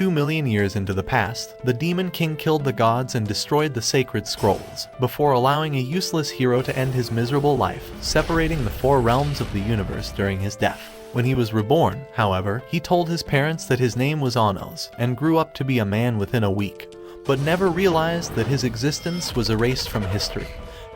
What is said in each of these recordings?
2 million years into the past, the Demon King killed the gods and destroyed the sacred scrolls, before allowing a useless hero to end his miserable life, separating the 4 realms of the universe during his death. When he was reborn, however, he told his parents that his name was Anos, and grew up to be a man within a week, but never realized that his existence was erased from history,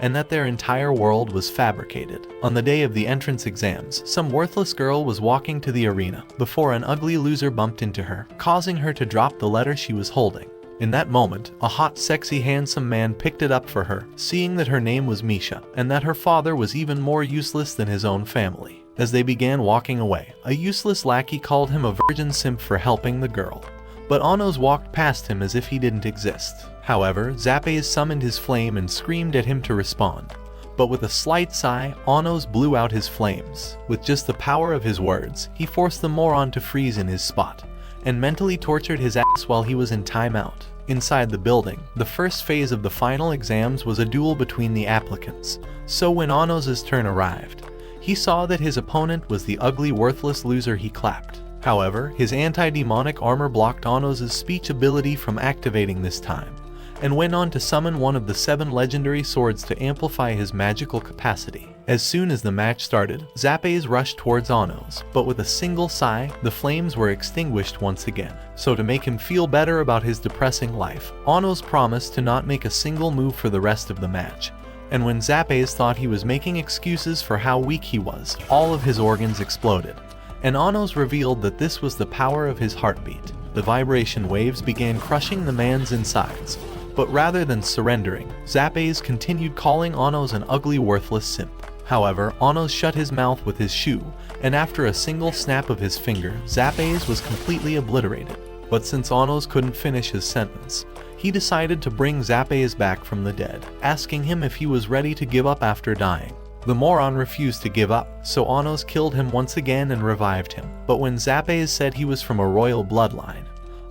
and that their entire world was fabricated. On the day of the entrance exams, some worthless girl was walking to the arena, before an ugly loser bumped into her, causing her to drop the letter she was holding. In that moment, a hot, sexy, handsome man picked it up for her, seeing that her name was Misha, and that her father was even more useless than his own family. As they began walking away, a useless lackey called him a virgin simp for helping the girl. But Anos walked past him as if he didn't exist. However, Zapes summoned his flame and screamed at him to respond. But with a slight sigh, Anos blew out his flames. With just the power of his words, he forced the moron to freeze in his spot, and mentally tortured his ass while he was in timeout. Inside the building, the first phase of the final exams was a duel between the applicants. So when Anos' turn arrived, he saw that his opponent was the ugly, worthless loser he clapped. However, his anti-demonic armor blocked Anos' speech ability from activating this time, and went on to summon one of the 7 legendary swords to amplify his magical capacity. As soon as the match started, Zapes rushed towards Anos, but with a single sigh, the flames were extinguished once again. So to make him feel better about his depressing life, Anos promised to not make a single move for the rest of the match. And when Zapes thought he was making excuses for how weak he was, all of his organs exploded, and Anos revealed that this was the power of his heartbeat. The vibration waves began crushing the man's insides, but rather than surrendering, Zapes continued calling Anos an ugly, worthless simp. However, Anos shut his mouth with his shoe, and after a single snap of his finger, Zapes was completely obliterated. But since Anos couldn't finish his sentence, he decided to bring Zapes back from the dead, asking him if he was ready to give up after dying. The moron refused to give up, so Anos killed him once again and revived him. But when Zapes said he was from a royal bloodline,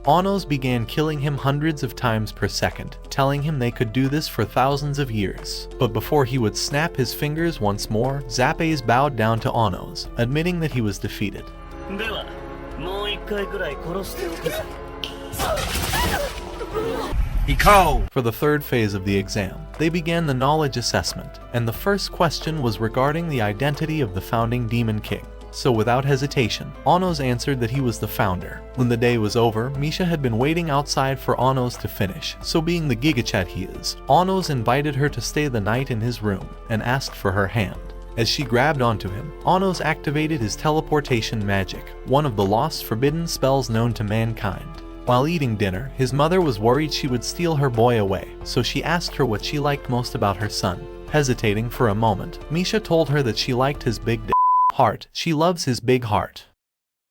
Anos began killing him hundreds of times per second, telling him they could do this for thousands of years. But before he would snap his fingers once more, Zapes bowed down to Anos, admitting that he was defeated. For the third phase of the exam, they began the knowledge assessment, and the first question was regarding the identity of the founding Demon King. So without hesitation, Anos answered that he was the founder. When the day was over, Misha had been waiting outside for Anos to finish, so being the gigachat he is, Anos invited her to stay the night in his room, and asked for her hand. As she grabbed onto him, Anos activated his teleportation magic, one of the lost forbidden spells known to mankind. While eating dinner, his mother was worried she would steal her boy away, so she asked her what she liked most about her son. Hesitating for a moment, Misha told her that she liked his big heart. She loves his big heart.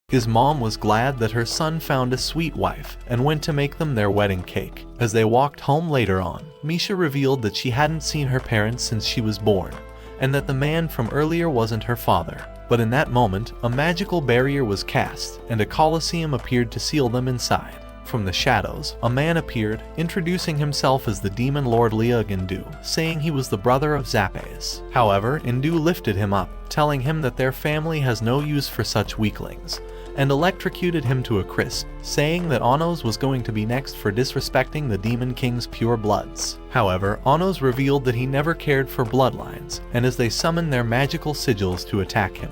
His mom was glad that her son found a sweet wife, and went to make them their wedding cake. As they walked home later on, Misha revealed that she hadn't seen her parents since she was born, and that the man from earlier wasn't her father. But in that moment, a magical barrier was cast, and a colosseum appeared to seal them inside. From the shadows, a man appeared, introducing himself as the demon lord Liag Indu, saying he was the brother of Zapes. However, Indu lifted him up, telling him that their family has no use for such weaklings, and electrocuted him to a crisp, saying that Anos was going to be next for disrespecting the Demon King's pure bloods. However, Anos revealed that he never cared for bloodlines, and as they summoned their magical sigils to attack him,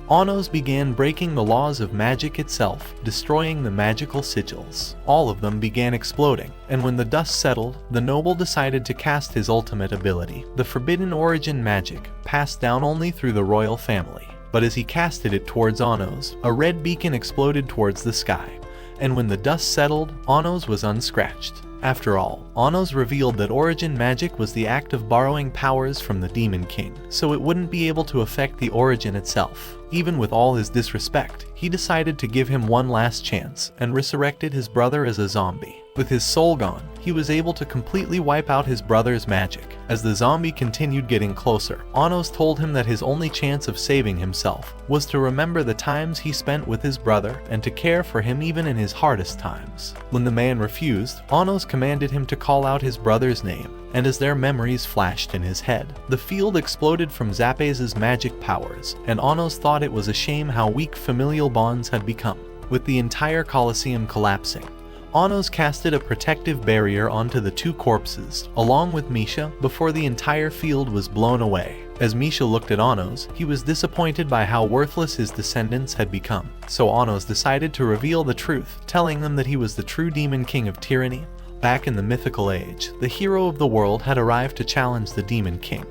Anos began breaking the laws of magic itself, destroying the magical sigils. All of them began exploding, and when the dust settled, the noble decided to cast his ultimate ability, the Forbidden Origin magic, passed down only through the royal family. But as he casted it towards Anos, a red beacon exploded towards the sky, and when the dust settled, Anos was unscratched. After all, Anos revealed that origin magic was the act of borrowing powers from the Demon King, so it wouldn't be able to affect the origin itself. Even with all his disrespect, he decided to give him one last chance, and resurrected his brother as a zombie. With his soul gone, he was able to completely wipe out his brother's magic. As the zombie continued getting closer, Anos told him that his only chance of saving himself was to remember the times he spent with his brother and to care for him even in his hardest times. When the man refused, Anos commanded him to call out his brother's name, and as their memories flashed in his head, the field exploded from Zapes' magic powers, and Anos thought it was a shame how weak familial bonds had become. With the entire Colosseum collapsing, Anos casted a protective barrier onto the two corpses, along with Misha, before the entire field was blown away. As Misha looked at Anos, he was disappointed by how worthless his descendants had become. So Anos decided to reveal the truth, telling them that he was the true demon king of tyranny. Back in the mythical age, the hero of the world had arrived to challenge the demon king.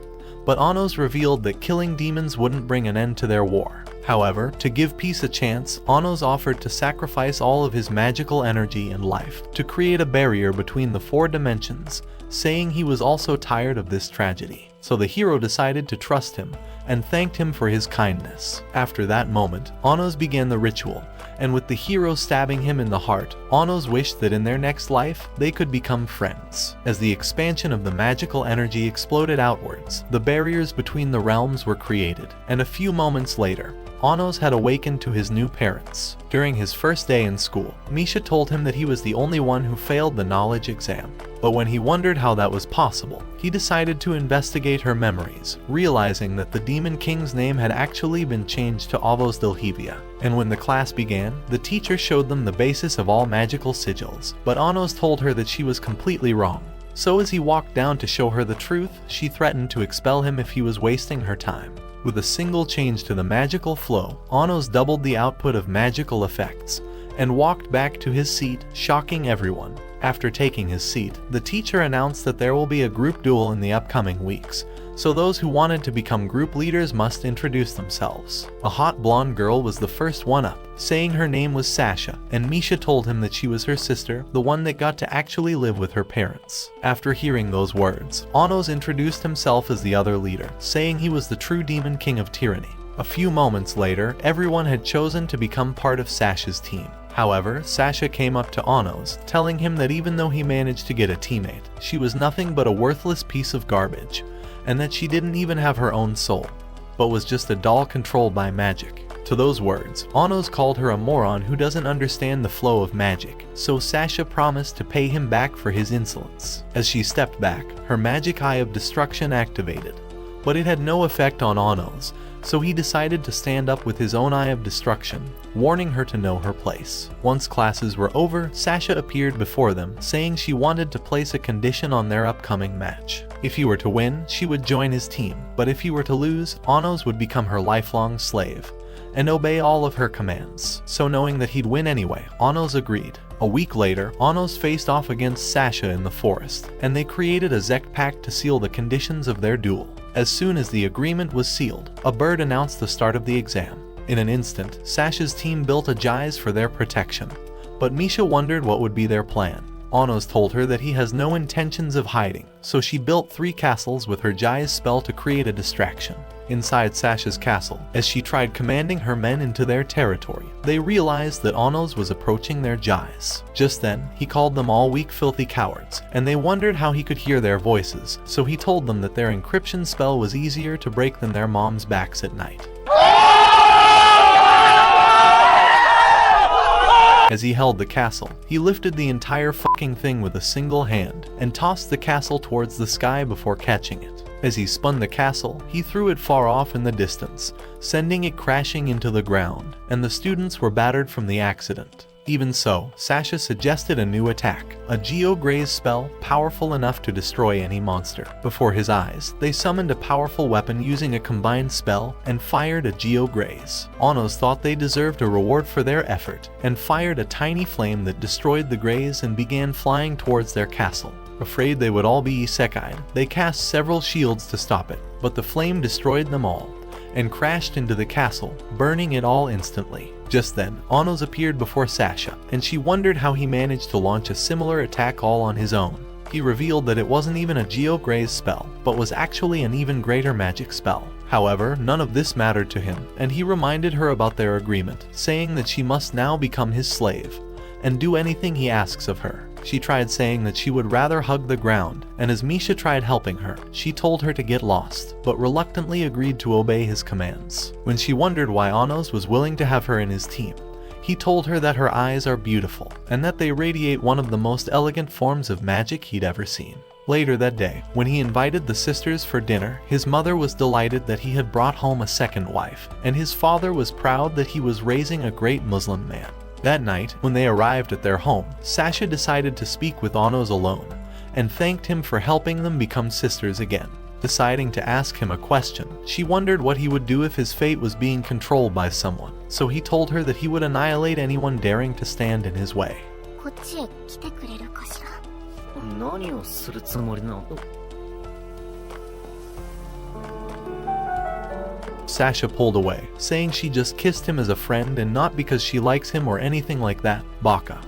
But Anos revealed that killing demons wouldn't bring an end to their war. However, to give peace a chance, Anos offered to sacrifice all of his magical energy and life to create a barrier between the 4 dimensions, saying he was also tired of this tragedy. So the hero decided to trust him and thanked him for his kindness. After that moment, Anos began the ritual, and with the hero stabbing him in the heart, Anos wished that in their next life, they could become friends. As the expansion of the magical energy exploded outwards, the barriers between the realms were created, and a few moments later, Anos had awakened to his new parents. During his first day in school, Misha told him that he was the only one who failed the knowledge exam. But when he wondered how that was possible, he decided to investigate her memories, realizing that the Demon King's name had actually been changed to Avos Delhevia. And when the class began, the teacher showed them the basis of all magical sigils, but Anos told her that she was completely wrong. So as he walked down to show her the truth, she threatened to expel him if he was wasting her time. With a single change to the magical flow, Anos doubled the output of magical effects, and walked back to his seat, shocking everyone. After taking his seat, the teacher announced that there will be a group duel in the upcoming weeks, so those who wanted to become group leaders must introduce themselves. A hot blonde girl was the first one up, saying her name was Sasha, and Misha told him that she was her sister, the one that got to actually live with her parents. After hearing those words, Anos introduced himself as the other leader, saying he was the true demon king of tyranny. A few moments later, everyone had chosen to become part of Sasha's team. However, Sasha came up to Anos, telling him that even though he managed to get a teammate, she was nothing but a worthless piece of garbage, and that she didn't even have her own soul, but was just a doll controlled by magic. To those words, Anos called her a moron who doesn't understand the flow of magic, so Sasha promised to pay him back for his insolence. As she stepped back, her magic eye of destruction activated, but it had no effect on Anos, so he decided to stand up with his own eye of destruction, warning her to know her place. Once classes were over, Sasha appeared before them, saying she wanted to place a condition on their upcoming match. If he were to win, she would join his team, but if he were to lose, Anos would become her lifelong slave and obey all of her commands. So knowing that he'd win anyway, Anos agreed. A week later, Anos faced off against Sasha in the forest, and they created a Zect pact to seal the conditions of their duel. As soon as the agreement was sealed, a bird announced the start of the exam. In an instant, Sasha's team built a Jais for their protection, but Misha wondered what would be their plan. Anos told her that he has no intentions of hiding, so she built 3 castles with her Jais spell to create a distraction. Inside Sasha's castle, as she tried commanding her men into their territory, they realized that Anos was approaching their Jais. Just then, he called them all weak, filthy cowards, and they wondered how he could hear their voices, so he told them that their encryption spell was easier to break than their moms' backs at night. As he held the castle, he lifted the entire fucking thing with a single hand and tossed the castle towards the sky before catching it. As he spun the castle, he threw it far off in the distance, sending it crashing into the ground, and the students were battered from the accident. Even so, Sasha suggested a new attack, a Geo-Graze spell powerful enough to destroy any monster. Before his eyes, they summoned a powerful weapon using a combined spell and fired a Geo-Graze. Anos thought they deserved a reward for their effort, and fired a tiny flame that destroyed the Graze and began flying towards their castle. Afraid they would all be isekai'd, they cast several shields to stop it, but the flame destroyed them all, and crashed into the castle, burning it all instantly. Just then, Anos appeared before Sasha, and she wondered how he managed to launch a similar attack all on his own. He revealed that it wasn't even a Geo-Graze spell, but was actually an even greater magic spell. However, none of this mattered to him, and he reminded her about their agreement, saying that she must now become his slave, and do anything he asks of her. She tried saying that she would rather hug the ground, and as Misha tried helping her, she told her to get lost, but reluctantly agreed to obey his commands. When she wondered why Anos was willing to have her in his team, he told her that her eyes are beautiful, and that they radiate one of the most elegant forms of magic he'd ever seen. Later that day, when he invited the sisters for dinner, his mother was delighted that he had brought home a second wife, and his father was proud that he was raising a great Muslim man. That night, when they arrived at their home, Sasha decided to speak with Anos alone, and thanked him for helping them become sisters again. Deciding to ask him a question, she wondered what he would do if his fate was being controlled by someone, so he told her that he would annihilate anyone daring to stand in his way. こっちへ来てくれるかしら。何をするつもりなの? Sasha pulled away, saying she just kissed him as a friend and not because she likes him or anything like that. Baka.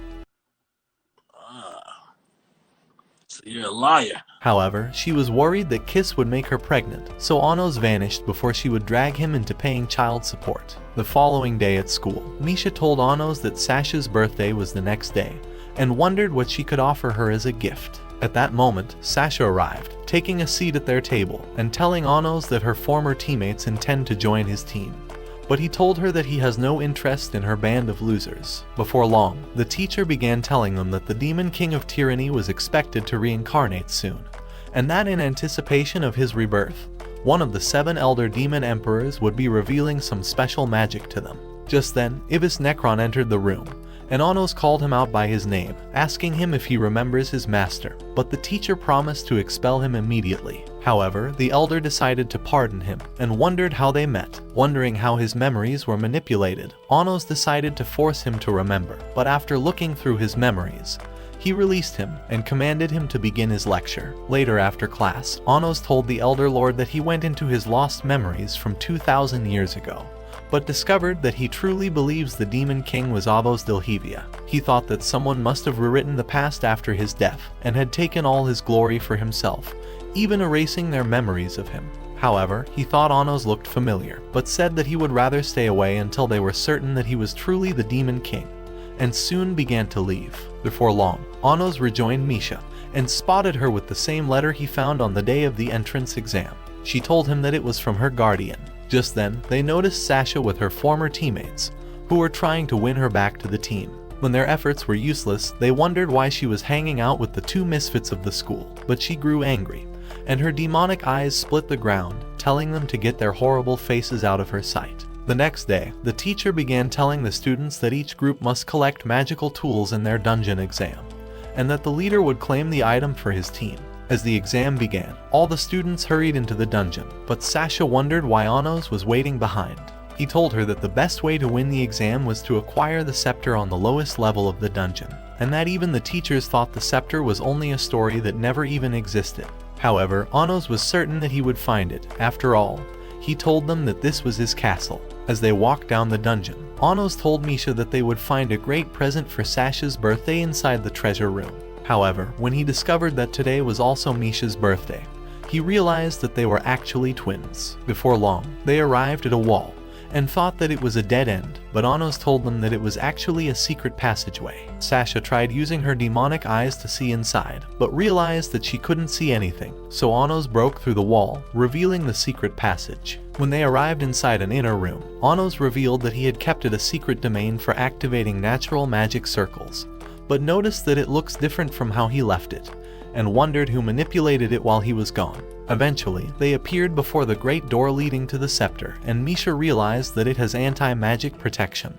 So you're a liar. However, she was worried that Kiss would make her pregnant, so Anos vanished before she would drag him into paying child support. The following day at school, Misha told Anos that Sasha's birthday was the next day, and wondered what she could offer her as a gift. At that moment, Sasha arrived, taking a seat at their table, and telling Anos that her former teammates intend to join his team. But he told her that he has no interest in her band of losers. Before long, the teacher began telling them that the Demon King of Tyranny was expected to reincarnate soon, and that in anticipation of his rebirth, one of the 7 elder demon emperors would be revealing some special magic to them. Just then, Ibis Necron entered the room, and Anos called him out by his name, asking him if he remembers his master, but the teacher promised to expel him immediately. However, the elder decided to pardon him, and wondered how they met. Wondering how his memories were manipulated, Anos decided to force him to remember, but after looking through his memories, he released him and commanded him to begin his lecture. Later after class, Anos told the Elder Lord that he went into his lost memories from 2,000 years ago, but discovered that he truly believes the Demon King was Avos Dilhevia. He thought that someone must have rewritten the past after his death, and had taken all his glory for himself, even erasing their memories of him. However, he thought Anos looked familiar, but said that he would rather stay away until they were certain that he was truly the Demon King, and soon began to leave. Before long, Anos rejoined Misha, and spotted her with the same letter he found on the day of the entrance exam. She told him that it was from her guardian. Just then, they noticed Sasha with her former teammates, who were trying to win her back to the team. When their efforts were useless, they wondered why she was hanging out with the 2 misfits of the school, but she grew angry, and her demonic eyes split the ground, telling them to get their horrible faces out of her sight. The next day, the teacher began telling the students that each group must collect magical tools in their dungeon exam, and that the leader would claim the item for his team. As the exam began, all the students hurried into the dungeon, but Sasha wondered why Anos was waiting behind. He told her that the best way to win the exam was to acquire the scepter on the lowest level of the dungeon, and that even the teachers thought the scepter was only a story that never even existed. However, Anos was certain that he would find it. After all, he told them that this was his castle. As they walked down the dungeon, Anos told Misha that they would find a great present for Sasha's birthday inside the treasure room. However, when he discovered that today was also Misha's birthday, he realized that they were actually twins. Before long, they arrived at a wall, and thought that it was a dead end, but Anos told them that it was actually a secret passageway. Sasha tried using her demonic eyes to see inside, but realized that she couldn't see anything, so Anos broke through the wall, revealing the secret passage. When they arrived inside an inner room, Anos revealed that he had kept it a secret domain for activating natural magic circles, but noticed that it looks different from how he left it, and wondered who manipulated it while he was gone. Eventually, they appeared before the great door leading to the scepter, and Misha realized that it has anti-magic protection,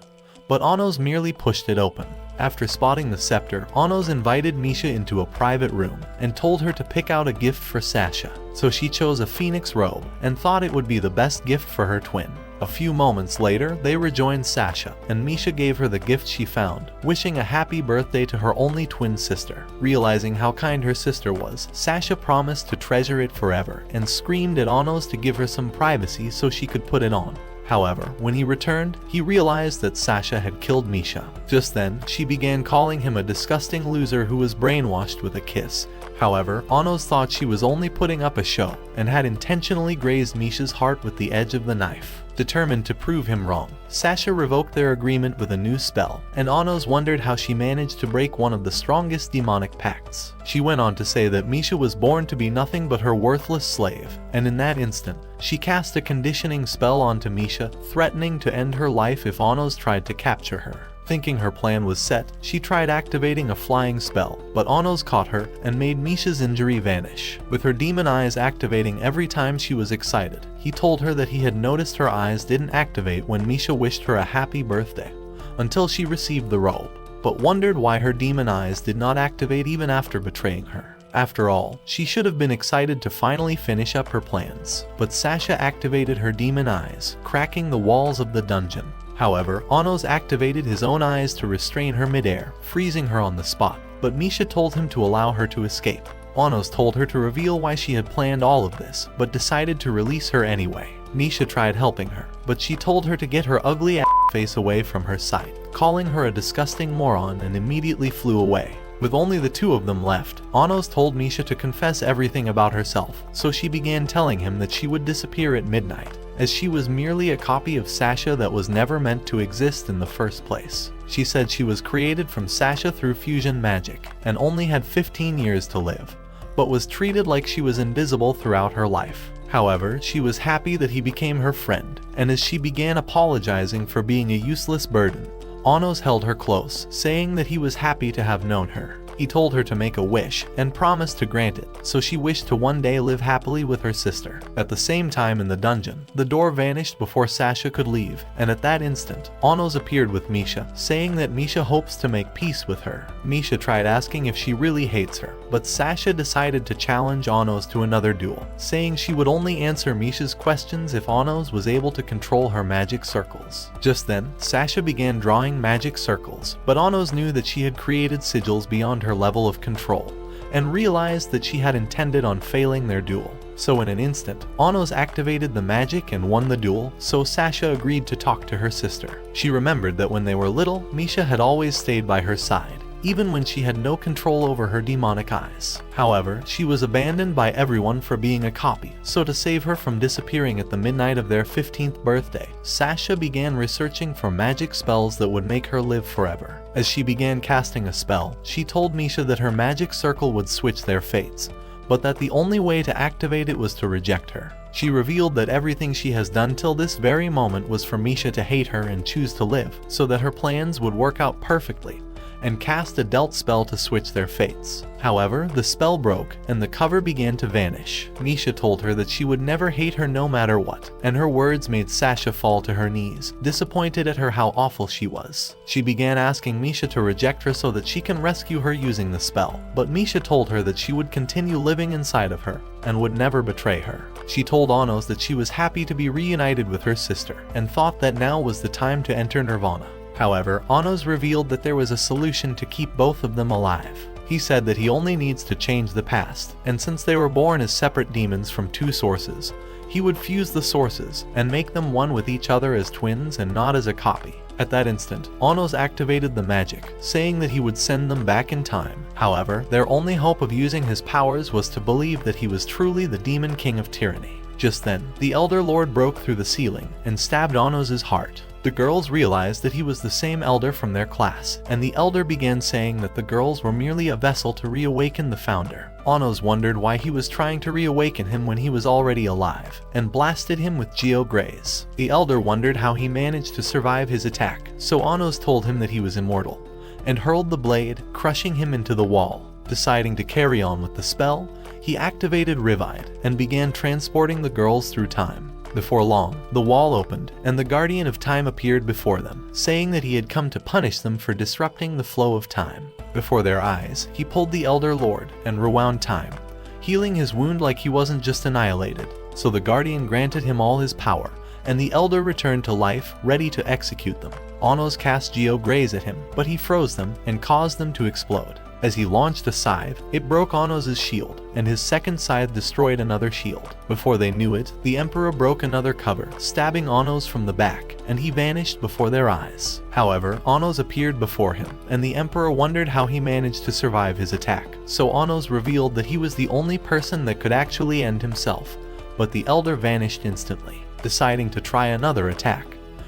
but Anos merely pushed it open. After spotting the scepter, Anos invited Misha into a private room, and told her to pick out a gift for Sasha, so she chose a phoenix robe, and thought it would be the best gift for her twin. A few moments later, they rejoined Sasha, and Misha gave her the gift she found, wishing a happy birthday to her only twin sister. Realizing how kind her sister was, Sasha promised to treasure it forever, and screamed at Anos to give her some privacy so she could put it on. However, when he returned, he realized that Sasha had killed Misha. Just then, she began calling him a disgusting loser who was brainwashed with a kiss. However, Anos thought she was only putting up a show, and had intentionally grazed Misha's heart with the edge of the knife. Determined to prove him wrong, Sasha revoked their agreement with a new spell, and Anos wondered how she managed to break one of the strongest demonic pacts. She went on to say that Misha was born to be nothing but her worthless slave, and in that instant, she cast a conditioning spell onto Misha, threatening to end her life if Anos tried to capture her. Thinking her plan was set, she tried activating a flying spell, but Anos caught her and made Misha's injury vanish. With her demon eyes activating every time she was excited, he told her that he had noticed her eyes didn't activate when Misha wished her a happy birthday, until she received the robe, but wondered why her demon eyes did not activate even after betraying her. After all, she should have been excited to finally finish up her plans, but Sasha activated her demon eyes, cracking the walls of the dungeon. However, Anos activated his own eyes to restrain her midair, freezing her on the spot, but Misha told him to allow her to escape. Anos told her to reveal why she had planned all of this, but decided to release her anyway. Misha tried helping her, but she told her to get her ugly ass face away from her sight, calling her a disgusting moron, and immediately flew away. With only the two of them left, Anos told Misha to confess everything about herself, so she began telling him that she would disappear at midnight, as she was merely a copy of Sasha that was never meant to exist in the first place. She said she was created from Sasha through fusion magic, and only had 15 years to live, but was treated like she was invisible throughout her life. However, she was happy that he became her friend, and as she began apologizing for being a useless burden, Anos held her close, saying that he was happy to have known her. He told her to make a wish and promised to grant it, so she wished to one day live happily with her sister. At the same time in the dungeon, the door vanished before Sasha could leave, and at that instant, Anos appeared with Misha, saying that Misha hopes to make peace with her. Misha tried asking if she really hates her, but Sasha decided to challenge Anos to another duel, saying she would only answer Misha's questions if Anos was able to control her magic circles. Just then, Sasha began drawing magic circles, but Anos knew that she had created sigils beyond her level of control, and realized that she had intended on failing their duel. So in an instant, Anos activated the magic and won the duel, so Sasha agreed to talk to her sister. She remembered that when they were little, Misha had always stayed by her side, even when she had no control over her demonic eyes. However, she was abandoned by everyone for being a copy, so to save her from disappearing at the midnight of their 15th birthday, Sasha began researching for magic spells that would make her live forever. As she began casting a spell, she told Misha that her magic circle would switch their fates, but that the only way to activate it was to reject her. She revealed that everything she has done till this very moment was for Misha to hate her and choose to live, so that her plans would work out perfectly, and cast a dealt spell to switch their fates. However, the spell broke, and the cover began to vanish. Misha told her that she would never hate her no matter what, and her words made Sasha fall to her knees, disappointed at her how awful she was. She began asking Misha to reject her so that she can rescue her using the spell, but Misha told her that she would continue living inside of her, and would never betray her. She told Anos that she was happy to be reunited with her sister, and thought that now was the time to enter Nirvana. However, Anos revealed that there was a solution to keep both of them alive. He said that he only needs to change the past, and since they were born as separate demons from two sources, he would fuse the sources and make them one with each other as twins and not as a copy. At that instant, Anos activated the magic, saying that he would send them back in time. However, their only hope of using his powers was to believe that he was truly the demon king of tyranny. Just then, the Elder Lord broke through the ceiling and stabbed Anos' heart. The girls realized that he was the same elder from their class, and the elder began saying that the girls were merely a vessel to reawaken the founder. Anos wondered why he was trying to reawaken him when he was already alive, and blasted him with Geo Graze. The elder wondered how he managed to survive his attack, so Anos told him that he was immortal, and hurled the blade, crushing him into the wall. Deciding to carry on with the spell, he activated Rivide, and began transporting the girls through time. Before long, the wall opened, and the Guardian of Time appeared before them, saying that he had come to punish them for disrupting the flow of time. Before their eyes, he pulled the Elder Lord and rewound time, healing his wound like he wasn't just annihilated. So the Guardian granted him all his power, and the Elder returned to life, ready to execute them. Anos cast Geo Graze at him, but he froze them and caused them to explode. As he launched a scythe, it broke Anos' shield, and his second scythe destroyed another shield. Before they knew it, the Emperor broke another cover, stabbing Anos from the back, and he vanished before their eyes. However, Anos appeared before him, and the Emperor wondered how he managed to survive his attack. So Anos revealed that he was the only person that could actually end himself, but the Elder vanished instantly. Deciding to try another attack,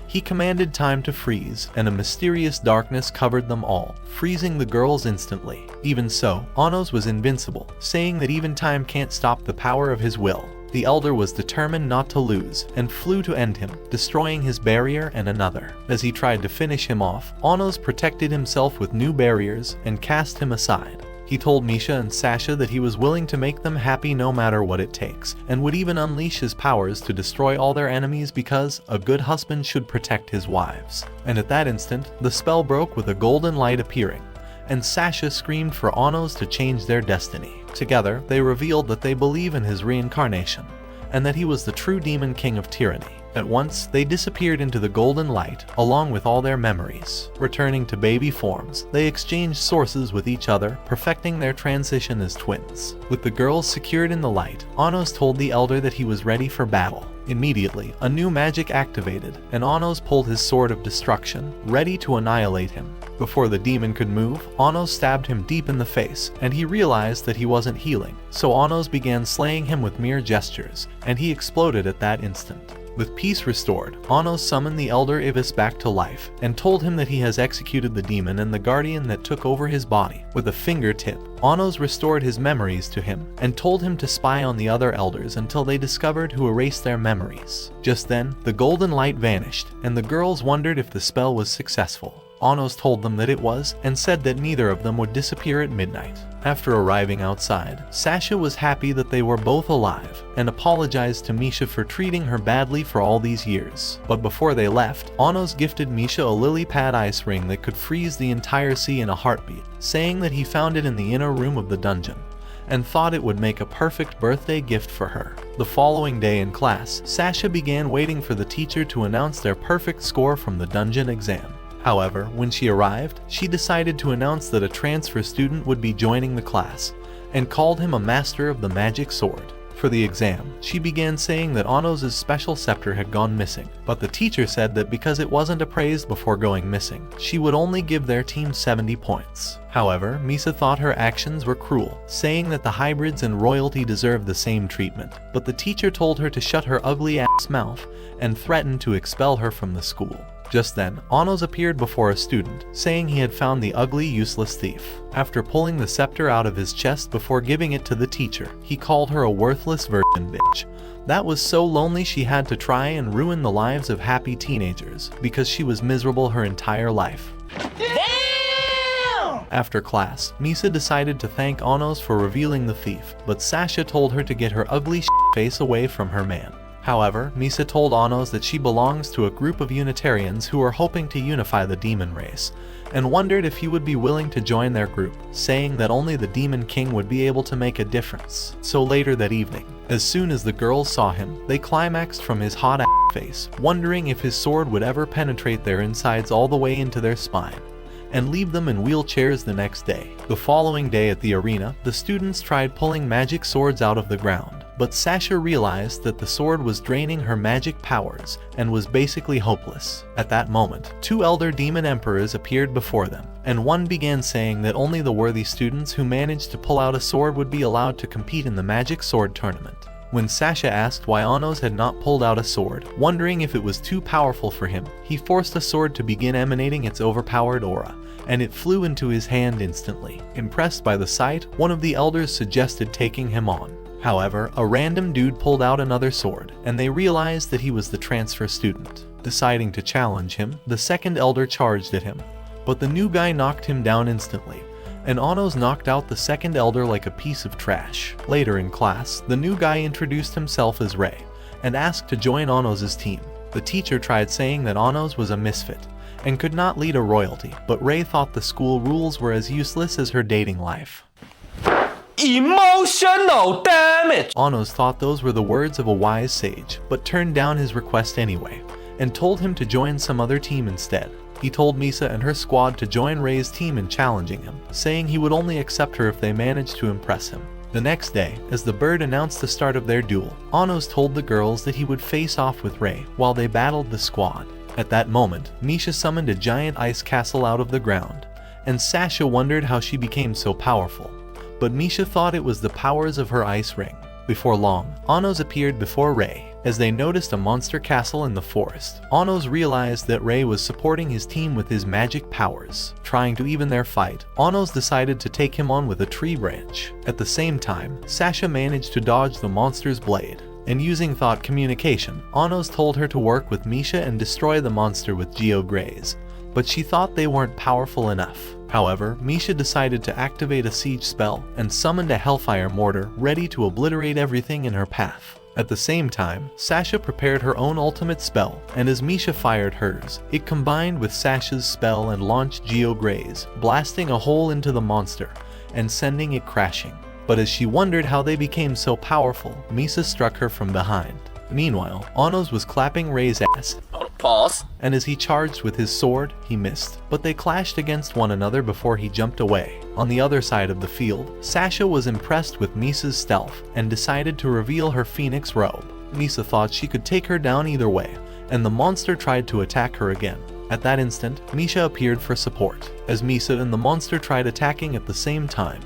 he commanded time to freeze, and a mysterious darkness covered them all, freezing the girls instantly. Even so, Anos was invincible, saying that even time can't stop the power of his will. The Elder was determined not to lose, and flew to end him, destroying his barrier and another. As he tried to finish him off, Anos protected himself with new barriers and cast him aside. He told Misha and Sasha that he was willing to make them happy no matter what it takes, and would even unleash his powers to destroy all their enemies because a good husband should protect his wives. And at that instant, the spell broke with a golden light appearing, and Sasha screamed for Anos to change their destiny. Together, they revealed that they believe in his reincarnation, and that he was the true demon king of tyranny. At once, they disappeared into the golden light, along with all their memories. Returning to baby forms, they exchanged sources with each other, perfecting their transition as twins. With the girls secured in the light, Anos told the elder that he was ready for battle. Immediately, a new magic activated, and Anos pulled his sword of destruction, ready to annihilate him. Before the demon could move, Anos stabbed him deep in the face, and he realized that he wasn't healing, so Anos began slaying him with mere gestures, and he exploded at that instant. With peace restored, Anos summoned the elder Ibis back to life, and told him that he has executed the demon and the guardian that took over his body. With a fingertip, Anos restored his memories to him, and told him to spy on the other elders until they discovered who erased their memories. Just then, the golden light vanished, and the girls wondered if the spell was successful. Anos told them that it was, and said that neither of them would disappear at midnight. After arriving outside, Sasha was happy that they were both alive, and apologized to Misha for treating her badly for all these years. But before they left, Anos gifted Misha a lily pad ice ring that could freeze the entire sea in a heartbeat, saying that he found it in the inner room of the dungeon, and thought it would make a perfect birthday gift for her. The following day in class, Sasha began waiting for the teacher to announce their perfect score from the dungeon exam. However, when she arrived, she decided to announce that a transfer student would be joining the class, and called him a master of the magic sword. For the exam, she began saying that Anos' special scepter had gone missing, but the teacher said that because it wasn't appraised before going missing, she would only give their team 70 points. However, Misa thought her actions were cruel, saying that the hybrids and royalty deserved the same treatment, but the teacher told her to shut her ugly ass mouth and threatened to expel her from the school. Just then, Anos appeared before a student, saying he had found the ugly, useless thief. After pulling the scepter out of his chest before giving it to the teacher, he called her a worthless virgin bitch. That was so lonely she had to try and ruin the lives of happy teenagers, because she was miserable her entire life. Damn! After class, Misa decided to thank Anos for revealing the thief, but Sasha told her to get her ugly face away from her man. However, Misa told Anos that she belongs to a group of Unitarians who are hoping to unify the demon race, and wondered if he would be willing to join their group, saying that only the Demon King would be able to make a difference. So later that evening, as soon as the girls saw him, they climaxed from his hot ass face, wondering if his sword would ever penetrate their insides all the way into their spine, and leave them in wheelchairs the next day. The following day at the arena, the students tried pulling magic swords out of the ground, but Sasha realized that the sword was draining her magic powers and was basically hopeless. At that moment, two elder demon emperors appeared before them, and one began saying that only the worthy students who managed to pull out a sword would be allowed to compete in the magic sword tournament. When Sasha asked why Anos had not pulled out a sword, wondering if it was too powerful for him, he forced a sword to begin emanating its overpowered aura, and it flew into his hand instantly. Impressed by the sight, one of the elders suggested taking him on. However, a random dude pulled out another sword, and they realized that he was the transfer student. Deciding to challenge him, the second elder charged at him, but the new guy knocked him down instantly, and Anos knocked out the second elder like a piece of trash. Later in class, the new guy introduced himself as Ray, and asked to join Anos' team. The teacher tried saying that Anos was a misfit, and could not lead a royalty, but Ray thought the school rules were as useless as her dating life. Emotional damage! Anos thought those were the words of a wise sage, but turned down his request anyway, and told him to join some other team instead. He told Misa and her squad to join Ray's team in challenging him, saying he would only accept her if they managed to impress him. The next day, as the bird announced the start of their duel, Anos told the girls that he would face off with Ray while they battled the squad. At that moment, Misha summoned a giant ice castle out of the ground, and Sasha wondered how she became so powerful, but Misha thought it was the powers of her ice ring. Before long, Anos appeared before Ray. As they noticed a monster castle in the forest, Anos realized that Ray was supporting his team with his magic powers. Trying to even their fight, Anos decided to take him on with a tree branch. At the same time, Sasha managed to dodge the monster's blade, and using thought communication, Anos told her to work with Misha and destroy the monster with Geo Graze, but she thought they weren't powerful enough. However, Misha decided to activate a siege spell and summoned a hellfire mortar ready to obliterate everything in her path. At the same time, Sasha prepared her own ultimate spell, and as Misha fired hers, it combined with Sasha's spell and launched Geograze, blasting a hole into the monster and sending it crashing. But as she wondered how they became so powerful, Misa struck her from behind. Meanwhile, Anos was clapping Rei's ass, Pause. and as he charged with his sword, he missed, but they clashed against one another before he jumped away. On the other side of the field, Sasha was impressed with Misa's stealth and decided to reveal her phoenix robe. Misa thought she could take her down either way, and the monster tried to attack her again. At that instant, Misha appeared for support. As Misa and the monster tried attacking at the same time,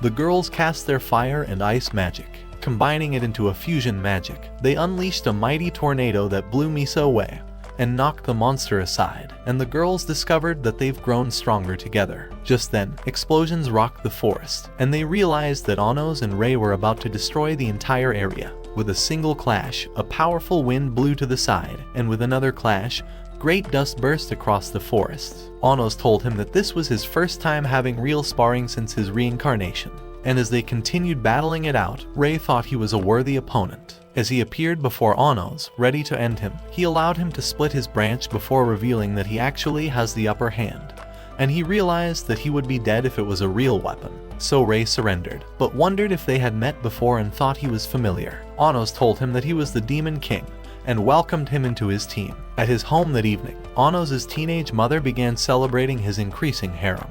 the girls cast their fire and ice magic. Combining it into a fusion magic, they unleashed a mighty tornado that blew Misa away and knocked the monster aside, and the girls discovered that they've grown stronger together. Just then, explosions rocked the forest, and they realized that Anos and Rei were about to destroy the entire area. With a single clash, a powerful wind blew to the side, and with another clash, great dust burst across the forest. Anos told him that this was his first time having real sparring since his reincarnation, and as they continued battling it out, Rei thought he was a worthy opponent. As he appeared before Anos, ready to end him, he allowed him to split his branch before revealing that he actually has the upper hand, and he realized that he would be dead if it was a real weapon. So Rei surrendered, but wondered if they had met before and thought he was familiar. Anos told him that he was the Demon King, and welcomed him into his team. At his home that evening, Anos' teenage mother began celebrating his increasing harem,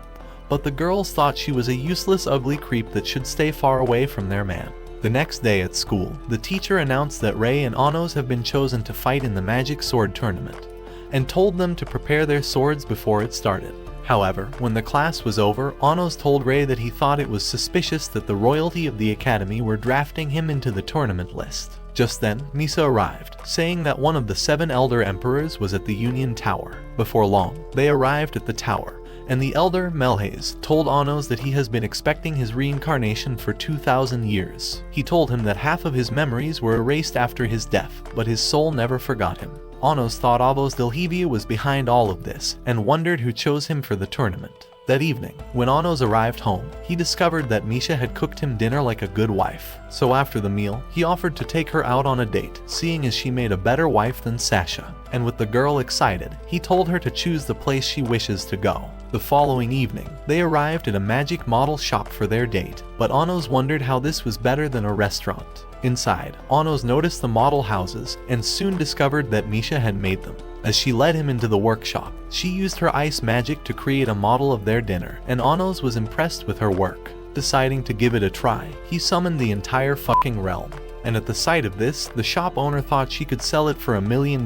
but the girls thought she was a useless ugly creep that should stay far away from their man. The next day at school, the teacher announced that Rei and Anos have been chosen to fight in the Magic Sword Tournament, and told them to prepare their swords before it started. However, when the class was over, Anos told Rei that he thought it was suspicious that the royalty of the academy were drafting him into the tournament list. Just then, Misa arrived, saying that one of the 7 elder emperors was at the Union Tower. Before long, they arrived at the tower, and the elder, Melhaze, told Anos that he has been expecting his reincarnation for 2,000 years. He told him that half of his memories were erased after his death, but his soul never forgot him. Anos thought Avos Delhevia was behind all of this, and wondered who chose him for the tournament. That evening, when Anos arrived home, he discovered that Misha had cooked him dinner like a good wife. So after the meal, he offered to take her out on a date, seeing as she made a better wife than Sasha. And with the girl excited, he told her to choose the place she wishes to go. The following evening, they arrived at a magic model shop for their date, but Anos wondered how this was better than a restaurant. Inside, Anos noticed the model houses and soon discovered that Misha had made them. As she led him into the workshop, she used her ice magic to create a model of their dinner, and Anos was impressed with her work. Deciding to give it a try, he summoned the entire fucking realm. And at the sight of this, the shop owner thought she could sell it for $1 million,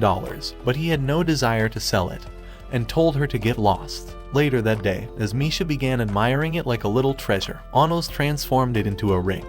but he had no desire to sell it, and told her to get lost. Later that day, as Misha began admiring it like a little treasure, Anos transformed it into a ring,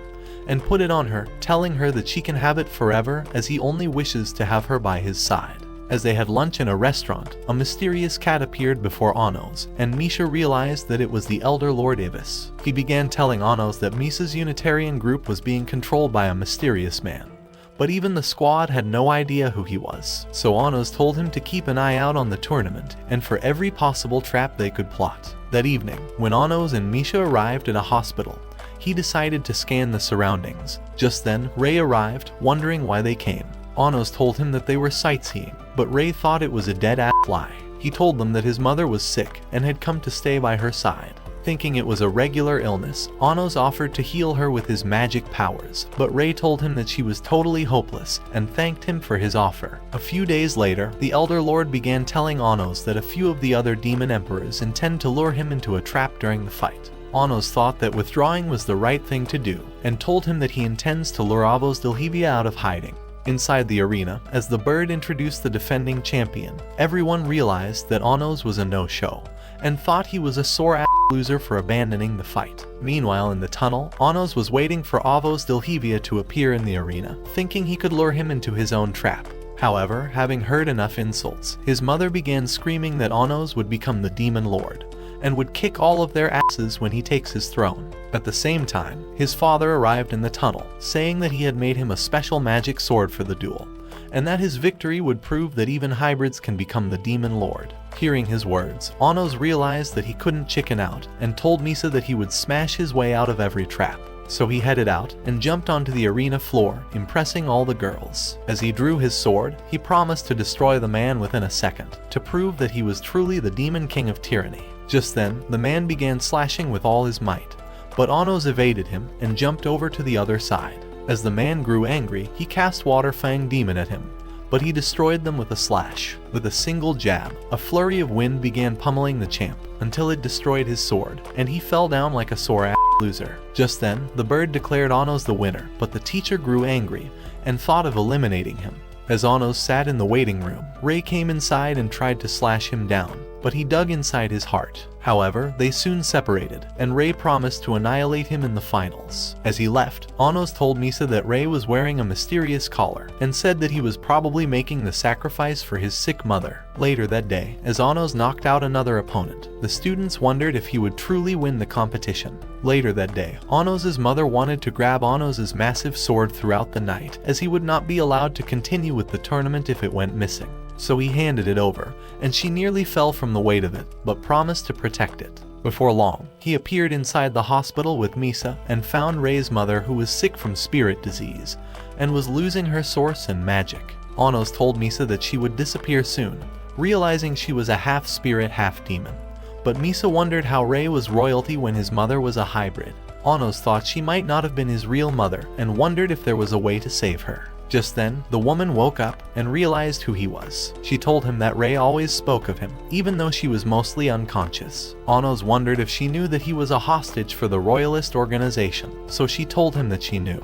and put it on her, telling her that she can have it forever as he only wishes to have her by his side. As they had lunch in a restaurant, a mysterious cat appeared before Anos, and Misha realized that it was the Elder Lord Ibis. He began telling Anos that Misa's Unitarian group was being controlled by a mysterious man, but even the squad had no idea who he was. So Anos told him to keep an eye out on the tournament, and for every possible trap they could plot. That evening, when Anos and Misha arrived at a hospital, he decided to scan the surroundings. Just then, Rei arrived, wondering why they came. Anos told him that they were sightseeing, but Rei thought it was a dead-ass lie. He told them that his mother was sick and had come to stay by her side. Thinking it was a regular illness, Anos offered to heal her with his magic powers, but Rei told him that she was totally hopeless and thanked him for his offer. A few days later, the Elder Lord began telling Anos that a few of the other demon emperors intend to lure him into a trap during the fight. Anos thought that withdrawing was the right thing to do, and told him that he intends to lure Avos Delhevia out of hiding. Inside the arena, as the bird introduced the defending champion, everyone realized that Anos was a no-show, and thought he was a sore-ass loser for abandoning the fight. Meanwhile, in the tunnel, Anos was waiting for Avos Delhevia to appear in the arena, thinking he could lure him into his own trap. However, having heard enough insults, his mother began screaming that Anos would become the Demon Lord, and would kick all of their asses when he takes his throne. At the same time, his father arrived in the tunnel, saying that he had made him a special magic sword for the duel, and that his victory would prove that even hybrids can become the Demon Lord. Hearing his words, Anos realized that he couldn't chicken out and told Misa that he would smash his way out of every trap. So he headed out and jumped onto the arena floor, impressing all the girls. As he drew his sword, he promised to destroy the man within a second, to prove that he was truly the Demon King of Tyranny. Just then, the man began slashing with all his might, but Anos evaded him and jumped over to the other side. As the man grew angry, he cast Water Fang Demon at him, but he destroyed them with a slash. With a single jab, a flurry of wind began pummeling the champ, until it destroyed his sword, and he fell down like a sore loser. Just then, the bird declared Anos the winner, but the teacher grew angry and thought of eliminating him. As Anos sat in the waiting room, Rei came inside and tried to slash him down, but he dug inside his heart. However, they soon separated, and Rei promised to annihilate him in the finals. As he left, Anos told Misa that Rei was wearing a mysterious collar, and said that he was probably making the sacrifice for his sick mother. Later that day, as Anos knocked out another opponent, the students wondered if he would truly win the competition. Later that day, Anos' mother wanted to grab Anos' massive sword throughout the night, as he would not be allowed to continue with the tournament if it went missing. So he handed it over, and she nearly fell from the weight of it, but promised to protect it. Before long, he appeared inside the hospital with Misa and found Rei's mother, who was sick from spirit disease, and was losing her source and magic. Anos told Misa that she would disappear soon, realizing she was a half-spirit, half-demon. But Misa wondered how Rei was royalty when his mother was a hybrid. Anos thought she might not have been his real mother, and wondered if there was a way to save her. Just then, the woman woke up and realized who he was. She told him that Rei always spoke of him, even though she was mostly unconscious. Anos wondered if she knew that he was a hostage for the royalist organization, so she told him that she knew,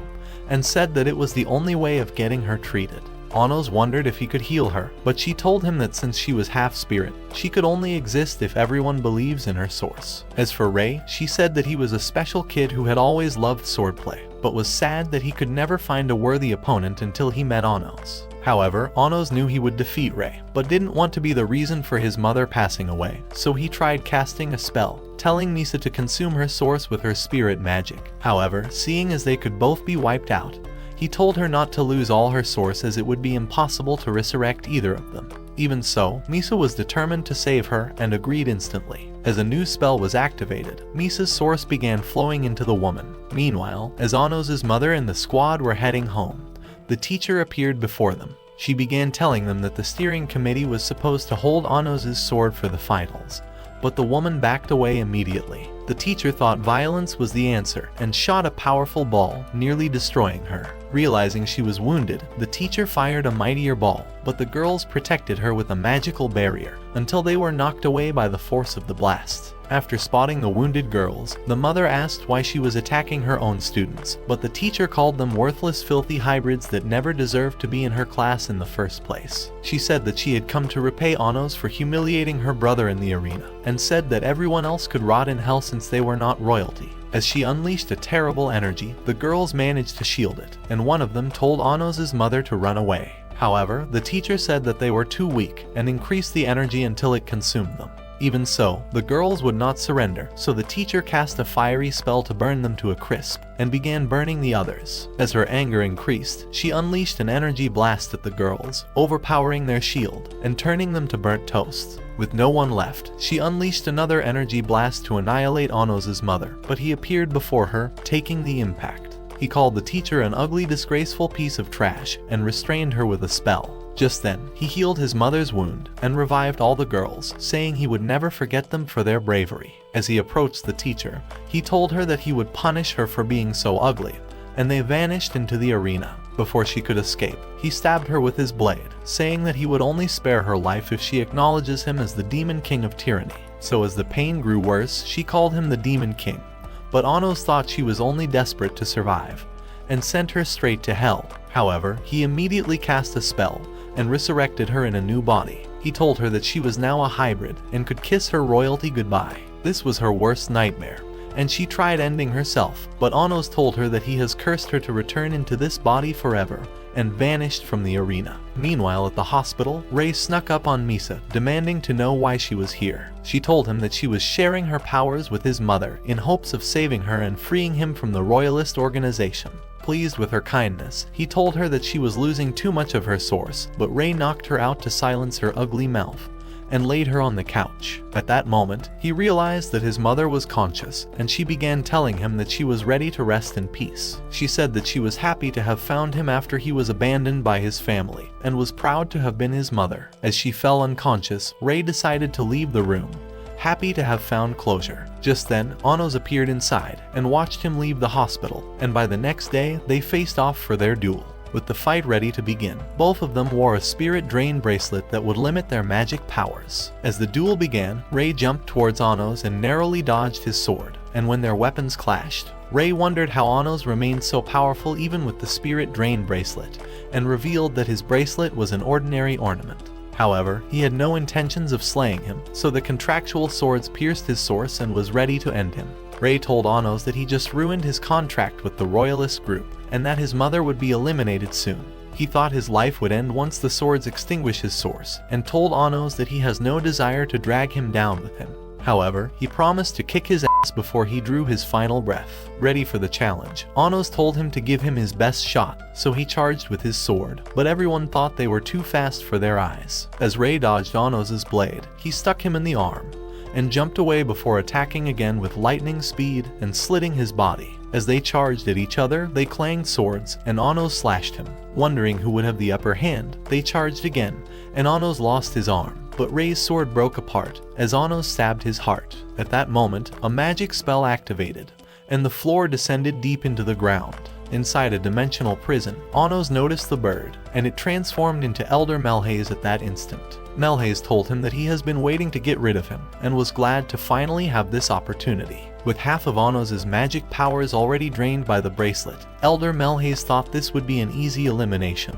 and said that it was the only way of getting her treated. Anos wondered if he could heal her, but she told him that since she was half-spirit, she could only exist if everyone believes in her source. As for Rei, she said that he was a special kid who had always loved swordplay, but was sad that he could never find a worthy opponent until he met Anos. However, Anos knew he would defeat Rei, but didn't want to be the reason for his mother passing away, so he tried casting a spell, telling Misa to consume her source with her spirit magic. However, seeing as they could both be wiped out, he told her not to lose all her source, as it would be impossible to resurrect either of them. Even so, Misa was determined to save her and agreed instantly. As a new spell was activated, Misa's source began flowing into the woman. Meanwhile, as Anos' mother and the squad were heading home, the teacher appeared before them. She began telling them that the steering committee was supposed to hold Anos' sword for the finals, but the woman backed away immediately. The teacher thought violence was the answer and shot a powerful ball, nearly destroying her. Realizing she was wounded, the teacher fired a mightier ball, but the girls protected her with a magical barrier until they were knocked away by the force of the blast. After spotting the wounded girls, the mother asked why she was attacking her own students, but the teacher called them worthless, filthy hybrids that never deserved to be in her class in the first place. She said that she had come to repay Anos for humiliating her brother in the arena, and said that everyone else could rot in hell since they were not royalty. As she unleashed a terrible energy, the girls managed to shield it, and one of them told Anos' mother to run away. However, the teacher said that they were too weak and increased the energy until it consumed them. Even so, the girls would not surrender, so the teacher cast a fiery spell to burn them to a crisp, and began burning the others. As her anger increased, she unleashed an energy blast at the girls, overpowering their shield, and turning them to burnt toast. With no one left, she unleashed another energy blast to annihilate Anos' mother, but he appeared before her, taking the impact. He called the teacher an ugly, disgraceful piece of trash, and restrained her with a spell. Just then, he healed his mother's wound and revived all the girls, saying he would never forget them for their bravery. As he approached the teacher, he told her that he would punish her for being so ugly, and they vanished into the arena. Before she could escape, he stabbed her with his blade, saying that he would only spare her life if she acknowledges him as the Demon King of Tyranny. So as the pain grew worse, she called him the Demon King, but Anos thought she was only desperate to survive, and sent her straight to hell. However, he immediately cast a spell, and resurrected her in a new body. He told her that she was now a hybrid, and could kiss her royalty goodbye. This was her worst nightmare, and she tried ending herself, but Anos told her that he has cursed her to return into this body forever, and vanished from the arena. Meanwhile, at the hospital, Rei snuck up on Misa, demanding to know why she was here. She told him that she was sharing her powers with his mother in hopes of saving her and freeing him from the royalist organization. pleased with her kindness, he told her that she was losing too much of her source, but Rei knocked her out to silence her ugly mouth and laid her on the couch. At that moment, he realized that his mother was conscious, and she began telling him that she was ready to rest in peace. She said that she was happy to have found him after he was abandoned by his family, and was proud to have been his mother. As she fell unconscious, Rei decided to leave the room, happy to have found closure. Just then, Anos appeared inside and watched him leave the hospital, and by the next day, they faced off for their duel. With the fight ready to begin, both of them wore a spirit drain bracelet that would limit their magic powers. As the duel began, Rei jumped towards Anos and narrowly dodged his sword, and when their weapons clashed, Rei wondered how Anos remained so powerful even with the spirit drain bracelet, and revealed that his bracelet was an ordinary ornament. However, he had no intentions of slaying him, so the contractual swords pierced his source and was ready to end him. Rei told Anos that he just ruined his contract with the royalist group, and that his mother would be eliminated soon. He thought his life would end once the swords extinguish his source, and told Anos that he has no desire to drag him down with him. However, he promised to kick his ass before he drew his final breath. Ready for the challenge, Anos told him to give him his best shot, so he charged with his sword, but everyone thought they were too fast for their eyes. As Rei dodged Anos' blade, he stuck him in the arm, and jumped away before attacking again with lightning speed and slitting his body. As they charged at each other, they clanged swords, and Anos slashed him. Wondering who would have the upper hand, they charged again, and Anos lost his arm. But Rei's sword broke apart as Anos stabbed his heart. At that moment, a magic spell activated, and the floor descended deep into the ground. Inside a dimensional prison, Anos noticed the bird, and it transformed into Elder Melhaze at that instant. Melhaze told him that he has been waiting to get rid of him, and was glad to finally have this opportunity. With half of Anos' magic powers already drained by the bracelet, Elder Melhaze thought this would be an easy elimination,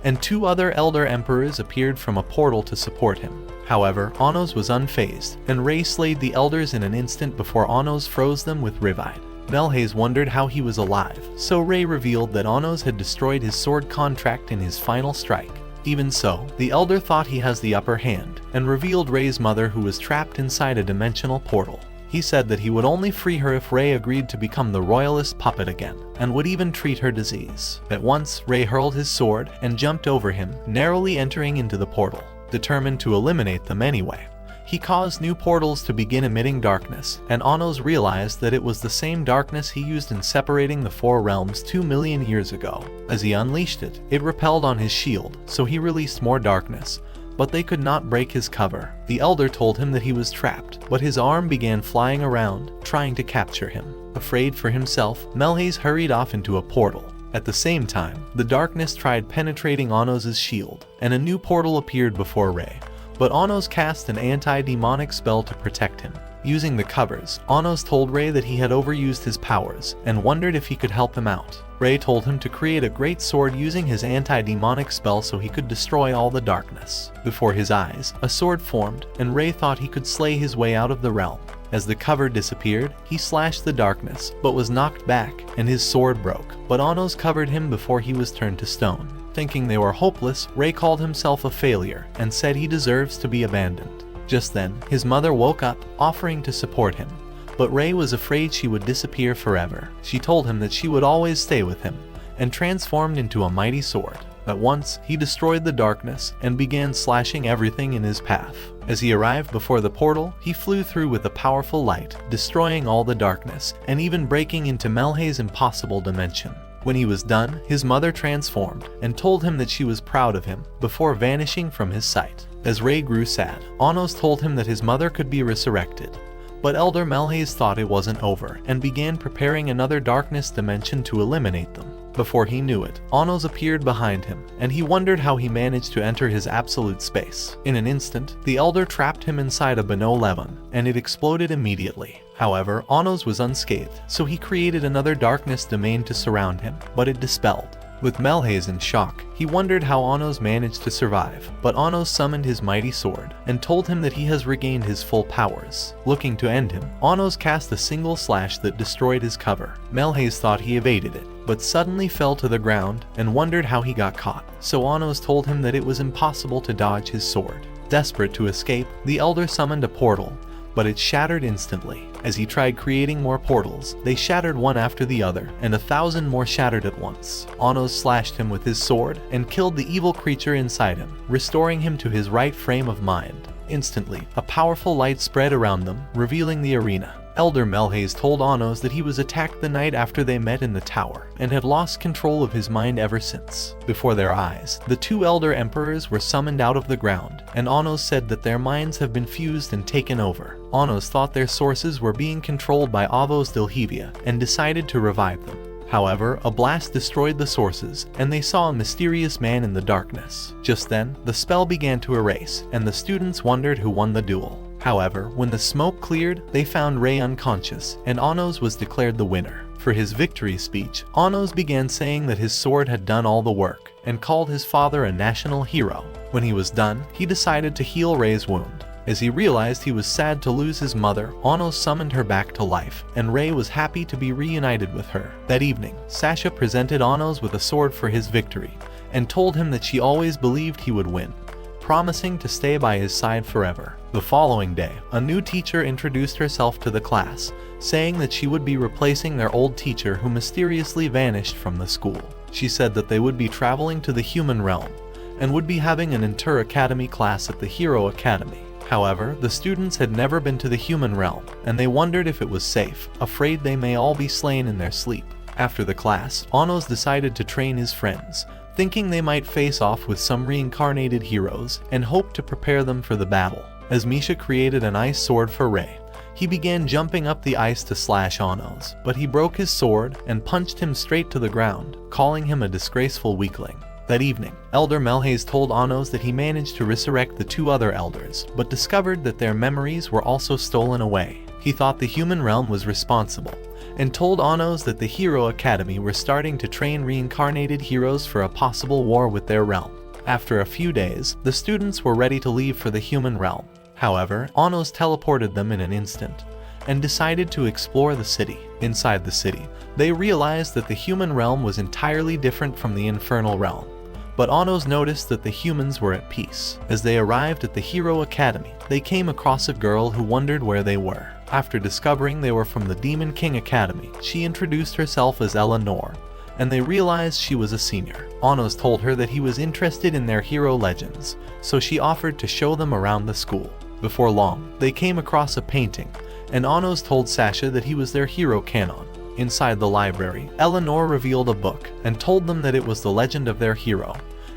and two other Elder Emperors appeared from a portal to support him. However, Anos was unfazed, and Rei slayed the Elders in an instant before Anos froze them with Rivide. Melhaze wondered how he was alive, so Rei revealed that Anos had destroyed his sword contract in his final strike. Even so, the Elder thought he has the upper hand, and revealed Rei's mother, who was trapped inside a dimensional portal. He said that he would only free her if Rei agreed to become the royalist puppet again, and would even treat her disease. At once, Rei hurled his sword and jumped over him, narrowly entering into the portal. Determined to eliminate them anyway, he caused new portals to begin emitting darkness, and Anos realized that it was the same darkness he used in separating the four realms 2 million years ago. As he unleashed it, it repelled on his shield, so he released more darkness, but they could not break his cover. The Elder told him that he was trapped, but his arm began flying around, trying to capture him. Afraid for himself, Melhaze hurried off into a portal. At the same time, the darkness tried penetrating Anos' shield, and a new portal appeared before Rei. But Anos cast an anti-demonic spell to protect him. Using the covers, Anos told Rei that he had overused his powers, and wondered if he could help him out. Rei told him to create a great sword using his anti-demonic spell so he could destroy all the darkness. Before his eyes, a sword formed, and Rei thought he could slay his way out of the realm. As the cover disappeared, he slashed the darkness, but was knocked back, and his sword broke. But Anos covered him before he was turned to stone. Thinking they were hopeless, Rei called himself a failure, and said he deserves to be abandoned. Just then, his mother woke up, offering to support him. But Rei was afraid she would disappear forever. She told him that she would always stay with him, and transformed into a mighty sword. At once, he destroyed the darkness, and began slashing everything in his path. As he arrived before the portal, he flew through with a powerful light, destroying all the darkness, and even breaking into Melhaze's impossible dimension. When he was done, his mother transformed, and told him that she was proud of him, before vanishing from his sight. As Rei grew sad, Anos told him that his mother could be resurrected. But Elder Melhaze thought it wasn't over, and began preparing another darkness dimension to eliminate them. Before he knew it, Anos appeared behind him, and he wondered how he managed to enter his absolute space. In an instant, the Elder trapped him inside a Benevolent, and it exploded immediately. However, Anos was unscathed, so he created another darkness domain to surround him, but it dispelled. With Melhaze in shock, he wondered how Anos managed to survive, but Anos summoned his mighty sword, and told him that he has regained his full powers. Looking to end him, Anos cast a single slash that destroyed his cover. Melhaze thought he evaded it, but suddenly fell to the ground, and wondered how he got caught, so Anos told him that it was impossible to dodge his sword. Desperate to escape, the Elder summoned a portal, but it shattered instantly. As he tried creating more portals, they shattered one after the other, and 1,000 more shattered at once. Anos slashed him with his sword and killed the evil creature inside him, restoring him to his right frame of mind. Instantly, a powerful light spread around them, revealing the arena. Elder Melhaze told Anos that he was attacked the night after they met in the tower, and had lost control of his mind ever since. Before their eyes, the two elder emperors were summoned out of the ground, and Anos said that their minds have been fused and taken over. Anos thought their sources were being controlled by Avos Dilhevia, and decided to revive them. However, a blast destroyed the sources, and they saw a mysterious man in the darkness. Just then, the spell began to erase, and the students wondered who won the duel. However, when the smoke cleared, they found Rei unconscious, and Anos was declared the winner. For his victory speech, Anos began saying that his sword had done all the work, and called his father a national hero. When he was done, he decided to heal Rei's wound. As he realized he was sad to lose his mother, Anos summoned her back to life, and Rei was happy to be reunited with her. That evening, Sasha presented Anos with a sword for his victory, and told him that she always believed he would win, promising to stay by his side forever. The following day, a new teacher introduced herself to the class, saying that she would be replacing their old teacher who mysteriously vanished from the school. She said that they would be traveling to the human realm, and would be having an inter-academy class at the Hero Academy. However, the students had never been to the human realm, and they wondered if it was safe, afraid they may all be slain in their sleep. After the class, Anos decided to train his friends, thinking they might face off with some reincarnated heroes, and hoped to prepare them for the battle. As Misha created an ice sword for Rei, he began jumping up the ice to slash Anos, but he broke his sword and punched him straight to the ground, calling him a disgraceful weakling. That evening, Elder Melhaze told Anos that he managed to resurrect the two other elders, but discovered that their memories were also stolen away. He thought the human realm was responsible, and told Anos that the Hero Academy were starting to train reincarnated heroes for a possible war with their realm. After a few days, the students were ready to leave for the human realm. However, Anos teleported them in an instant, and decided to explore the city. Inside the city, they realized that the human realm was entirely different from the infernal realm. But Anos noticed that the humans were at peace. As they arrived at the Hero Academy, they came across a girl who wondered where they were. After discovering they were from the Demon King Academy, she introduced herself as Eleanor, and they realized she was a senior. Anos told her that he was interested in their hero legends, so she offered to show them around the school. Before long, they came across a painting, and Anos told Sasha that he was their hero canon. Inside the library, Eleanor revealed a book and told them that it was the legend of their hero,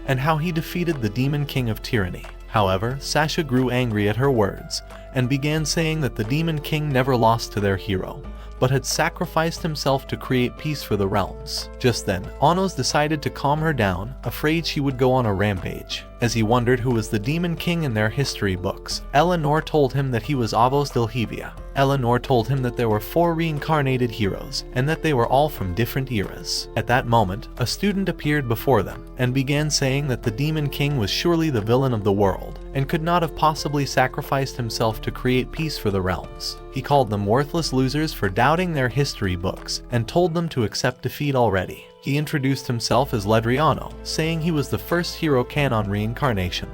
and how he defeated the Demon King of Tyranny. However, Sasha grew angry at her words, and began saying that the Demon King never lost to their hero, but had sacrificed himself to create peace for the realms. Just then, Anos decided to calm her down, afraid she would go on a rampage. As he wondered who was the Demon King in their history books, Eleanor told him that he was Avos Dilhevia. Eleanor told him that there were 4 reincarnated heroes, and that they were all from different eras. At that moment, a student appeared before them, and began saying that the Demon King was surely the villain of the world, and could not have possibly sacrificed himself to create peace for the realms. He called them worthless losers for doubting their history books, and told them to accept defeat already. He introduced himself as Ledriano, saying he was the first hero canon reincarnation,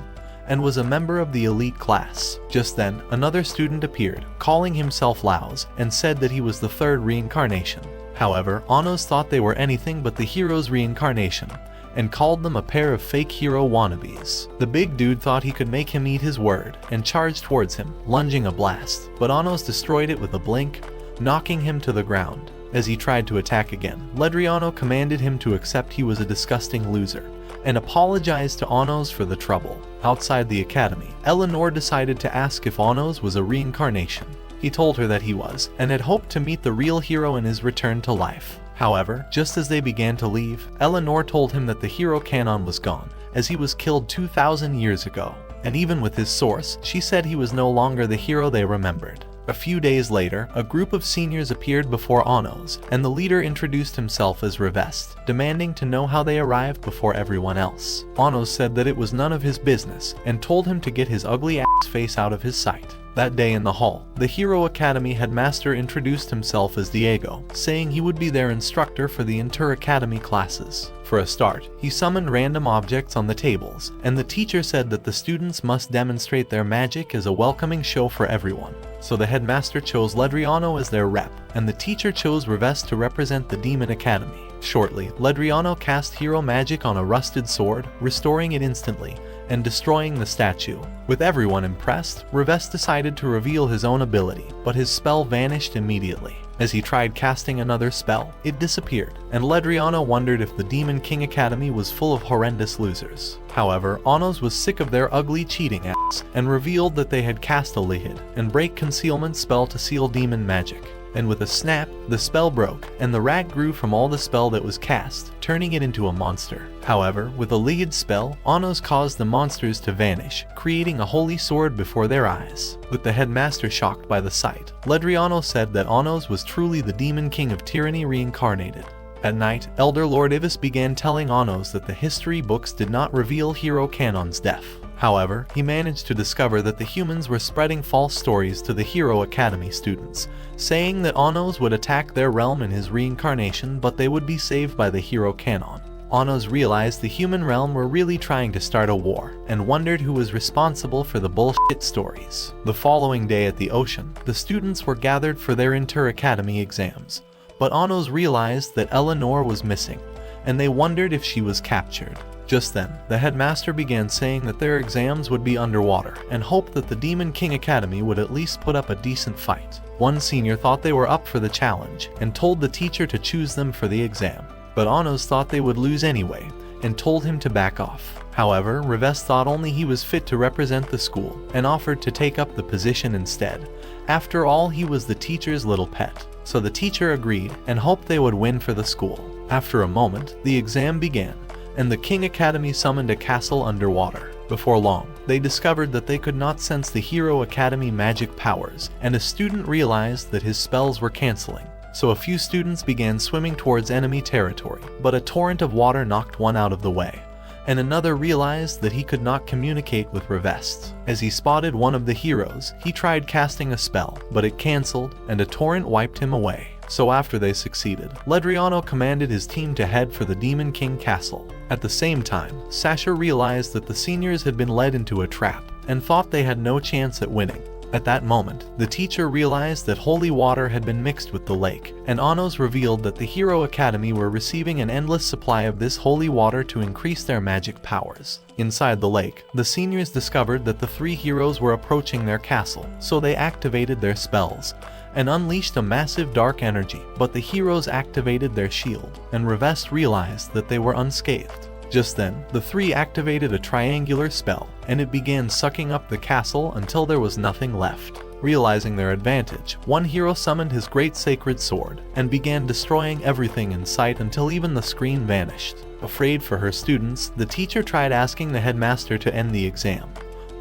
and was a member of the elite class. Just then, another student appeared, calling himself Laos, and said that he was the 3rd reincarnation. However, Anos thought they were anything but the hero's reincarnation, and called them a pair of fake hero wannabes. The big dude thought he could make him eat his word, and charged towards him, lunging a blast, but Anos destroyed it with a blink, knocking him to the ground. As he tried to attack again, Ledriano commanded him to accept he was a disgusting loser, and apologized to Anos for the trouble. Outside the academy, Eleanor decided to ask if Anos was a reincarnation. He told her that he was, and had hoped to meet the real hero in his return to life. However, just as they began to leave, Eleanor told him that the hero canon was gone, as he was killed 2,000 years ago. And even with his source, she said he was no longer the hero they remembered. A few days later, a group of seniors appeared before Anos, and the leader introduced himself as Revest, demanding to know how they arrived before everyone else. Anos said that it was none of his business, and told him to get his ugly ass face out of his sight. That day in the hall, the Hero Academy headmaster introduced himself as Diego, saying he would be their instructor for the inter-academy classes. For a start, he summoned random objects on the tables, and the teacher said that the students must demonstrate their magic as a welcoming show for everyone. So the headmaster chose Ledriano as their rep, and the teacher chose Revest to represent the Demon Academy. Shortly, Ledriano cast hero magic on a rusted sword, restoring it instantly, and destroying the statue. With everyone impressed, Revest decided to reveal his own ability, but his spell vanished immediately. As he tried casting another spell, it disappeared, and Ledriano wondered if the Demon King Academy was full of horrendous losers. However, Anos was sick of their ugly cheating ass, and revealed that they had cast a Lihid and break concealment spell to seal demon magic. And with a snap, the spell broke, and the rat grew from all the spell that was cast, turning it into a monster. However, with a Lihid spell, Anos caused the monsters to vanish, creating a holy sword before their eyes. With the headmaster shocked by the sight, Ledriano said that Anos was truly the Demon King of Tyranny reincarnated. At night, Elder Lord Ivis began telling Anos that the history books did not reveal Hero Canon's death. However, he managed to discover that the humans were spreading false stories to the Hero Academy students, saying that Anos would attack their realm in his reincarnation, but they would be saved by the Hero Canon. Anos realized the human realm were really trying to start a war, and wondered who was responsible for the bullshit stories. The following day at the ocean, the students were gathered for their inter-academy exams, but Anos realized that Eleanor was missing, and they wondered if she was captured. Just then, the headmaster began saying that their exams would be underwater, and hoped that the Demon King Academy would at least put up a decent fight. One senior thought they were up for the challenge, and told the teacher to choose them for the exam. But Anos thought they would lose anyway, and told him to back off. However, Revest thought only he was fit to represent the school, and offered to take up the position instead. After all, he was the teacher's little pet. So the teacher agreed, and hoped they would win for the school. After a moment, the exam began, and the King Academy summoned a castle underwater. Before long, they discovered that they could not sense the Hero Academy magic powers, and a student realized that his spells were canceling. So a few students began swimming towards enemy territory, but a torrent of water knocked one out of the way, and another realized that he could not communicate with Revest. As he spotted one of the heroes, he tried casting a spell, but it cancelled, and a torrent wiped him away. So after they succeeded, Ledriano commanded his team to head for the Demon King Castle. At the same time, Sasha realized that the seniors had been led into a trap, and thought they had no chance at winning. At that moment, the teacher realized that holy water had been mixed with the lake, and Anos revealed that the Hero Academy were receiving an endless supply of this holy water to increase their magic powers. Inside the lake, the seniors discovered that the three heroes were approaching their castle, so they activated their spells and unleashed a massive dark energy, but the heroes activated their shield, and Revest realized that they were unscathed. Just then, the three activated a triangular spell, and it began sucking up the castle until there was nothing left. Realizing their advantage, one hero summoned his great sacred sword, and began destroying everything in sight until even the screen vanished. Afraid for her students, the teacher tried asking the headmaster to end the exam,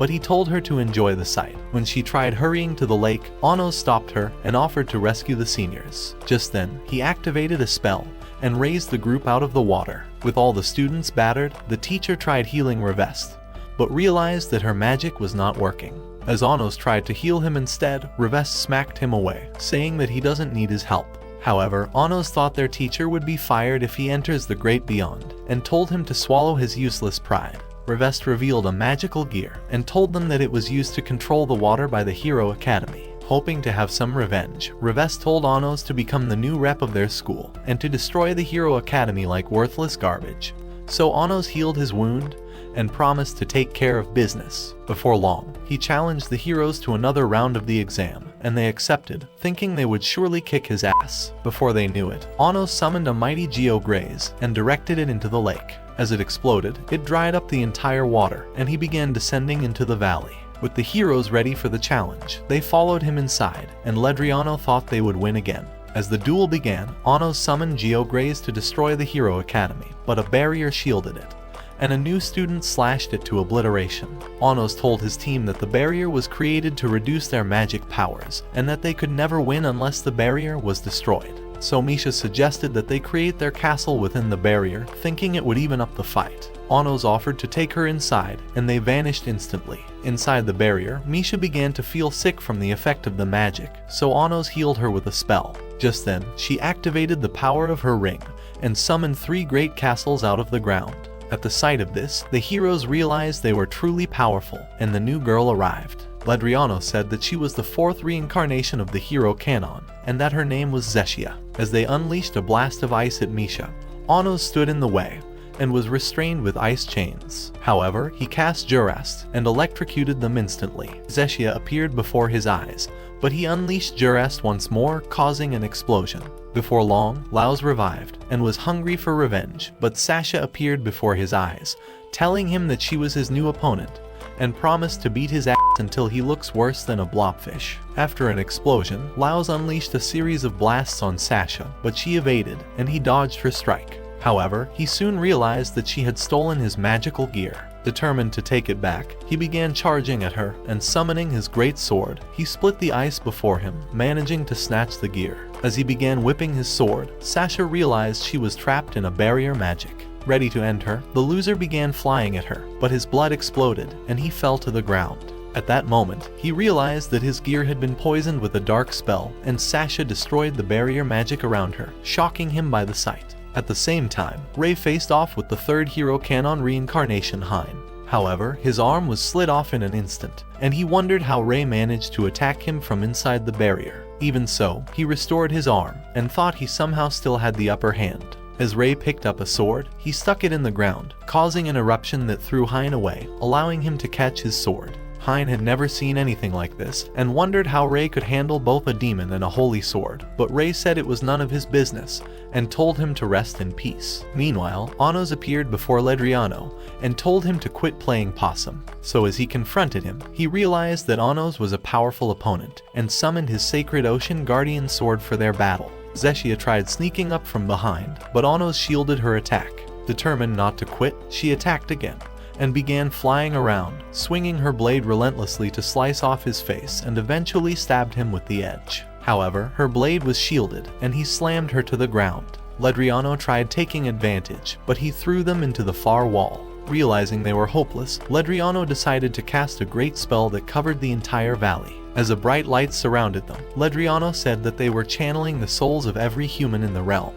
but he told her to enjoy the sight. When she tried hurrying to the lake, Anos stopped her and offered to rescue the seniors. Just then, he activated a spell and raised the group out of the water. With all the students battered, the teacher tried healing Revest, but realized that her magic was not working. As Anos tried to heal him instead, Revest smacked him away, saying that he doesn't need his help. However, Anos thought their teacher would be fired if he enters the Great Beyond, and told him to swallow his useless pride. Revest revealed a magical gear, and told them that it was used to control the water by the Hero Academy. Hoping to have some revenge, Revest told Anos to become the new rep of their school, and to destroy the Hero Academy like worthless garbage. So Anos healed his wound, and promised to take care of business. Before long, he challenged the heroes to another round of the exam, and they accepted, thinking they would surely kick his ass. Before they knew it, Anos summoned a mighty Geograze, and directed it into the lake. As it exploded, it dried up the entire water, and he began descending into the valley. With the heroes ready for the challenge, they followed him inside, and Ledriano thought they would win again. As the duel began, Anos summoned Geograze to destroy the Hero Academy, but a barrier shielded it, and a new student slashed it to obliteration. Anos told his team that the barrier was created to reduce their magic powers, and that they could never win unless the barrier was destroyed. so Misha suggested that they create their castle within the barrier, thinking it would even up the fight. Anos offered to take her inside, and they vanished instantly. Inside the barrier, Misha began to feel sick from the effect of the magic, so Anos healed her with a spell. Just then, she activated the power of her ring, and summoned 3 great castles out of the ground. At the sight of this, the heroes realized they were truly powerful, and the new girl arrived. Ledriano said that she was the 4th reincarnation of the hero canon, and that her name was Zeshia. As they unleashed a blast of ice at Misha, Anos stood in the way, and was restrained with ice chains. However, he cast Jurast, and electrocuted them instantly. Zeshia appeared before his eyes, but he unleashed Jurast once more, causing an explosion. Before long, Laos revived, and was hungry for revenge, but Sasha appeared before his eyes, telling him that she was his new opponent, and promised to beat his ass until he looks worse than a blobfish. After an explosion, Laos unleashed a series of blasts on Sasha, but she evaded, and he dodged her strike. However, he soon realized that she had stolen his magical gear. Determined to take it back, he began charging at her, and summoning his great sword, he split the ice before him, managing to snatch the gear. As he began whipping his sword, Sasha realized she was trapped in a barrier magic. Ready to end her, the loser began flying at her, but his blood exploded, and he fell to the ground. At that moment, he realized that his gear had been poisoned with a dark spell, and Sasha destroyed the barrier magic around her, shocking him by the sight. At the same time, Ray faced off with the 3rd hero canon reincarnation Hein. However, his arm was slit off in an instant, and he wondered how Ray managed to attack him from inside the barrier. Even so, he restored his arm, and thought he somehow still had the upper hand. As Ray picked up a sword, he stuck it in the ground, causing an eruption that threw Hein away, allowing him to catch his sword. Hein had never seen anything like this, and wondered how Ray could handle both a demon and a holy sword, but Ray said it was none of his business, and told him to rest in peace. Meanwhile, Anos appeared before Ledriano, and told him to quit playing possum. So as he confronted him, he realized that Anos was a powerful opponent, and summoned his sacred ocean guardian sword for their battle. Zeshia tried sneaking up from behind, but Anos shielded her attack. Determined not to quit, she attacked again, and began flying around, swinging her blade relentlessly to slice off his face, and eventually stabbed him with the edge. However, her blade was shielded, and he slammed her to the ground. Ledriano tried taking advantage, but he threw them into the far wall. Realizing they were hopeless, Ledriano decided to cast a great spell that covered the entire valley. As a bright light surrounded them, Ledriano said that they were channeling the souls of every human in the realm,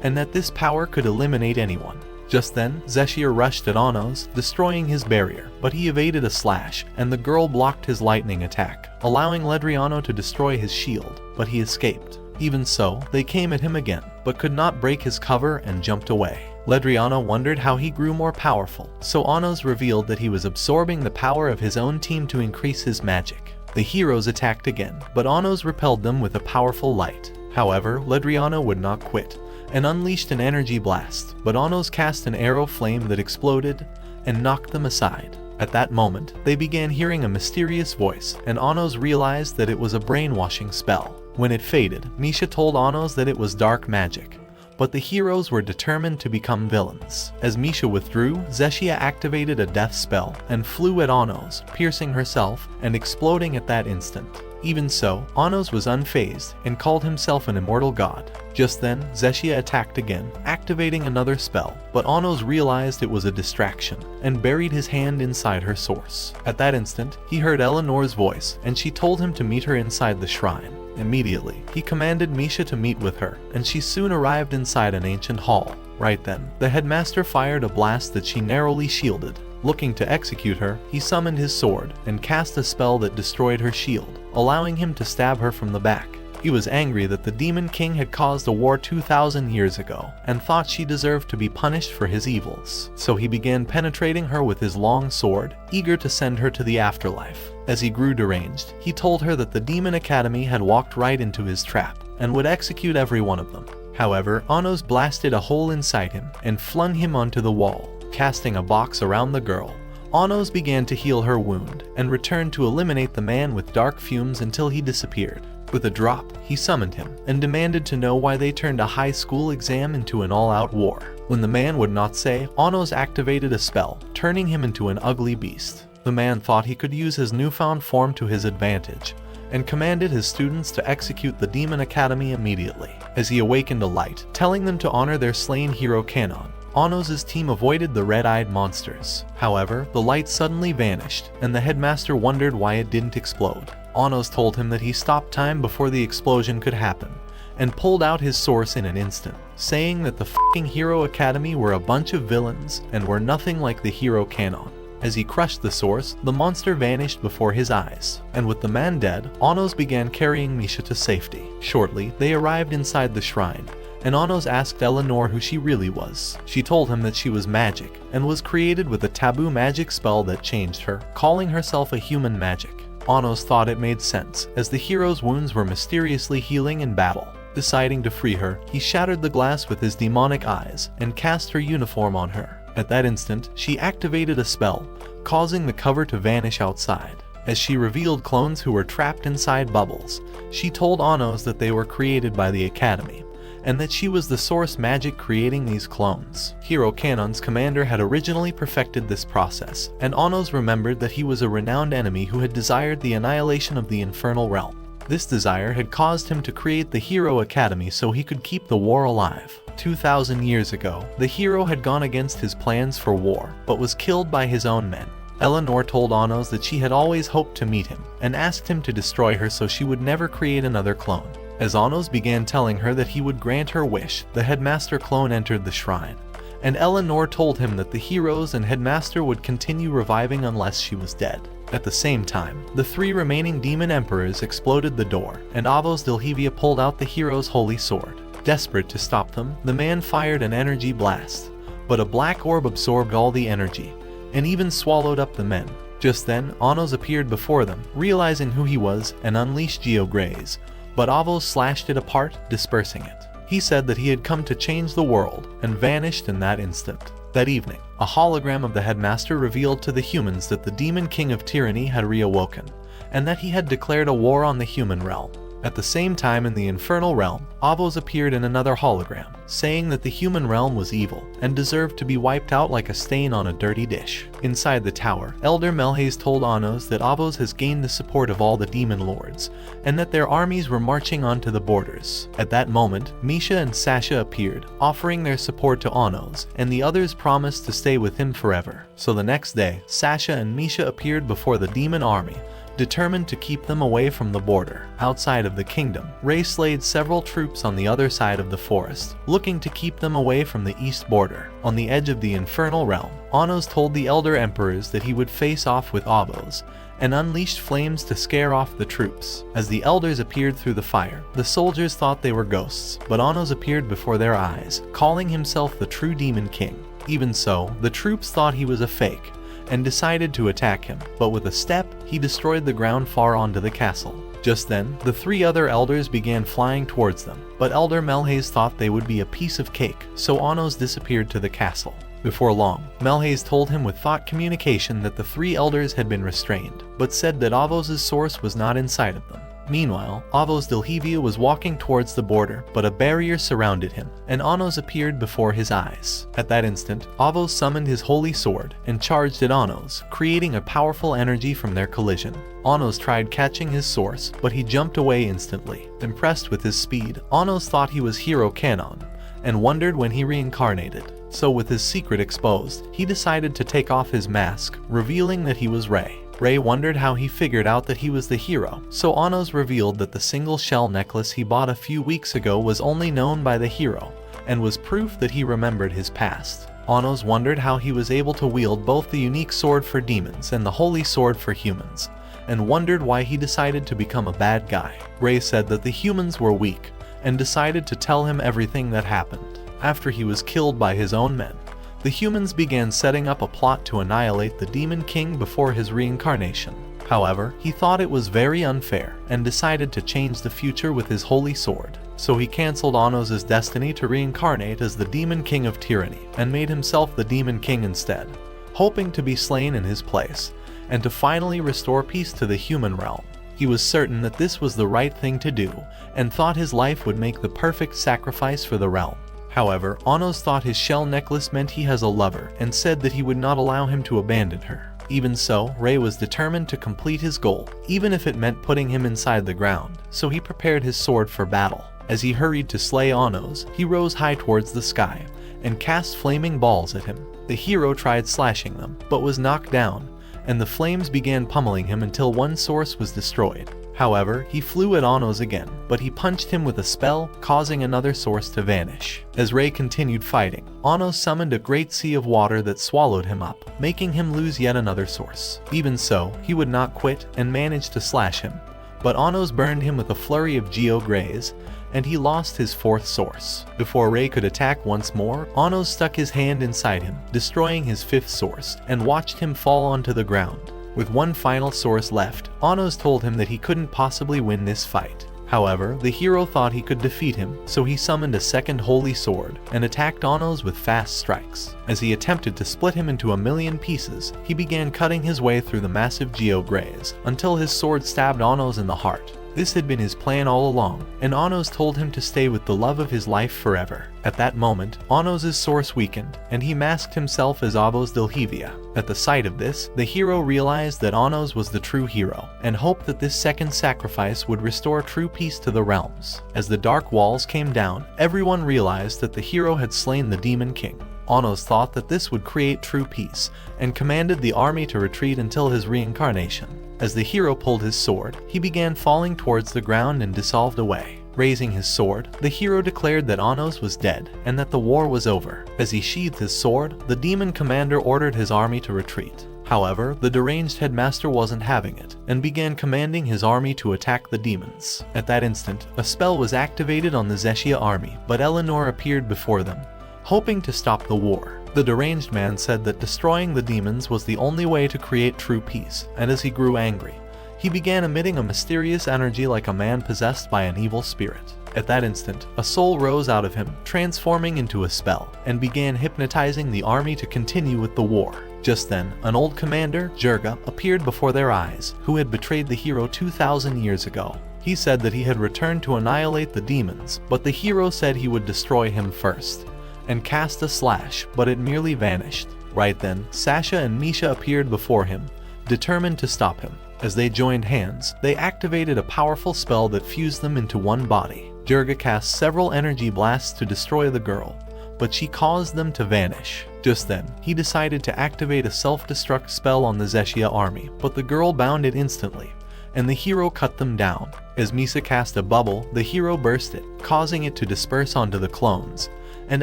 and that this power could eliminate anyone. Just then, Zeshia rushed at Anos, destroying his barrier, but he evaded a slash, and the girl blocked his lightning attack, allowing Ledriano to destroy his shield, but he escaped. Even so, they came at him again, but could not break his cover and jumped away. Ledriano wondered how he grew more powerful, so Anos revealed that he was absorbing the power of his own team to increase his magic. The heroes attacked again, but Anos repelled them with a powerful light. However, Ledriano would not quit, and unleashed an energy blast, but Anos cast an arrow flame that exploded and knocked them aside. At that moment, they began hearing a mysterious voice, and Anos realized that it was a brainwashing spell. When it faded, Misha told Anos that it was dark magic, but the heroes were determined to become villains. As Misha withdrew, Zeshia activated a death spell and flew at Anos, piercing herself and exploding at that instant. Even so, Anos was unfazed and called himself an immortal god. Just then, Zeshia attacked again, activating another spell, but Anos realized it was a distraction and buried his hand inside her source. At that instant, he heard Eleanor's voice, and she told him to meet her inside the shrine. Immediately, he commanded Misha to meet with her, and she soon arrived inside an ancient hall. Right then, the headmaster fired a blast that she narrowly shielded. Looking to execute her, he summoned his sword and cast a spell that destroyed her shield, allowing him to stab her from the back. He was angry that the Demon King had caused a war 2,000 years ago, and thought she deserved to be punished for his evils. So he began penetrating her with his long sword, eager to send her to the afterlife. As he grew deranged, he told her that the Demon Academy had walked right into his trap, and would execute every one of them. However, Anos blasted a hole inside him, and flung him onto the wall. Casting a box around the girl, Anos began to heal her wound, and returned to eliminate the man with dark fumes until he disappeared. With a drop, he summoned him, and demanded to know why they turned a high school exam into an all-out war. When the man would not say, Anos activated a spell, turning him into an ugly beast. The man thought he could use his newfound form to his advantage, and commanded his students to execute the Demon Academy immediately, as he awakened a light, telling them to honor their slain hero Kanon. Anos' team avoided the red-eyed monsters. However, the light suddenly vanished, and the headmaster wondered why it didn't explode. Anos told him that he stopped time before the explosion could happen, and pulled out his source in an instant, saying that the f***ing Hero Academy were a bunch of villains and were nothing like the hero Kanon. As he crushed the source, the monster vanished before his eyes, and with the man dead, Anos began carrying Misha to safety. Shortly, they arrived inside the shrine, and Anos asked Eleanor who she really was. She told him that she was magic, and was created with a taboo magic spell that changed her, calling herself a human magic. Anos thought it made sense, as the hero's wounds were mysteriously healing in battle. Deciding to free her, he shattered the glass with his demonic eyes, and cast her uniform on her. At that instant, she activated a spell, causing the cover to vanish outside. As she revealed clones who were trapped inside bubbles, she told Anos that they were created by the Academy, and that she was the source magic creating these clones. Hero Kanon's commander had originally perfected this process, and Anos remembered that he was a renowned enemy who had desired the annihilation of the infernal realm. This desire had caused him to create the Hero Academy so he could keep the war alive. 2,000 years ago, the hero had gone against his plans for war, but was killed by his own men. Eleanor told Anos that she had always hoped to meet him, and asked him to destroy her so she would never create another clone. As Anos began telling her that he would grant her wish, the headmaster clone entered the shrine, and Eleanor told him that the heroes and headmaster would continue reviving unless she was dead. At the same time, the 3 remaining demon emperors exploded the door, and Avos Dilhevia pulled out the hero's holy sword. Desperate to stop them, the man fired an energy blast, but a black orb absorbed all the energy, and even swallowed up the men. Just then, Anos appeared before them, realizing who he was, and unleashed Geograze, but Avos slashed it apart, dispersing it. He said that he had come to change the world, and vanished in that instant. That evening, a hologram of the headmaster revealed to the humans that the demon king of tyranny had reawoken, and that he had declared a war on the human realm. At the same time in the infernal realm, Avos appeared in another hologram, saying that the human realm was evil, and deserved to be wiped out like a stain on a dirty dish. Inside the tower, Elder Melhaze told Anos that Avos has gained the support of all the demon lords, and that their armies were marching onto the borders. At that moment, Misha and Sasha appeared, offering their support to Anos, and the others promised to stay with him forever. So the next day, Sasha and Misha appeared before the demon army, determined to keep them away from the border. Outside of the kingdom, Ray slayed several troops on the other side of the forest, looking to keep them away from the east border. On the edge of the infernal realm, Anos told the elder emperors that he would face off with Avos, and unleashed flames to scare off the troops. As the elders appeared through the fire, the soldiers thought they were ghosts, but Anos appeared before their eyes, calling himself the true demon king. Even so, the troops thought he was a fake, and decided to attack him, but with a step, he destroyed the ground far onto the castle. Just then, the 3 other elders began flying towards them, but Elder Melhaze thought they would be a piece of cake, so Anos disappeared to the castle. Before long, Melhaze told him with thought communication that the 3 elders had been restrained, but said that Avos' source was not inside of them. Meanwhile, Avos Dilhevia was walking towards the border, but a barrier surrounded him, and Anos appeared before his eyes. At that instant, Avos summoned his holy sword and charged at Anos, creating a powerful energy from their collision. Anos tried catching his source, but he jumped away instantly. Impressed with his speed, Anos thought he was Hero Kanon, and wondered when he reincarnated. So with his secret exposed, he decided to take off his mask, revealing that he was Ray. Ray wondered how he figured out that he was the hero, so Anos revealed that the single shell necklace he bought a few weeks ago was only known by the hero, and was proof that he remembered his past. Anos wondered how he was able to wield both the unique sword for demons and the holy sword for humans, and wondered why he decided to become a bad guy. Ray said that the humans were weak, and decided to tell him everything that happened. After he was killed by his own men, the humans began setting up a plot to annihilate the Demon King before his reincarnation. However, he thought it was very unfair, and decided to change the future with his holy sword. So he cancelled Anos' destiny to reincarnate as the Demon King of Tyranny, and made himself the Demon King instead, hoping to be slain in his place, and to finally restore peace to the human realm. He was certain that this was the right thing to do, and thought his life would make the perfect sacrifice for the realm. However, Anos thought his shell necklace meant he has a lover, and said that he would not allow him to abandon her. Even so, Rei was determined to complete his goal, even if it meant putting him inside the ground, so he prepared his sword for battle. As he hurried to slay Anos, he rose high towards the sky and cast flaming balls at him. The hero tried slashing them, but was knocked down, and the flames began pummeling him until one source was destroyed. However, he flew at Anos again, but he punched him with a spell, causing another source to vanish. As Rei continued fighting, Anos summoned a great sea of water that swallowed him up, making him lose yet another source. Even so, he would not quit and managed to slash him, but Anos burned him with a flurry of Geo-Grays, and he lost his fourth source. Before Rei could attack once more, Anos stuck his hand inside him, destroying his fifth source, and watched him fall onto the ground. With one final source left, Anos told him that he couldn't possibly win this fight. However, the hero thought he could defeat him, so he summoned a second holy sword and attacked Anos with fast strikes. As he attempted to split him into a million pieces, he began cutting his way through the massive Geo-Grays until his sword stabbed Anos in the heart. This had been his plan all along, and Anos told him to stay with the love of his life forever. At that moment, Anos' source weakened, and he masked himself as Avos Delhevia. At the sight of this, the hero realized that Anos was the true hero, and hoped that this second sacrifice would restore true peace to the realms. As the dark walls came down, everyone realized that the hero had slain the Demon King. Anos thought that this would create true peace, and commanded the army to retreat until his reincarnation. As the hero pulled his sword, he began falling towards the ground and dissolved away. Raising his sword, the hero declared that Anos was dead, and that the war was over. As he sheathed his sword, the demon commander ordered his army to retreat. However, the deranged headmaster wasn't having it, and began commanding his army to attack the demons. At that instant, a spell was activated on the Zeshia army, but Eleanor appeared before them, hoping to stop the war. The deranged man said that destroying the demons was the only way to create true peace, and as he grew angry, he began emitting a mysterious energy like a man possessed by an evil spirit. At that instant, a soul rose out of him, transforming into a spell, and began hypnotizing the army to continue with the war. Just then, an old commander, Jurga, appeared before their eyes, who had betrayed the hero 2,000 years ago. He said that he had returned to annihilate the demons, but the hero said he would destroy him first, and cast a slash, but it merely vanished. Right then, Sasha and Misha appeared before him, determined to stop him. As they joined hands, they activated a powerful spell that fused them into one body. Jurga cast several energy blasts to destroy the girl, but she caused them to vanish. Just then, he decided to activate a self-destruct spell on the Zeshia army, but the girl bound it instantly, and the hero cut them down. As Misa cast a bubble, the hero burst it, causing it to disperse onto the clones, and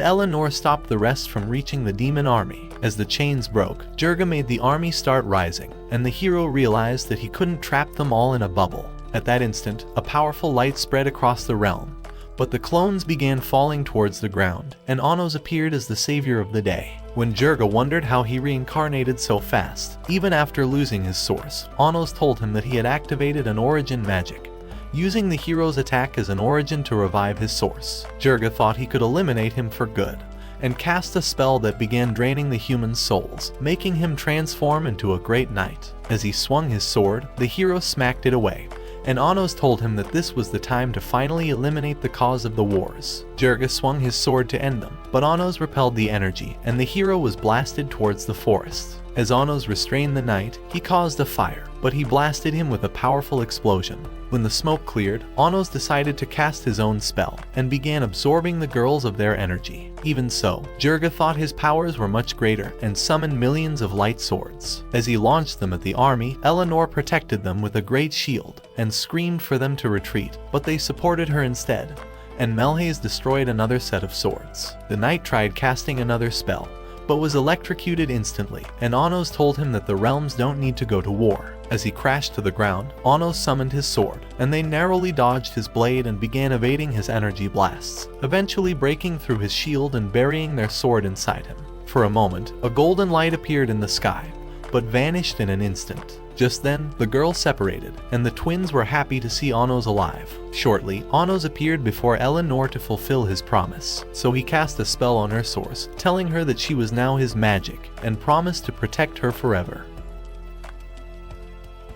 Eleanor stopped the rest from reaching the demon army. As the chains broke, Jurga made the army start rising, and the hero realized that he couldn't trap them all in a bubble. At that instant, a powerful light spread across the realm, but the clones began falling towards the ground, and Anos appeared as the savior of the day. When Jurga wondered how he reincarnated so fast, even after losing his source, Anos told him that he had activated an origin magic, using the hero's attack as an origin to revive his source. Jurga thought he could eliminate him for good, and cast a spell that began draining the human's souls, making him transform into a great knight. As he swung his sword, the hero smacked it away, and Anos told him that this was the time to finally eliminate the cause of the wars. Jurga swung his sword to end them, but Anos repelled the energy, and the hero was blasted towards the forest. As Anos restrained the knight, he caused a fire, but he blasted him with a powerful explosion. When the smoke cleared, Anos decided to cast his own spell, and began absorbing the girls of their energy. Even so, Jurga thought his powers were much greater, and summoned millions of light swords. As he launched them at the army, Eleanor protected them with a great shield, and screamed for them to retreat, but they supported her instead, and Melhaze destroyed another set of swords. The knight tried casting another spell, but was electrocuted instantly, and Anos told him that the realms don't need to go to war. As he crashed to the ground, Anos summoned his sword, and they narrowly dodged his blade and began evading his energy blasts, eventually breaking through his shield and burying their sword inside him. For a moment, a golden light appeared in the sky, but vanished in an instant. Just then, the girls separated, and the twins were happy to see Anos alive. Shortly, Anos appeared before Eleanor to fulfill his promise, so he cast a spell on her source, telling her that she was now his magic, and promised to protect her forever.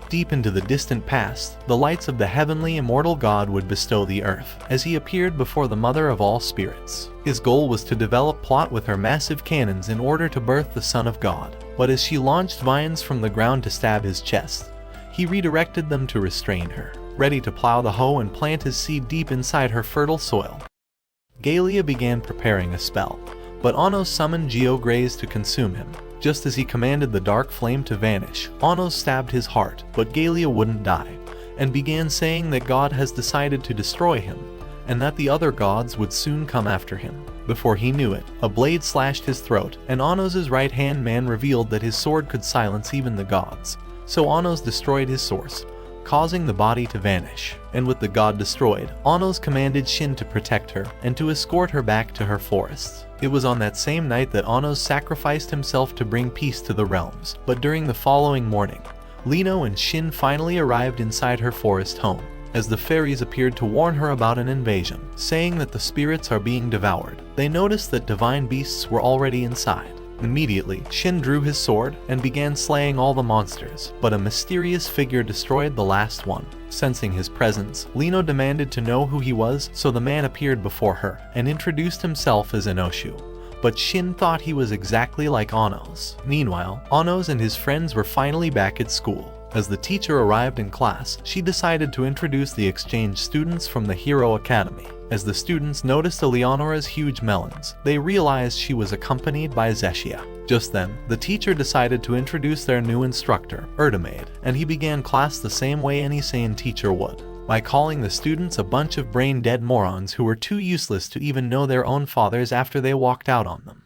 Deep into the distant past, the lights of the heavenly immortal god would bestow the earth, as he appeared before the mother of all spirits. His goal was to develop plot with her massive cannons in order to birth the Son of God. but as she launched vines from the ground to stab his chest, he redirected them to restrain her, ready to plow the hoe and plant his seed deep inside her fertile soil. Galia began preparing a spell, but Anno summoned Geograze to consume him. Just as he commanded the dark flame to vanish, Anno stabbed his heart, but Galia wouldn't die, and began saying that God has decided to destroy him, and that the other gods would soon come after him. Before he knew it, a blade slashed his throat, and Anno's right-hand man revealed that his sword could silence even the gods. So Anno's destroyed his source, causing the body to vanish. And with the god destroyed, Anno's commanded Shin to protect her and to escort her back to her forests. It was on that same night that Anno's sacrificed himself to bring peace to the realms, but during the following morning, Lino and Shin finally arrived inside her forest home, as the fairies appeared to warn her about an invasion, saying that the spirits are being devoured. They noticed that divine beasts were already inside. Immediately, Shin drew his sword and began slaying all the monsters, but a mysterious figure destroyed the last one. Sensing his presence, Lino demanded to know who he was, so the man appeared before her and introduced himself as Inoshu. But Shin thought he was exactly like Anno's. Meanwhile, Anno's and his friends were finally back at school. As the teacher arrived in class, she decided to introduce the exchange students from the Hero Academy. As the students noticed Eleonora's huge melons, they realized she was accompanied by Zeshia. Just then, the teacher decided to introduce their new instructor, Ertemade, and he began class the same way any sane teacher would, by calling the students a bunch of brain-dead morons who were too useless to even know their own fathers after they walked out on them.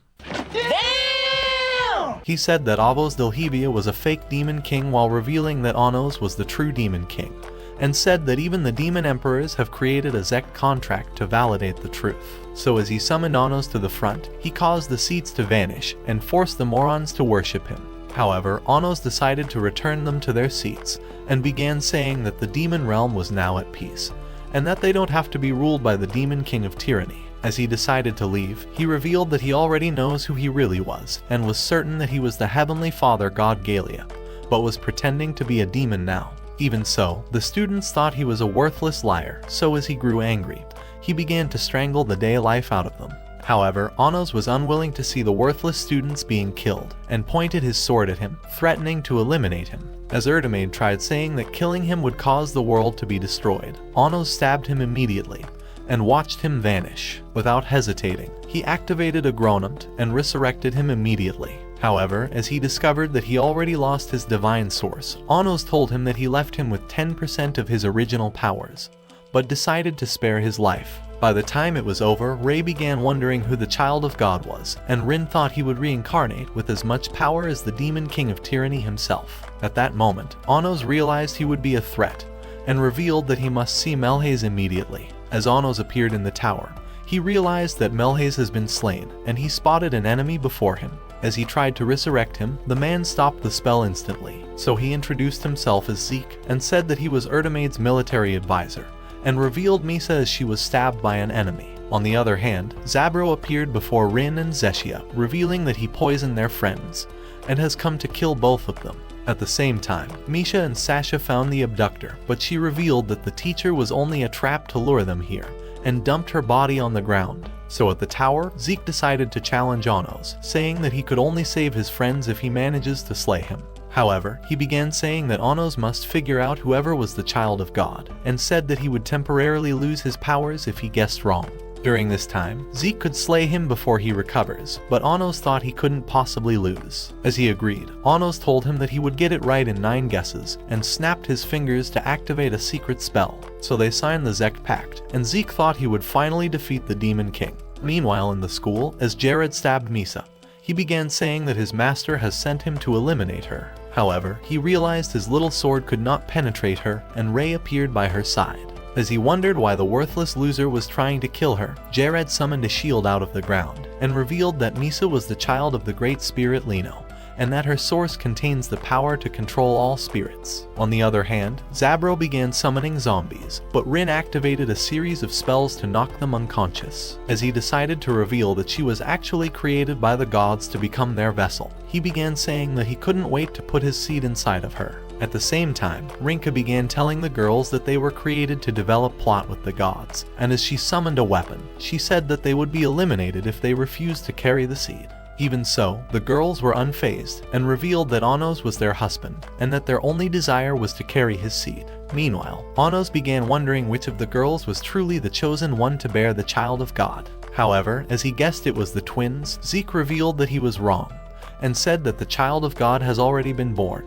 He said that Avos Delhebia was a fake demon king while revealing that Annos was the true demon king, and said that even the demon emperors have created a Zect contract to validate the truth. So as he summoned Annos to the front, he caused the seats to vanish and forced the morons to worship him. However, Annos decided to return them to their seats and began saying that the demon realm was now at peace, and that they don't have to be ruled by the demon king of tyranny. As he decided to leave, he revealed that he already knows who he really was, and was certain that he was the heavenly father god Galia, but was pretending to be a demon now. Even so, the students thought he was a worthless liar, so as he grew angry, he began to strangle the day life out of them. However, Annos was unwilling to see the worthless students being killed, and pointed his sword at him, threatening to eliminate him. As Ertemade tried saying that killing him would cause the world to be destroyed, Annos stabbed him immediately, and watched him vanish. Without hesitating, he activated a Gronumt and resurrected him immediately. However, as he discovered that he already lost his divine source, Annos told him that he left him with 10% of his original powers, but decided to spare his life. By the time it was over, Rei began wondering who the child of God was, and Rin thought he would reincarnate with as much power as the demon king of tyranny himself. At that moment, Annos realized he would be a threat, and revealed that he must see Melhaze immediately. As Annos appeared in the tower, he realized that Melhaze has been slain, and he spotted an enemy before him. As he tried to resurrect him, the man stopped the spell instantly, so he introduced himself as Zeke, and said that he was Ertemade's military advisor, and revealed Misa as she was stabbed by an enemy. On the other hand, Zabro appeared before Rin and Zeshia, revealing that he poisoned their friends, and has come to kill both of them. At the same time, Misha and Sasha found the abductor, but she revealed that the teacher was only a trap to lure them here, and dumped her body on the ground. So at the tower, Zeke decided to challenge Annos, saying that he could only save his friends if he manages to slay him. However, he began saying that Annos must figure out whoever was the child of God, and said that he would temporarily lose his powers if he guessed wrong. During this time, Zeke could slay him before he recovers, but Annos thought he couldn't possibly lose. As he agreed, Annos told him that he would get it right in 9 guesses, and snapped his fingers to activate a secret spell. So they signed the Zect Pact, and Zeke thought he would finally defeat the Demon King. Meanwhile in the school, as Jared stabbed Misa, he began saying that his master has sent him to eliminate her. However, he realized his little sword could not penetrate her, and Rei appeared by her side. As he wondered why the worthless loser was trying to kill her, Jared summoned a shield out of the ground, and revealed that Misa was the child of the great spirit Lino, and that her source contains the power to control all spirits. On the other hand, Zabro began summoning zombies, but Rin activated a series of spells to knock them unconscious. As he decided to reveal that she was actually created by the gods to become their vessel, he began saying that he couldn't wait to put his seed inside of her. At the same time, Rinka began telling the girls that they were created to develop plot with the gods, and as she summoned a weapon, she said that they would be eliminated if they refused to carry the seed. Even so, the girls were unfazed and revealed that Anos was their husband and that their only desire was to carry his seed. Meanwhile, Anos began wondering which of the girls was truly the chosen one to bear the child of God. However, as he guessed it was the twins, Zeke revealed that he was wrong and said that the child of God has already been born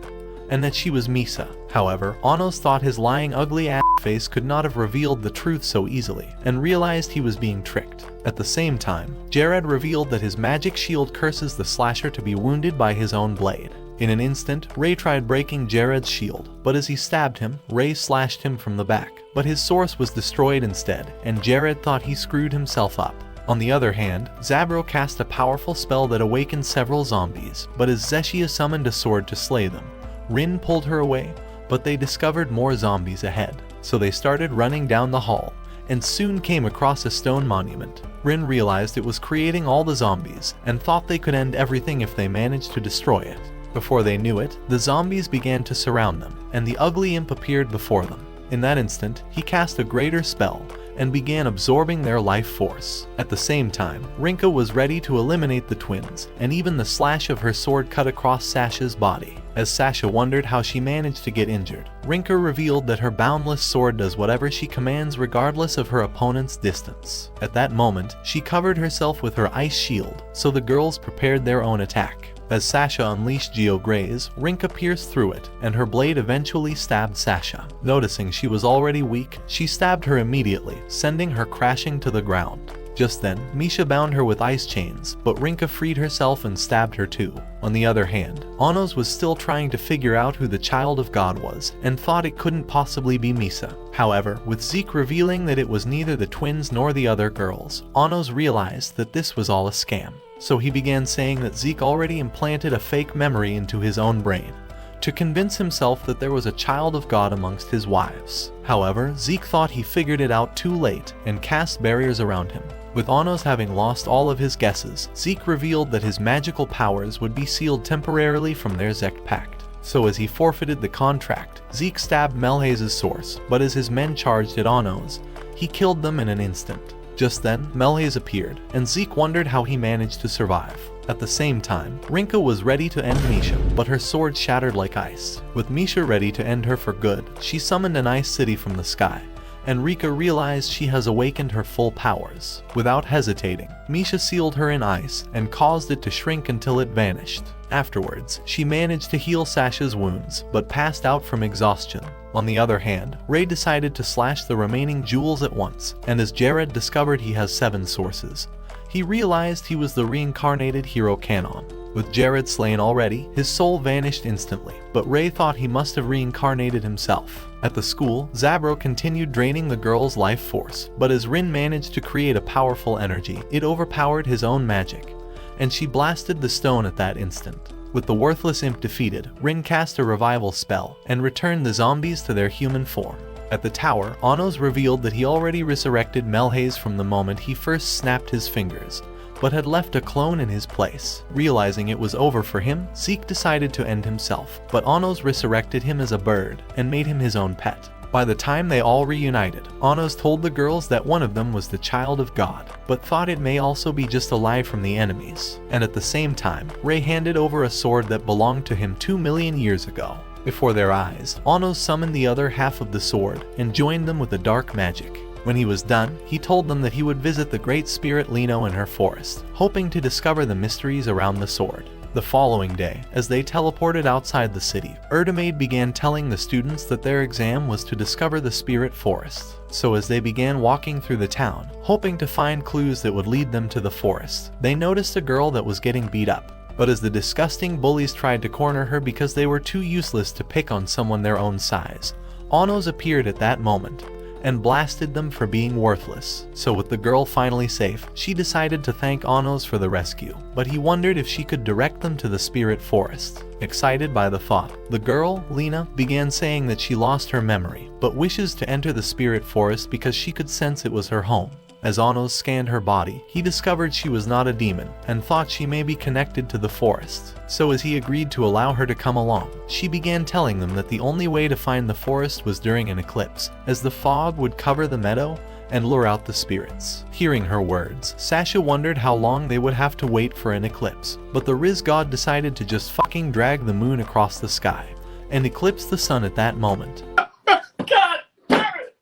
and that she was Misa. However, Anos thought his lying ugly ass face could not have revealed the truth so easily and realized he was being tricked. At the same time, Jared revealed that his magic shield curses the slasher to be wounded by his own blade. In an instant, Ray tried breaking Jared's shield, but as he stabbed him, Ray slashed him from the back. But his source was destroyed instead, and Jared thought he screwed himself up. On the other hand, Zabro cast a powerful spell that awakened several zombies, but as Zeshia summoned a sword to slay them, Rin pulled her away, but they discovered more zombies ahead. So they started running down the hall, and soon came across a stone monument. Rin realized it was creating all the zombies, and thought they could end everything if they managed to destroy it. Before they knew it, the zombies began to surround them, and the ugly imp appeared before them. In that instant, he cast a greater spell, and began absorbing their life force. At the same time, Rinka was ready to eliminate the twins, and even the slash of her sword cut across Sasha's body. As Sasha wondered how she managed to get injured, Rinka revealed that her boundless sword does whatever she commands regardless of her opponent's distance. At that moment, she covered herself with her ice shield, so the girls prepared their own attack. As Sasha unleashed Geograze, Rinka pierced through it, and her blade eventually stabbed Sasha. Noticing she was already weak, she stabbed her immediately, sending her crashing to the ground. Just then, Misha bound her with ice chains, but Rinka freed herself and stabbed her too. On the other hand, Anos was still trying to figure out who the child of God was, and thought it couldn't possibly be Misa. However, with Zeke revealing that it was neither the twins nor the other girls, Anos realized that this was all a scam. So he began saying that Zeke already implanted a fake memory into his own brain, to convince himself that there was a child of God amongst his wives. However, Zeke thought he figured it out too late and cast barriers around him. With Anos having lost all of his guesses, Zeke revealed that his magical powers would be sealed temporarily from their Zect Pact. So as he forfeited the contract, Zeke stabbed Melhaze's source, but as his men charged at Anos, he killed them in an instant. Just then, Melhaze appeared, and Zeke wondered how he managed to survive. At the same time, Rinka was ready to end Misha, but her sword shattered like ice. With Misha ready to end her for good, she summoned an ice city from the sky, and Rika realized she has awakened her full powers. Without hesitating, Misha sealed her in ice and caused it to shrink until it vanished. Afterwards, she managed to heal Sasha's wounds, but passed out from exhaustion. On the other hand, Ray decided to slash the remaining jewels at once, and as Jared discovered he has 7 sources, he realized he was the reincarnated hero Canon. With Jared slain already, his soul vanished instantly, but Ray thought he must have reincarnated himself. At the school, Zabro continued draining the girl's life force, but as Rin managed to create a powerful energy, it overpowered his own magic, and she blasted the stone at that instant. With the worthless imp defeated, Rin cast a revival spell and returned the zombies to their human form. At the tower, Anos revealed that he already resurrected Melhaze from the moment he first snapped his fingers, but had left a clone in his place. Realizing it was over for him, Zeke decided to end himself, but Anos resurrected him as a bird and made him his own pet. By the time they all reunited, Anos told the girls that one of them was the child of God, but thought it may also be just a lie from the enemies. And at the same time, Ray handed over a sword that belonged to him 2 million years ago. Before their eyes, Anos summoned the other half of the sword and joined them with the dark magic. When he was done, he told them that he would visit the Great Spirit Lino in her forest, hoping to discover the mysteries around the sword. The following day, as they teleported outside the city, Erdemade began telling the students that their exam was to discover the Spirit Forest. So as they began walking through the town, hoping to find clues that would lead them to the forest, they noticed a girl that was getting beat up. But as the disgusting bullies tried to corner her because they were too useless to pick on someone their own size, Anos appeared at that moment and blasted them for being worthless. So with the girl finally safe, she decided to thank Anos for the rescue, but he wondered if she could direct them to the Spirit Forest. Excited by the thought, the girl, Lena, began saying that she lost her memory, but wishes to enter the Spirit Forest because she could sense it was her home. As Anos scanned her body, he discovered she was not a demon and thought she may be connected to the forest. So as he agreed to allow her to come along, she began telling them that the only way to find the forest was during an eclipse, as the fog would cover the meadow and lure out the spirits. Hearing her words, Sasha wondered how long they would have to wait for an eclipse, but the Riz god decided to just fucking drag the moon across the sky and eclipse the sun at that moment. God damn it!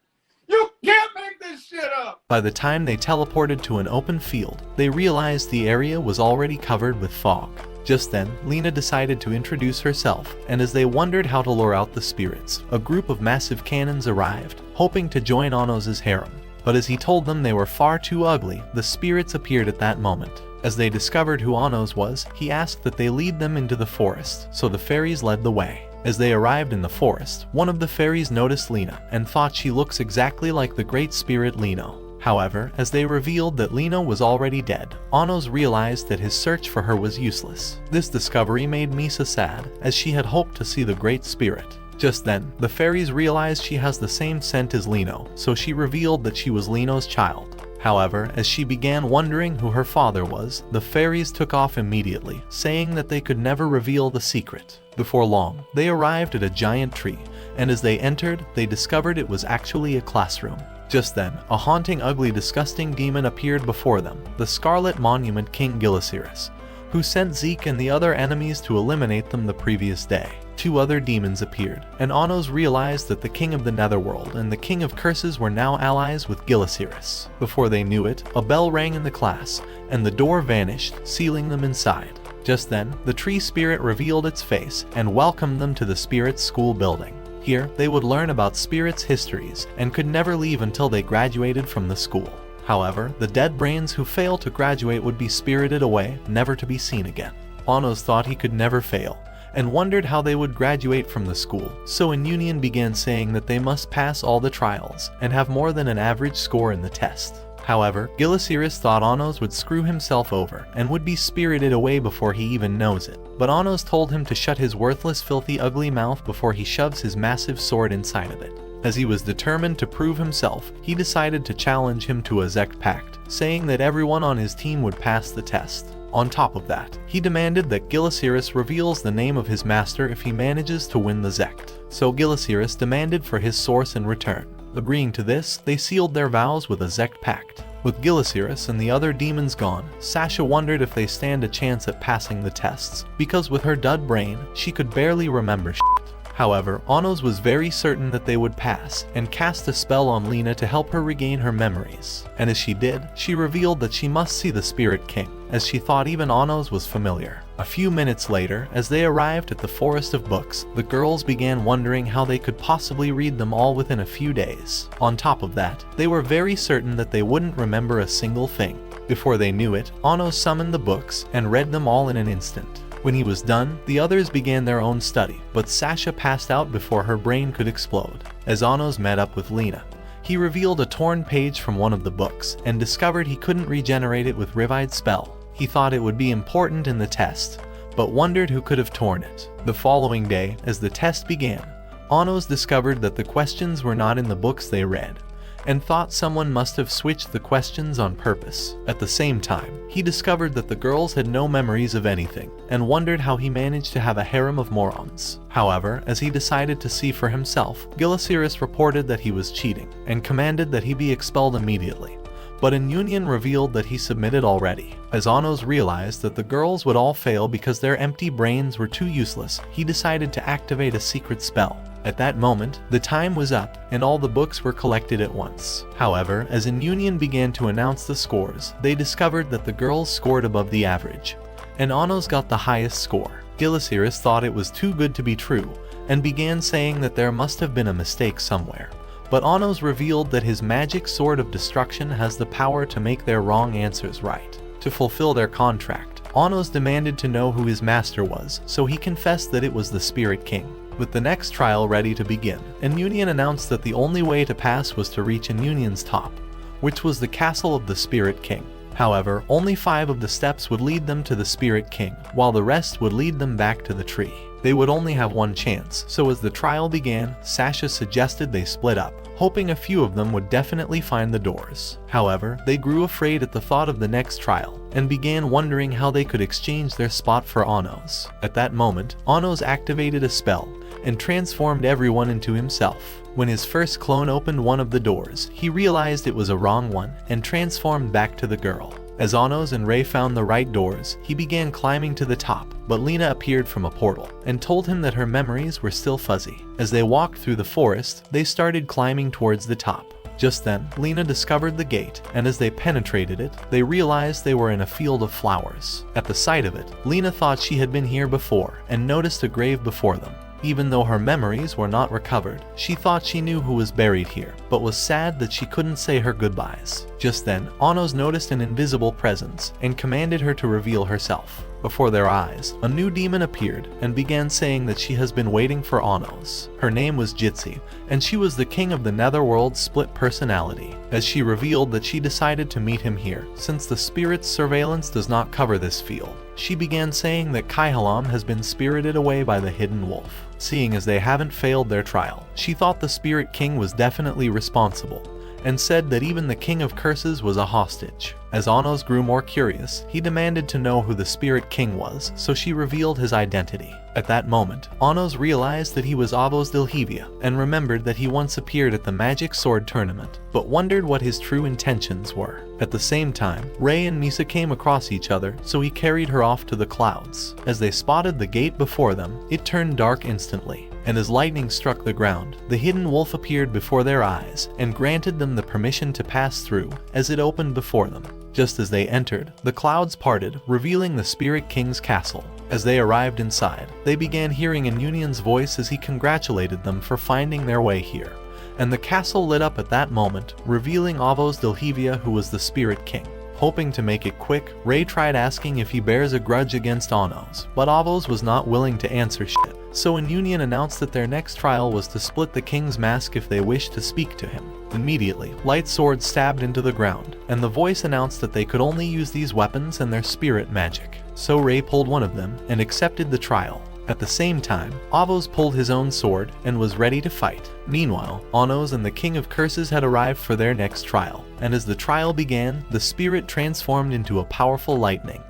You can't make this shit up! By the time they teleported to an open field, they realized the area was already covered with fog. Just then, Lena decided to introduce herself, and as they wondered how to lure out the spirits, a group of massive cannons arrived, hoping to join Anos' harem. But as he told them they were far too ugly, the spirits appeared at that moment. As they discovered who Anos was, he asked that they lead them into the forest, so the fairies led the way. As they arrived in the forest, one of the fairies noticed Lena and thought she looks exactly like the great spirit Lino. However, as they revealed that Lino was already dead, Anos realized that his search for her was useless. This discovery made Misa sad, as she had hoped to see the great spirit. Just then, the fairies realized she has the same scent as Lino, so she revealed that she was Lino's child. However, as she began wondering who her father was, the fairies took off immediately, saying that they could never reveal the secret. Before long, they arrived at a giant tree, and as they entered, they discovered it was actually a classroom. Just then, a haunting, ugly, disgusting demon appeared before them, the Scarlet Monument King Gilasiris, who sent Zeke and the other enemies to eliminate them the previous day. 2 other demons appeared, and Anos realized that the King of the Netherworld and the King of Curses were now allies with Gilasiris. Before they knew it, a bell rang in the class, and the door vanished, sealing them inside. Just then, the tree spirit revealed its face and welcomed them to the spirit's school building. Here, they would learn about spirits' histories and could never leave until they graduated from the school. However, the dead brains who failed to graduate would be spirited away, never to be seen again. Anos thought he could never fail, and wondered how they would graduate from the school, so Union began saying that they must pass all the trials and have more than an average score in the test. However, Gilasiris thought Anos would screw himself over and would be spirited away before he even knows it, but Anos told him to shut his worthless, filthy, ugly mouth before he shoves his massive sword inside of it. As he was determined to prove himself, he decided to challenge him to a Zect pact, saying that everyone on his team would pass the test. On top of that, he demanded that Gilasiris reveals the name of his master if he manages to win the Zect. So Gilasiris demanded for his source in return. Agreeing to this, they sealed their vows with a Zect pact. With Gilasiris and the other demons gone, Sasha wondered if they stand a chance at passing the tests, because with her dud brain, she could barely remember shit. However, Anos was very certain that they would pass, and cast a spell on Lena to help her regain her memories. And as she did, she revealed that she must see the Spirit King, as she thought even Anos was familiar. A few minutes later, as they arrived at the Forest of Books, the girls began wondering how they could possibly read them all within a few days. On top of that, they were very certain that they wouldn't remember a single thing. Before they knew it, Anos summoned the books and read them all in an instant. When he was done, the others began their own study, but Sasha passed out before her brain could explode. As Anos met up with Lena, he revealed a torn page from one of the books and discovered he couldn't regenerate it with Rivide's spell. He thought it would be important in the test, but wondered who could have torn it. The following day, as the test began, Anos discovered that the questions were not in the books they read, and thought someone must have switched the questions on purpose. At the same time, he discovered that the girls had no memories of anything, and wondered how he managed to have a harem of morons. However, as he decided to see for himself, Gilasiris reported that he was cheating, and commanded that he be expelled immediately. But Union revealed that he submitted already. As Anos realized that the girls would all fail because their empty brains were too useless, he decided to activate a secret spell. At that moment, the time was up, and all the books were collected at once. However, as Union began to announce the scores, they discovered that the girls scored above the average, and Anos got the highest score. Gilasiris thought it was too good to be true, and began saying that there must have been a mistake somewhere. But Anos revealed that his magic sword of destruction has the power to make their wrong answers right. To fulfill their contract, Anos demanded to know who his master was, so he confessed that it was the Spirit King. With the next trial ready to begin, Union announced that the only way to pass was to reach Union's top, which was the castle of the Spirit King. However, only 5 of the steps would lead them to the Spirit King, while the rest would lead them back to the tree. They would only have one chance, so as the trial began, Sasha suggested they split up, hoping a few of them would definitely find the doors. However, they grew afraid at the thought of the next trial, and began wondering how they could exchange their spot for Anos. At that moment, Anos activated a spell, and transformed everyone into himself. When his first clone opened one of the doors, he realized it was a wrong one and transformed back to the girl. As Anos and Rei found the right doors, he began climbing to the top, but Lena appeared from a portal and told him that her memories were still fuzzy. As they walked through the forest, they started climbing towards the top. Just then, Lena discovered the gate, and as they penetrated it, they realized they were in a field of flowers. At the sight of it, Lena thought she had been here before and noticed a grave before them. Even though her memories were not recovered, she thought she knew who was buried here, but was sad that she couldn't say her goodbyes. Just then, Anos noticed an invisible presence and commanded her to reveal herself. Before their eyes, a new demon appeared and began saying that she has been waiting for Anos. Her name was Jitsi, and she was the king of the Netherworld's split personality. As she revealed that she decided to meet him here, since the spirit's surveillance does not cover this field. She began saying that Kaihalam has been spirited away by the hidden wolf. Seeing as they haven't failed their trial, she thought the Spirit King was definitely responsible, and said that even the King of Curses was a hostage. As Anos grew more curious, he demanded to know who the Spirit King was, so she revealed his identity. At that moment, Anos realized that he was Avos Dilhevia, and remembered that he once appeared at the Magic Sword Tournament, but wondered what his true intentions were. At the same time, Rei and Misa came across each other, so he carried her off to the clouds. As they spotted the gate before them, it turned dark instantly, and as lightning struck the ground, the hidden wolf appeared before their eyes, and granted them the permission to pass through, as it opened before them. Just as they entered, the clouds parted, revealing the Spirit King's castle. As they arrived inside, they began hearing Inunion's voice as he congratulated them for finding their way here. And the castle lit up at that moment, revealing Avos Dilhevia, who was the Spirit King. Hoping to make it quick, Rei tried asking if he bears a grudge against Anos, but Avos was not willing to answer shit. So Inunion announced that their next trial was to split the king's mask if they wished to speak to him. Immediately, light swords stabbed into the ground, and the voice announced that they could only use these weapons and their spirit magic. So Rei pulled one of them and accepted the trial. At the same time, Avos pulled his own sword and was ready to fight. Meanwhile, Anos and the King of Curses had arrived for their next trial, and as the trial began, the spirit transformed into a powerful lightning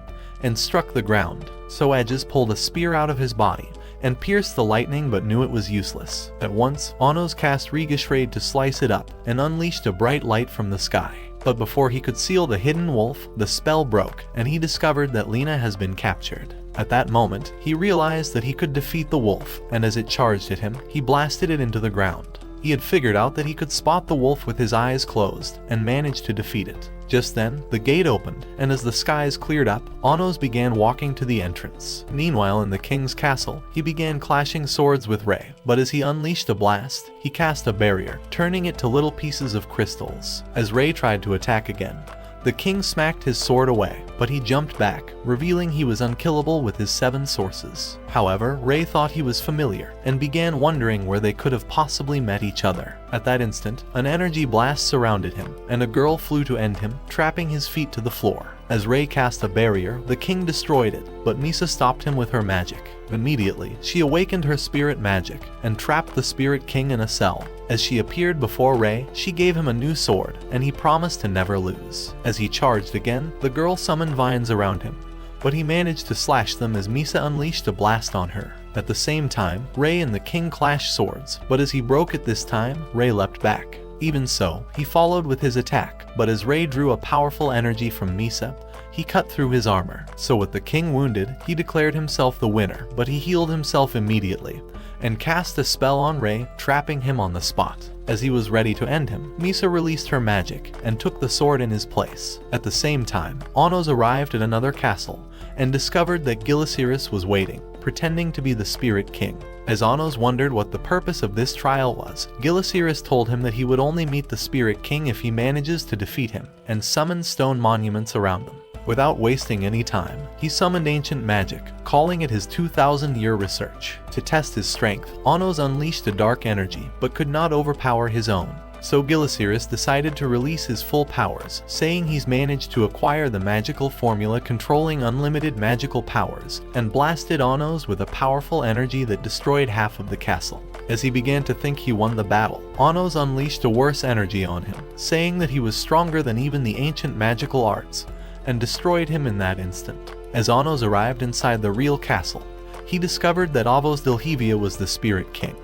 and struck the ground. So Edges pulled a spear out of his body and pierced the lightning but knew it was useless. At once, Anos cast Regishraid to slice it up and unleashed a bright light from the sky. But before he could seal the hidden wolf, the spell broke, and he discovered that Lena has been captured. At that moment, he realized that he could defeat the wolf, and as it charged at him, he blasted it into the ground. He had figured out that he could spot the wolf with his eyes closed, and managed to defeat it. Just then, the gate opened, and as the skies cleared up, Anos began walking to the entrance. Meanwhile, in the king's castle, he began clashing swords with Rei, but as he unleashed a blast, he cast a barrier, turning it to little pieces of crystals. As Rei tried to attack again, the king smacked his sword away, but he jumped back, revealing he was unkillable with his 7 sources. However, Rei thought he was familiar, and began wondering where they could have possibly met each other. At that instant, an energy blast surrounded him, and a girl flew to end him, trapping his feet to the floor. As Rei cast a barrier, the king destroyed it, but Misa stopped him with her magic. Immediately, she awakened her spirit magic, and trapped the Spirit King in a cell. As she appeared before Rei, she gave him a new sword, and he promised to never lose. As he charged again, the girl summoned vines around him, but he managed to slash them as Misa unleashed a blast on her. At the same time, Rei and the king clashed swords, but as he broke it this time, Rei leapt back. Even so, he followed with his attack, but as Rei drew a powerful energy from Misa, he cut through his armor. So with the king wounded, he declared himself the winner, but he healed himself immediately, and cast a spell on Rei, trapping him on the spot. As he was ready to end him, Misa released her magic, and took the sword in his place. At the same time, Anos arrived at another castle, and discovered that Gilasiris was waiting, pretending to be the Spirit King. As Anos wondered what the purpose of this trial was, Gilasiris told him that he would only meet the Spirit King if he manages to defeat him, and summon stone monuments around them. Without wasting any time, he summoned ancient magic, calling it his 2,000-year research. To test his strength, Anos unleashed a dark energy, but could not overpower his own. So Gilasiris decided to release his full powers, saying he's managed to acquire the magical formula controlling unlimited magical powers, and blasted Anos with a powerful energy that destroyed half of the castle. As he began to think he won the battle, Anos unleashed a worse energy on him, saying that he was stronger than even the ancient magical arts, and destroyed him in that instant. As Anos arrived inside the real castle, he discovered that Avos Dilhevia was the Spirit King,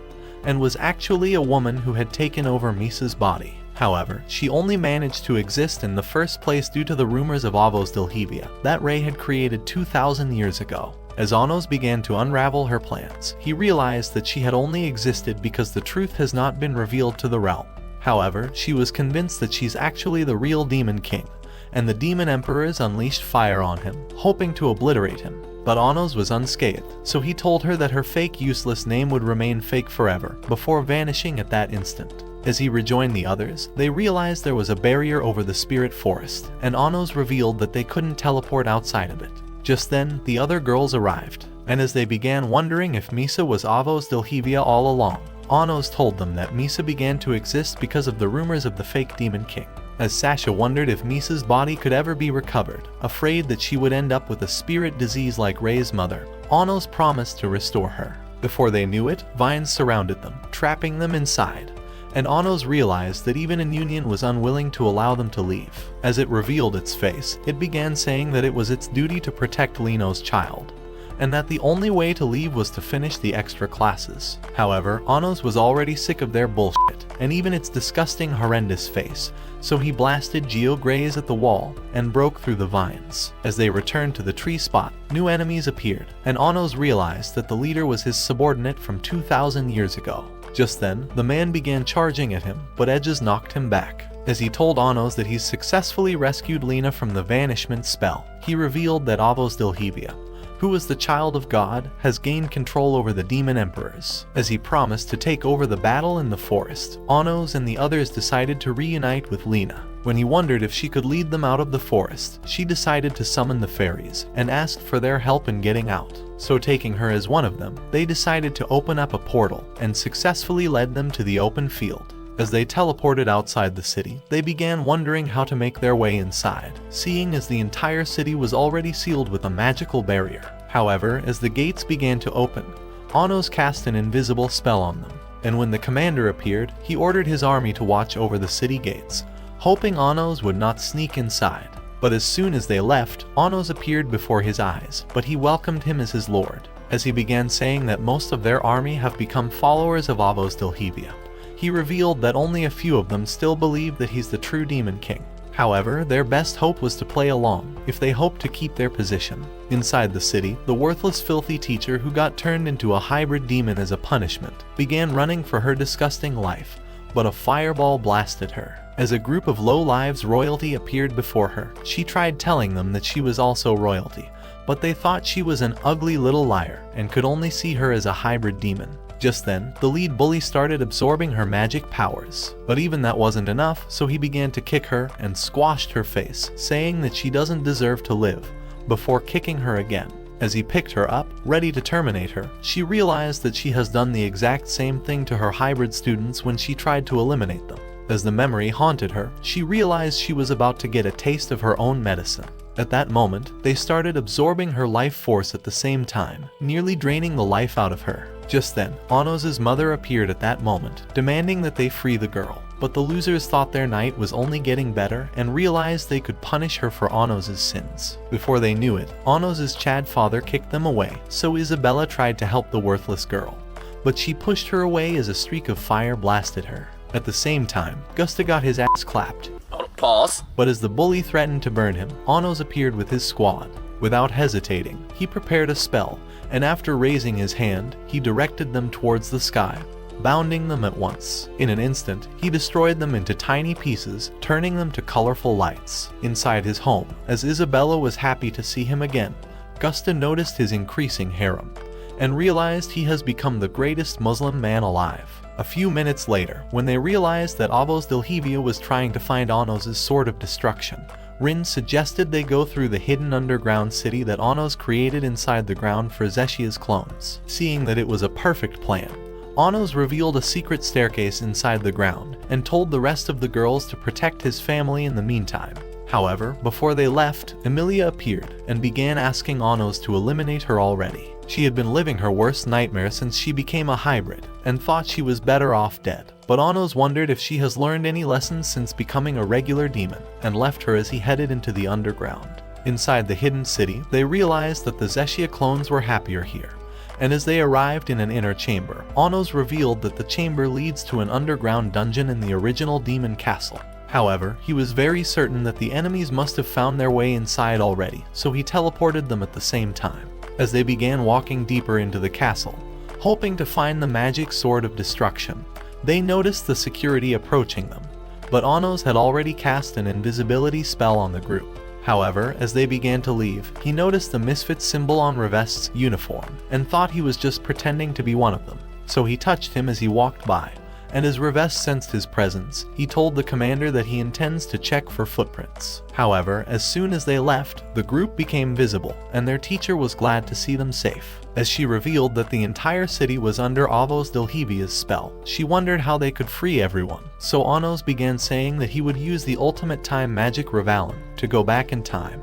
and was actually a woman who had taken over Misa's body. However, she only managed to exist in the first place due to the rumors of Avos Dilhevia that Rei had created 2,000 years ago. As Anos began to unravel her plans, he realized that she had only existed because the truth has not been revealed to the realm. However, she was convinced that she's actually the real Demon King, and the Demon Emperors unleashed fire on him, hoping to obliterate him. But Anos was unscathed, so he told her that her fake useless name would remain fake forever, before vanishing at that instant. As he rejoined the others, they realized there was a barrier over the spirit forest, and Anos revealed that they couldn't teleport outside of it. Just then, the other girls arrived, and as they began wondering if Misa was Avos Dilhevia all along, Anos told them that Misa began to exist because of the rumors of the fake Demon King. As Sasha wondered if Misa's body could ever be recovered, afraid that she would end up with a spirit disease like Rei's mother, Anos promised to restore her. Before they knew it, vines surrounded them, trapping them inside, and Anos realized that even an union was unwilling to allow them to leave. As it revealed its face, it began saying that it was its duty to protect Lino's child, and that the only way to leave was to finish the extra classes. However, Anos was already sick of their bullshit, and even its disgusting, horrendous face, so he blasted Geograze at the wall and broke through the vines. As they returned to the tree spot, new enemies appeared, and Anos realized that the leader was his subordinate from 2,000 years ago. Just then, the man began charging at him, but Edges knocked him back. As he told Anos that he's successfully rescued Lina from the vanishment spell, he revealed that Avos Dilhevia, who was the child of God, has gained control over the Demon Emperors. As he promised to take over the battle in the forest, Anos and the others decided to reunite with Lina. When he wondered if she could lead them out of the forest, she decided to summon the fairies and asked for their help in getting out. So taking her as one of them, they decided to open up a portal and successfully led them to the open field. As they teleported outside the city, they began wondering how to make their way inside, seeing as the entire city was already sealed with a magical barrier. However, as the gates began to open, Anos cast an invisible spell on them, and when the commander appeared, he ordered his army to watch over the city gates, hoping Anos would not sneak inside. But as soon as they left, Anos appeared before his eyes, but he welcomed him as his lord. As he began saying that most of their army have become followers of Avos Dilhevia, he revealed that only a few of them still believe that he's the true Demon King. However, their best hope was to play along, if they hoped to keep their position. Inside the city, the worthless filthy teacher who got turned into a hybrid demon as a punishment, began running for her disgusting life, but a fireball blasted her. As a group of low-lives royalty appeared before her, she tried telling them that she was also royalty, but they thought she was an ugly little liar and could only see her as a hybrid demon. Just then, the lead bully started absorbing her magic powers, but even that wasn't enough, so he began to kick her and squashed her face, saying that she doesn't deserve to live, before kicking her again. As he picked her up, ready to terminate her, she realized that she has done the exact same thing to her hybrid students when she tried to eliminate them. As the memory haunted her, she realized she was about to get a taste of her own medicine. At that moment, they started absorbing her life force at the same time, nearly draining the life out of her. Just then, Anos' mother appeared at that moment, demanding that they free the girl. But the losers thought their night was only getting better and realized they could punish her for Anos' sins. Before they knew it, Anos' Chad father kicked them away, so Isabella tried to help the worthless girl, but she pushed her away as a streak of fire blasted her. At the same time, Gusta got his ass clapped. Pause. But as the bully threatened to burn him, Anos appeared with his squad. Without hesitating, he prepared a spell, and after raising his hand, he directed them towards the sky, bounding them at once. In an instant, he destroyed them into tiny pieces, turning them to colorful lights. Inside his home, as Isabella was happy to see him again, Gusta noticed his increasing harem, and realized he has become the greatest Muslim man alive. A few minutes later, when they realized that Avos Dilhevia was trying to find Anos' sword of destruction, Rin suggested they go through the hidden underground city that Anos created inside the ground for Zeshia's clones. Seeing that it was a perfect plan, Anos revealed a secret staircase inside the ground and told the rest of the girls to protect his family in the meantime. However, before they left, Emilia appeared and began asking Anos to eliminate her already. She had been living her worst nightmare since she became a hybrid, and thought she was better off dead. But Anos wondered if she has learned any lessons since becoming a regular demon, and left her as he headed into the underground. Inside the hidden city, they realized that the Zeshia clones were happier here, and as they arrived in an inner chamber, Anos revealed that the chamber leads to an underground dungeon in the original demon castle. However, he was very certain that the enemies must have found their way inside already, so he teleported them at the same time. As they began walking deeper into the castle, hoping to find the magic sword of destruction, they noticed the security approaching them, but Anos had already cast an invisibility spell on the group. However, as they began to leave, he noticed the misfit symbol on Revest's uniform and thought he was just pretending to be one of them, so he touched him as he walked by. And as Revest sensed his presence, he told the commander that he intends to check for footprints. However, as soon as they left, the group became visible, and their teacher was glad to see them safe. As she revealed that the entire city was under Avos Dilhivia's spell, she wondered how they could free everyone. So Anos began saying that he would use the ultimate time magic Revalin to go back in time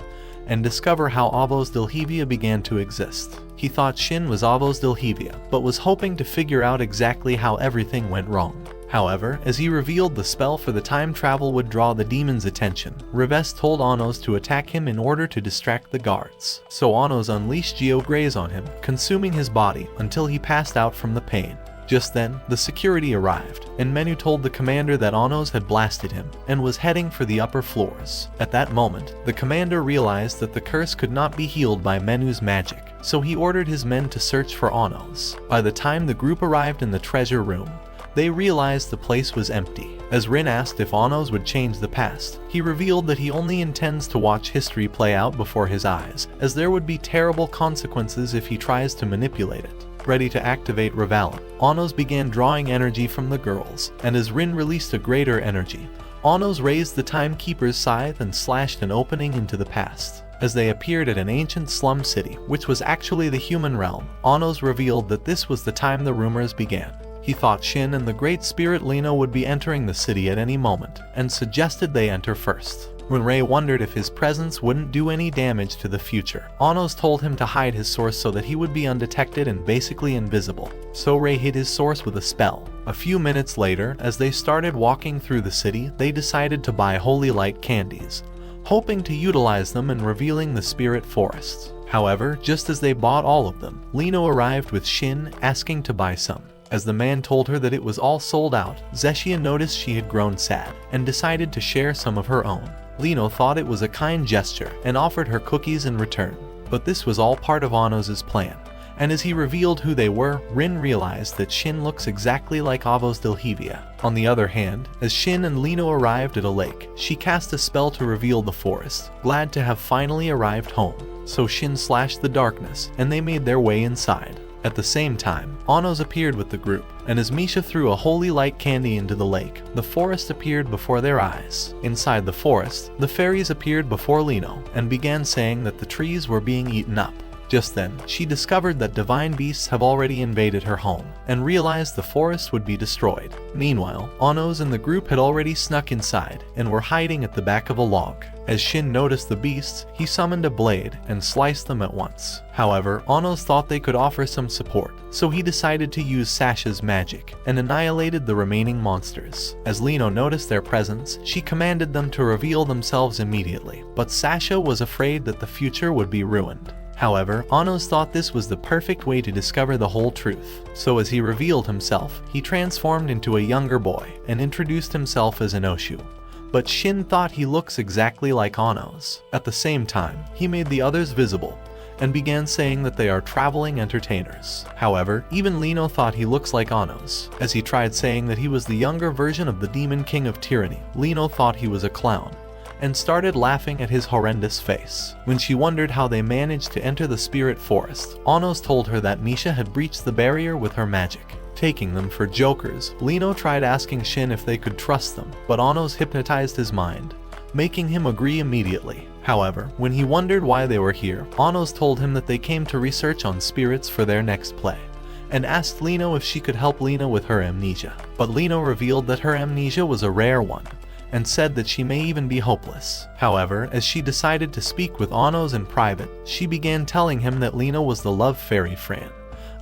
and discover how Avos Dilhivia began to exist. He thought Shin was Avos Dilhivia, but was hoping to figure out exactly how everything went wrong. However, as he revealed the spell for the time travel would draw the demon's attention, Revest told Anos to attack him in order to distract the guards. So Anos unleashed Geograze on him, consuming his body until he passed out from the pain. Just then, the security arrived, and Menu told the commander that Anos had blasted him and was heading for the upper floors. At that moment, the commander realized that the curse could not be healed by Menu's magic, so he ordered his men to search for Anos. By the time the group arrived in the treasure room, they realized the place was empty. As Rin asked if Anos would change the past, he revealed that he only intends to watch history play out before his eyes, as there would be terrible consequences if he tries to manipulate it. Ready to activate Revalin, Anos began drawing energy from the girls, and as Rin released a greater energy, Anos raised the Timekeeper's scythe and slashed an opening into the past. As they appeared at an ancient slum city, which was actually the human realm, Anos revealed that this was the time the rumors began. He thought Shin and the Great Spirit Lino would be entering the city at any moment, and suggested they enter first. When Ray wondered if his presence wouldn't do any damage to the future, Anos told him to hide his source so that he would be undetected and basically invisible. So Ray hid his source with a spell. A few minutes later, as they started walking through the city, they decided to buy Holy Light candies, hoping to utilize them in revealing the spirit forests. However, just as they bought all of them, Lino arrived with Shin, asking to buy some. As the man told her that it was all sold out, Zeshia noticed she had grown sad, and decided to share some of her own. Lino thought it was a kind gesture, and offered her cookies in return. But this was all part of Anos' plan, and as he revealed who they were, Rin realized that Shin looks exactly like Avos Dilhivia. On the other hand, as Shin and Lino arrived at a lake, she cast a spell to reveal the forest, glad to have finally arrived home. So Shin slashed the darkness, and they made their way inside. At the same time, Anos appeared with the group, and as Misha threw a holy light candy into the lake, the forest appeared before their eyes. Inside the forest, the fairies appeared before Lino, and began saying that the trees were being eaten up. Just then, she discovered that divine beasts have already invaded her home, and realized the forest would be destroyed. Meanwhile, Anos and the group had already snuck inside, and were hiding at the back of a log. As Shin noticed the beasts, he summoned a blade and sliced them at once. However, Anos thought they could offer some support, so he decided to use Sasha's magic, and annihilated the remaining monsters. As Lino noticed their presence, she commanded them to reveal themselves immediately, but Sasha was afraid that the future would be ruined. However, Anos thought this was the perfect way to discover the whole truth. So as he revealed himself, he transformed into a younger boy and introduced himself as Inoshu. But Shin thought he looks exactly like Anos. At the same time, he made the others visible and began saying that they are traveling entertainers. However, even Lino thought he looks like Anos. As he tried saying that he was the younger version of the Demon King of Tyranny, Lino thought he was a clown and started laughing at his horrendous face. When she wondered how they managed to enter the spirit forest, Anos told her that Misha had breached the barrier with her magic. Taking them for jokers, Lino tried asking Shin if they could trust them, but Anos hypnotized his mind, making him agree immediately. However, when he wondered why they were here, Anos told him that they came to research on spirits for their next play, and asked Lino if she could help Lino with her amnesia. But Lino revealed that her amnesia was a rare one, and said that she may even be hopeless. However, as she decided to speak with Anos in private, she began telling him that Lino was the love fairy Fran,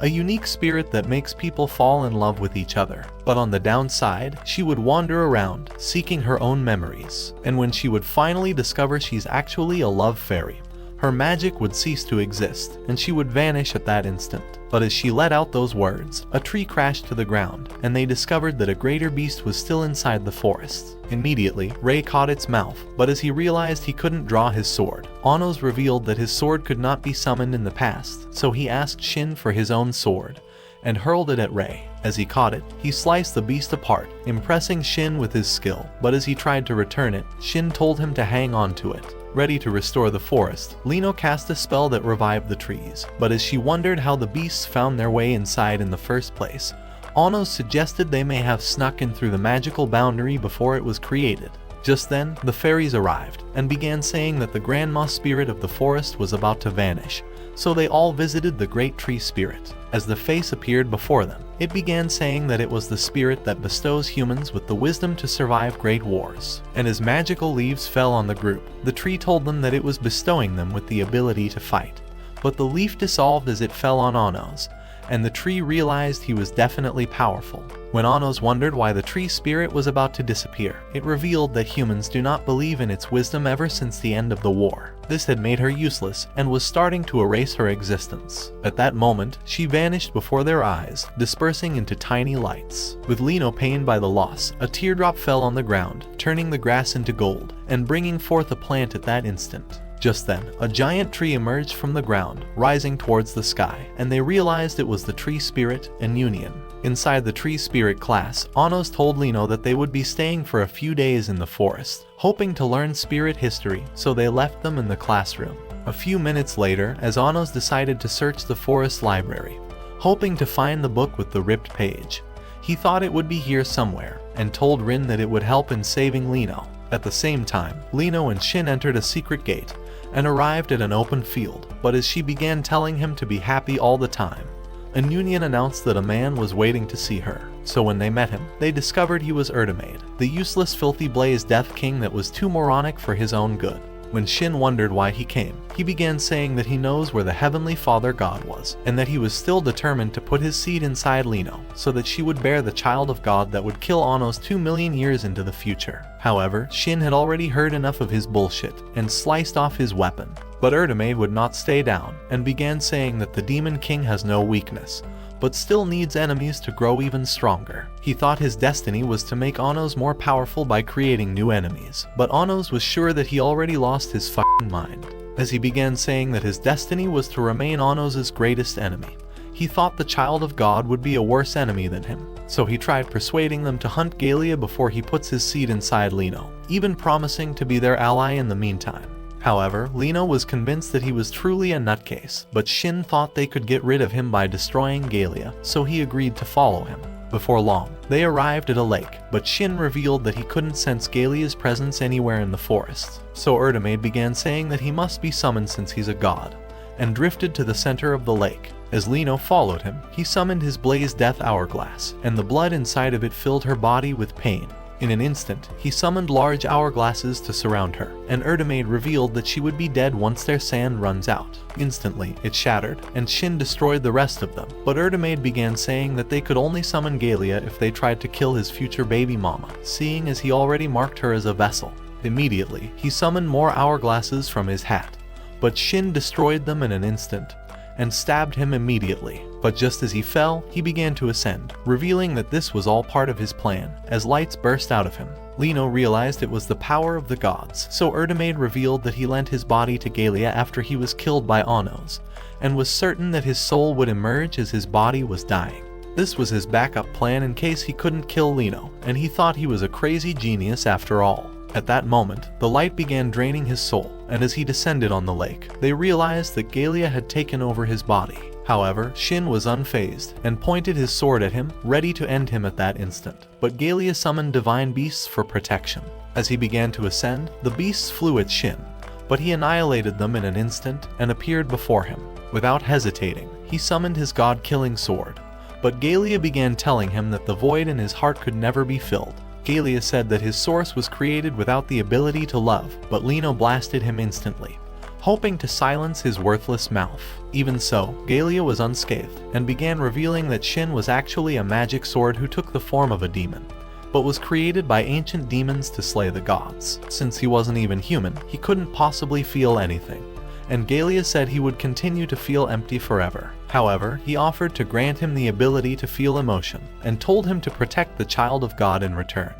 a unique spirit that makes people fall in love with each other. But on the downside, she would wander around, seeking her own memories. And when she would finally discover she's actually a love fairy, her magic would cease to exist, and she would vanish at that instant. But as she let out those words, a tree crashed to the ground, and they discovered that a greater beast was still inside the forest. Immediately, Rei caught its mouth, but as he realized he couldn't draw his sword, Anos revealed that his sword could not be summoned in the past, so he asked Shin for his own sword, and hurled it at Rei. As he caught it, he sliced the beast apart, impressing Shin with his skill, but as he tried to return it, Shin told him to hang on to it. Ready to restore the forest, Lino cast a spell that revived the trees, but as she wondered how the beasts found their way inside in the first place, Anos suggested they may have snuck in through the magical boundary before it was created. Just then, the fairies arrived, and began saying that the grandma spirit of the forest was about to vanish, so they all visited the great tree spirit. As the face appeared before them, it began saying that it was the spirit that bestows humans with the wisdom to survive great wars. And as magical leaves fell on the group, the tree told them that it was bestowing them with the ability to fight. But the leaf dissolved as it fell on Anos, and the tree realized he was definitely powerful. When Anos wondered why the tree spirit was about to disappear, it revealed that humans do not believe in its wisdom ever since the end of the war. This had made her useless and was starting to erase her existence. At that moment, she vanished before their eyes, dispersing into tiny lights. With Lino pained by the loss, a teardrop fell on the ground, turning the grass into gold, and bringing forth a plant at that instant. Just then, a giant tree emerged from the ground, rising towards the sky, and they realized it was the tree spirit and Union. Inside the tree spirit class, Anos told Lino that they would be staying for a few days in the forest, hoping to learn spirit history, so they left them in the classroom. A few minutes later, as Anos decided to search the forest library, hoping to find the book with the ripped page, he thought it would be here somewhere, and told Rin that it would help in saving Lino. At the same time, Lino and Shin entered a secret gate, and arrived at an open field, but as she began telling him to be happy all the time, an Union announced that a man was waiting to see her. So when they met him, they discovered he was Ertemade, the useless filthy blaze death king that was too moronic for his own good. When Shin wondered why he came, he began saying that he knows where the Heavenly Father God was, and that he was still determined to put his seed inside Lino, so that she would bear the child of God that would kill Anos 2 million years into the future. However, Shin had already heard enough of his bullshit, and sliced off his weapon. But Ertemade would not stay down, and began saying that the Demon King has no weakness, but still needs enemies to grow even stronger. He thought his destiny was to make Anos more powerful by creating new enemies, but Anos was sure that he already lost his fucking mind. As he began saying that his destiny was to remain Anos' greatest enemy, he thought the child of God would be a worse enemy than him. So he tried persuading them to hunt Galia before he puts his seed inside Lino, even promising to be their ally in the meantime. However, Lino was convinced that he was truly a nutcase, but Shin thought they could get rid of him by destroying Galia, so he agreed to follow him. Before long, they arrived at a lake, but Shin revealed that he couldn't sense Galia's presence anywhere in the forest. So Ertemade began saying that he must be summoned since he's a god, and drifted to the center of the lake. As Lino followed him, he summoned his Blaze Death Hourglass, and the blood inside of it filled her body with pain. In an instant, he summoned large hourglasses to surround her, and Ertemade revealed that she would be dead once their sand runs out. Instantly, it shattered, and Shin destroyed the rest of them, but Ertemade began saying that they could only summon Galia if they tried to kill his future baby mama, seeing as he already marked her as a vessel. Immediately, he summoned more hourglasses from his hat, but Shin destroyed them in an instant, and stabbed him immediately. But just as he fell, he began to ascend, revealing that this was all part of his plan, as lights burst out of him. Lino realized it was the power of the gods, so Ertemade revealed that he lent his body to Galia after he was killed by Anos, and was certain that his soul would emerge as his body was dying. This was his backup plan in case he couldn't kill Lino, and he thought he was a crazy genius after all. At that moment, the light began draining his soul, and as he descended on the lake, they realized that Galia had taken over his body. However, Shin was unfazed, and pointed his sword at him, ready to end him at that instant. But Galia summoned divine beasts for protection. As he began to ascend, the beasts flew at Shin, but he annihilated them in an instant, and appeared before him. Without hesitating, he summoned his god-killing sword, but Galia began telling him that the void in his heart could never be filled. Galia said that his source was created without the ability to love, but Lino blasted him instantly, hoping to silence his worthless mouth. Even so, Galia was unscathed, and began revealing that Shin was actually a magic sword who took the form of a demon, but was created by ancient demons to slay the gods. Since he wasn't even human, he couldn't possibly feel anything, and Galia said he would continue to feel empty forever. However, he offered to grant him the ability to feel emotion, and told him to protect the child of God in return.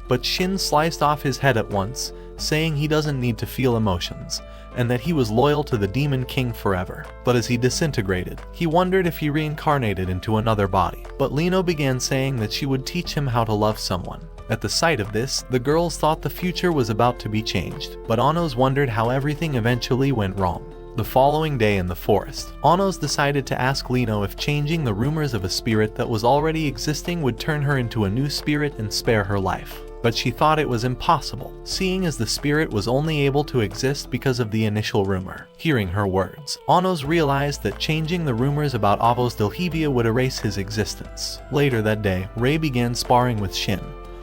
But Shin sliced off his head at once, saying he doesn't need to feel emotions, and that he was loyal to the Demon King forever. But as he disintegrated, he wondered if he reincarnated into another body. But Lino began saying that she would teach him how to love someone. At the sight of this, the girls thought the future was about to be changed, but Anos wondered how everything eventually went wrong. The following day in the forest, Anos decided to ask Lino if changing the rumors of a spirit that was already existing would turn her into a new spirit and spare her life. But she thought it was impossible, seeing as the spirit was only able to exist because of the initial rumor. Hearing her words, Anos realized that changing the rumors about Avos Delhevia would erase his existence. Later that day, Rei began sparring with Shin.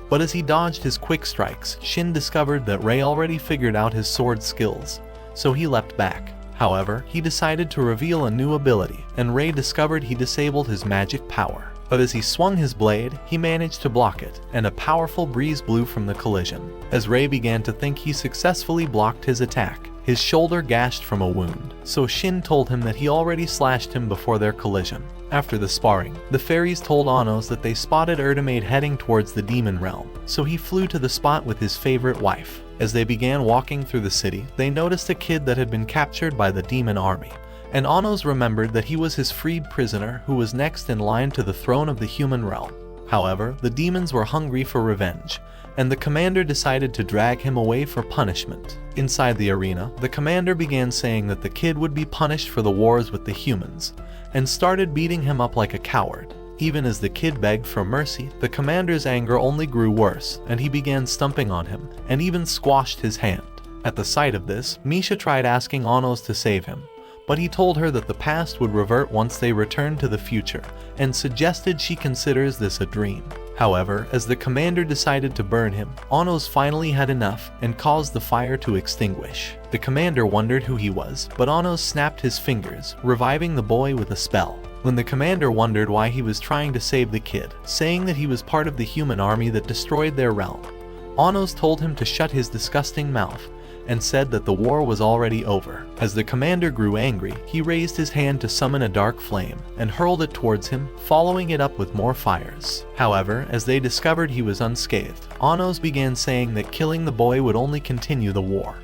But as he dodged his quick strikes, Shin discovered that Rei already figured out his sword skills, so he leapt back. However, he decided to reveal a new ability, and Rei discovered he disabled his magic power. But as he swung his blade, he managed to block it, and a powerful breeze blew from the collision. As Rei began to think he successfully blocked his attack, his shoulder gashed from a wound, so Shin told him that he already slashed him before their collision. After the sparring, the fairies told Anos that they spotted Erdemade heading towards the demon realm, so he flew to the spot with his favorite wife. As they began walking through the city, they noticed a kid that had been captured by the demon army, and Anos remembered that he was his freed prisoner who was next in line to the throne of the human realm. However, the demons were hungry for revenge, and the commander decided to drag him away for punishment. Inside the arena, the commander began saying that the kid would be punished for the wars with the humans, and started beating him up like a coward. Even as the kid begged for mercy, the commander's anger only grew worse, and he began stomping on him, and even squashed his hand. At the sight of this, Misha tried asking Anos to save him, but he told her that the past would revert once they returned to the future, and suggested she considers this a dream. However, as the commander decided to burn him, Anos finally had enough and caused the fire to extinguish. The commander wondered who he was, but Anos snapped his fingers, reviving the boy with a spell. When the commander wondered why he was trying to save the kid, saying that he was part of the human army that destroyed their realm, Anos told him to shut his disgusting mouth, and said that the war was already over. As the commander grew angry, he raised his hand to summon a dark flame, and hurled it towards him, following it up with more fires. However, as they discovered he was unscathed, Anos began saying that killing the boy would only continue the war.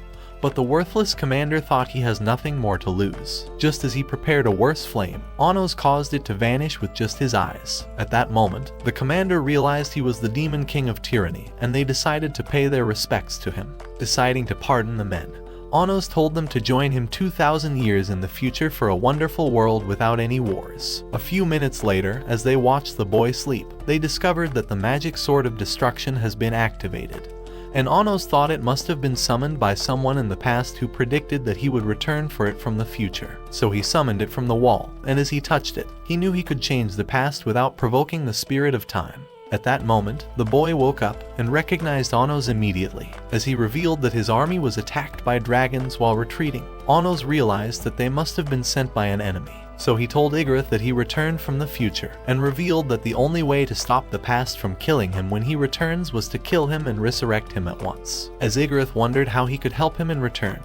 But the worthless commander thought he has nothing more to lose. Just as he prepared a worse flame, Anos caused it to vanish with just his eyes. At that moment, the commander realized he was the Demon King of Tyranny, and they decided to pay their respects to him. Deciding to pardon the men, Anos told them to join him 2,000 years in the future for a wonderful world without any wars. A few minutes later, as they watched the boy sleep, they discovered that the magic sword of destruction has been activated. And Anos thought it must have been summoned by someone in the past who predicted that he would return for it from the future. So he summoned it from the wall, and as he touched it, he knew he could change the past without provoking the spirit of time. At that moment, the boy woke up and recognized Anos immediately. As he revealed that his army was attacked by dragons while retreating, Anos realized that they must have been sent by an enemy. So he told Igarith that he returned from the future, and revealed that the only way to stop the past from killing him when he returns was to kill him and resurrect him at once. As Igarith wondered how he could help him in return,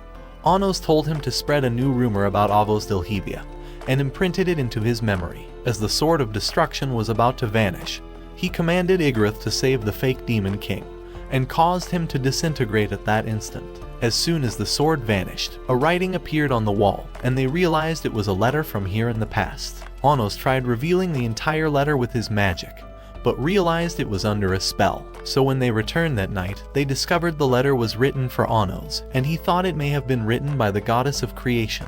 Anos told him to spread a new rumor about Avos Delhevia, and imprinted it into his memory. As the sword of destruction was about to vanish, he commanded Igarith to save the fake Demon King, and caused him to disintegrate at that instant. As soon as the sword vanished, a writing appeared on the wall, and they realized it was a letter from here in the past. Anos tried revealing the entire letter with his magic, but realized it was under a spell. So when they returned that night, they discovered the letter was written for Anos, and he thought it may have been written by the goddess of creation,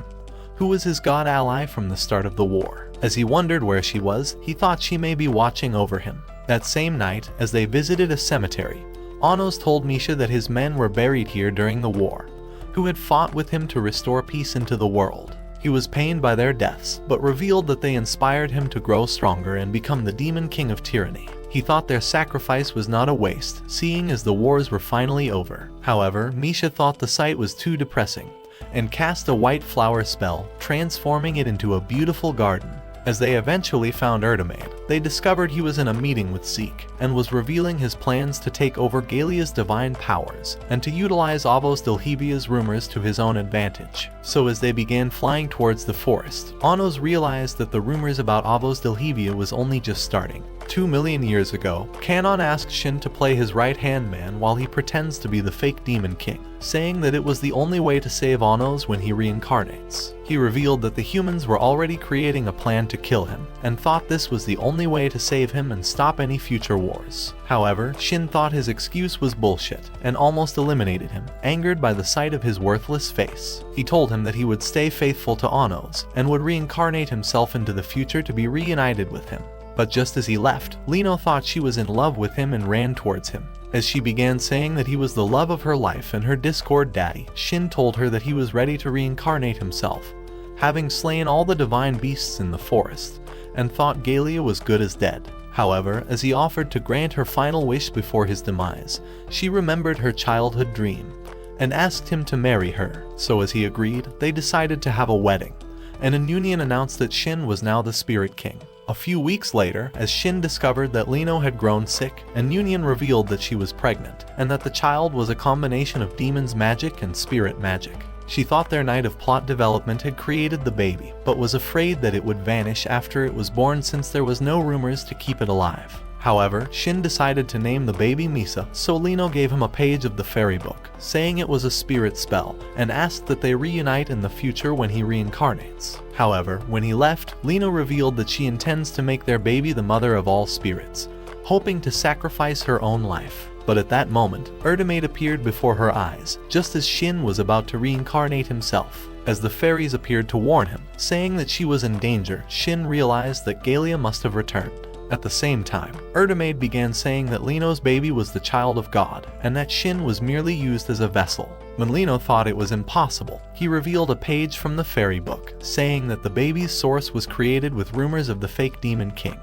who was his god ally from the start of the war. As he wondered where she was, he thought she may be watching over him. That same night, as they visited a cemetery, Anos told Misha that his men were buried here during the war, who had fought with him to restore peace into the world. He was pained by their deaths, but revealed that they inspired him to grow stronger and become the Demon King of Tyranny. He thought their sacrifice was not a waste, seeing as the wars were finally over. However, Misha thought the sight was too depressing, and cast a white flower spell, transforming it into a beautiful garden. As they eventually found Erdemade, they discovered he was in a meeting with Zeke and was revealing his plans to take over Galia's divine powers and to utilize Avos Delhevia's rumors to his own advantage. So as they began flying towards the forest, Anos realized that the rumors about Avos Delhevia was only just starting. 2 million years ago, Kanon asked Shin to play his right-hand man while he pretends to be the fake Demon King, saying that it was the only way to save Anos when he reincarnates. He revealed that the humans were already creating a plan to kill him, and thought this was the only way to save him and stop any future wars. However, Shin thought his excuse was bullshit, and almost eliminated him, angered by the sight of his worthless face. He told him that he would stay faithful to Anos, and would reincarnate himself into the future to be reunited with him. But just as he left, Lino thought she was in love with him and ran towards him. As she began saying that he was the love of her life and her Discord daddy, Shin told her that he was ready to reincarnate himself, having slain all the divine beasts in the forest, and thought Galia was good as dead. However, as he offered to grant her final wish before his demise, she remembered her childhood dream, and asked him to marry her. So as he agreed, they decided to have a wedding, and a union announced that Shin was now the Spirit King. A few weeks later, as Shin discovered that Lino had grown sick, and Union revealed that she was pregnant, and that the child was a combination of demon's magic and spirit magic. She thought their night of plot development had created the baby, but was afraid that it would vanish after it was born since there was no rumors to keep it alive. However, Shin decided to name the baby Misa, so Lino gave him a page of the fairy book, saying it was a spirit spell, and asked that they reunite in the future when he reincarnates. However, when he left, Lino revealed that she intends to make their baby the mother of all spirits, hoping to sacrifice her own life. But at that moment, Erdemade appeared before her eyes, just as Shin was about to reincarnate himself. As the fairies appeared to warn him, saying that she was in danger, Shin realized that Galia must have returned. At the same time, Erdemade began saying that Lino's baby was the child of God, and that Shin was merely used as a vessel. When Lino thought it was impossible, he revealed a page from the fairy book, saying that the baby's source was created with rumors of the fake Demon King,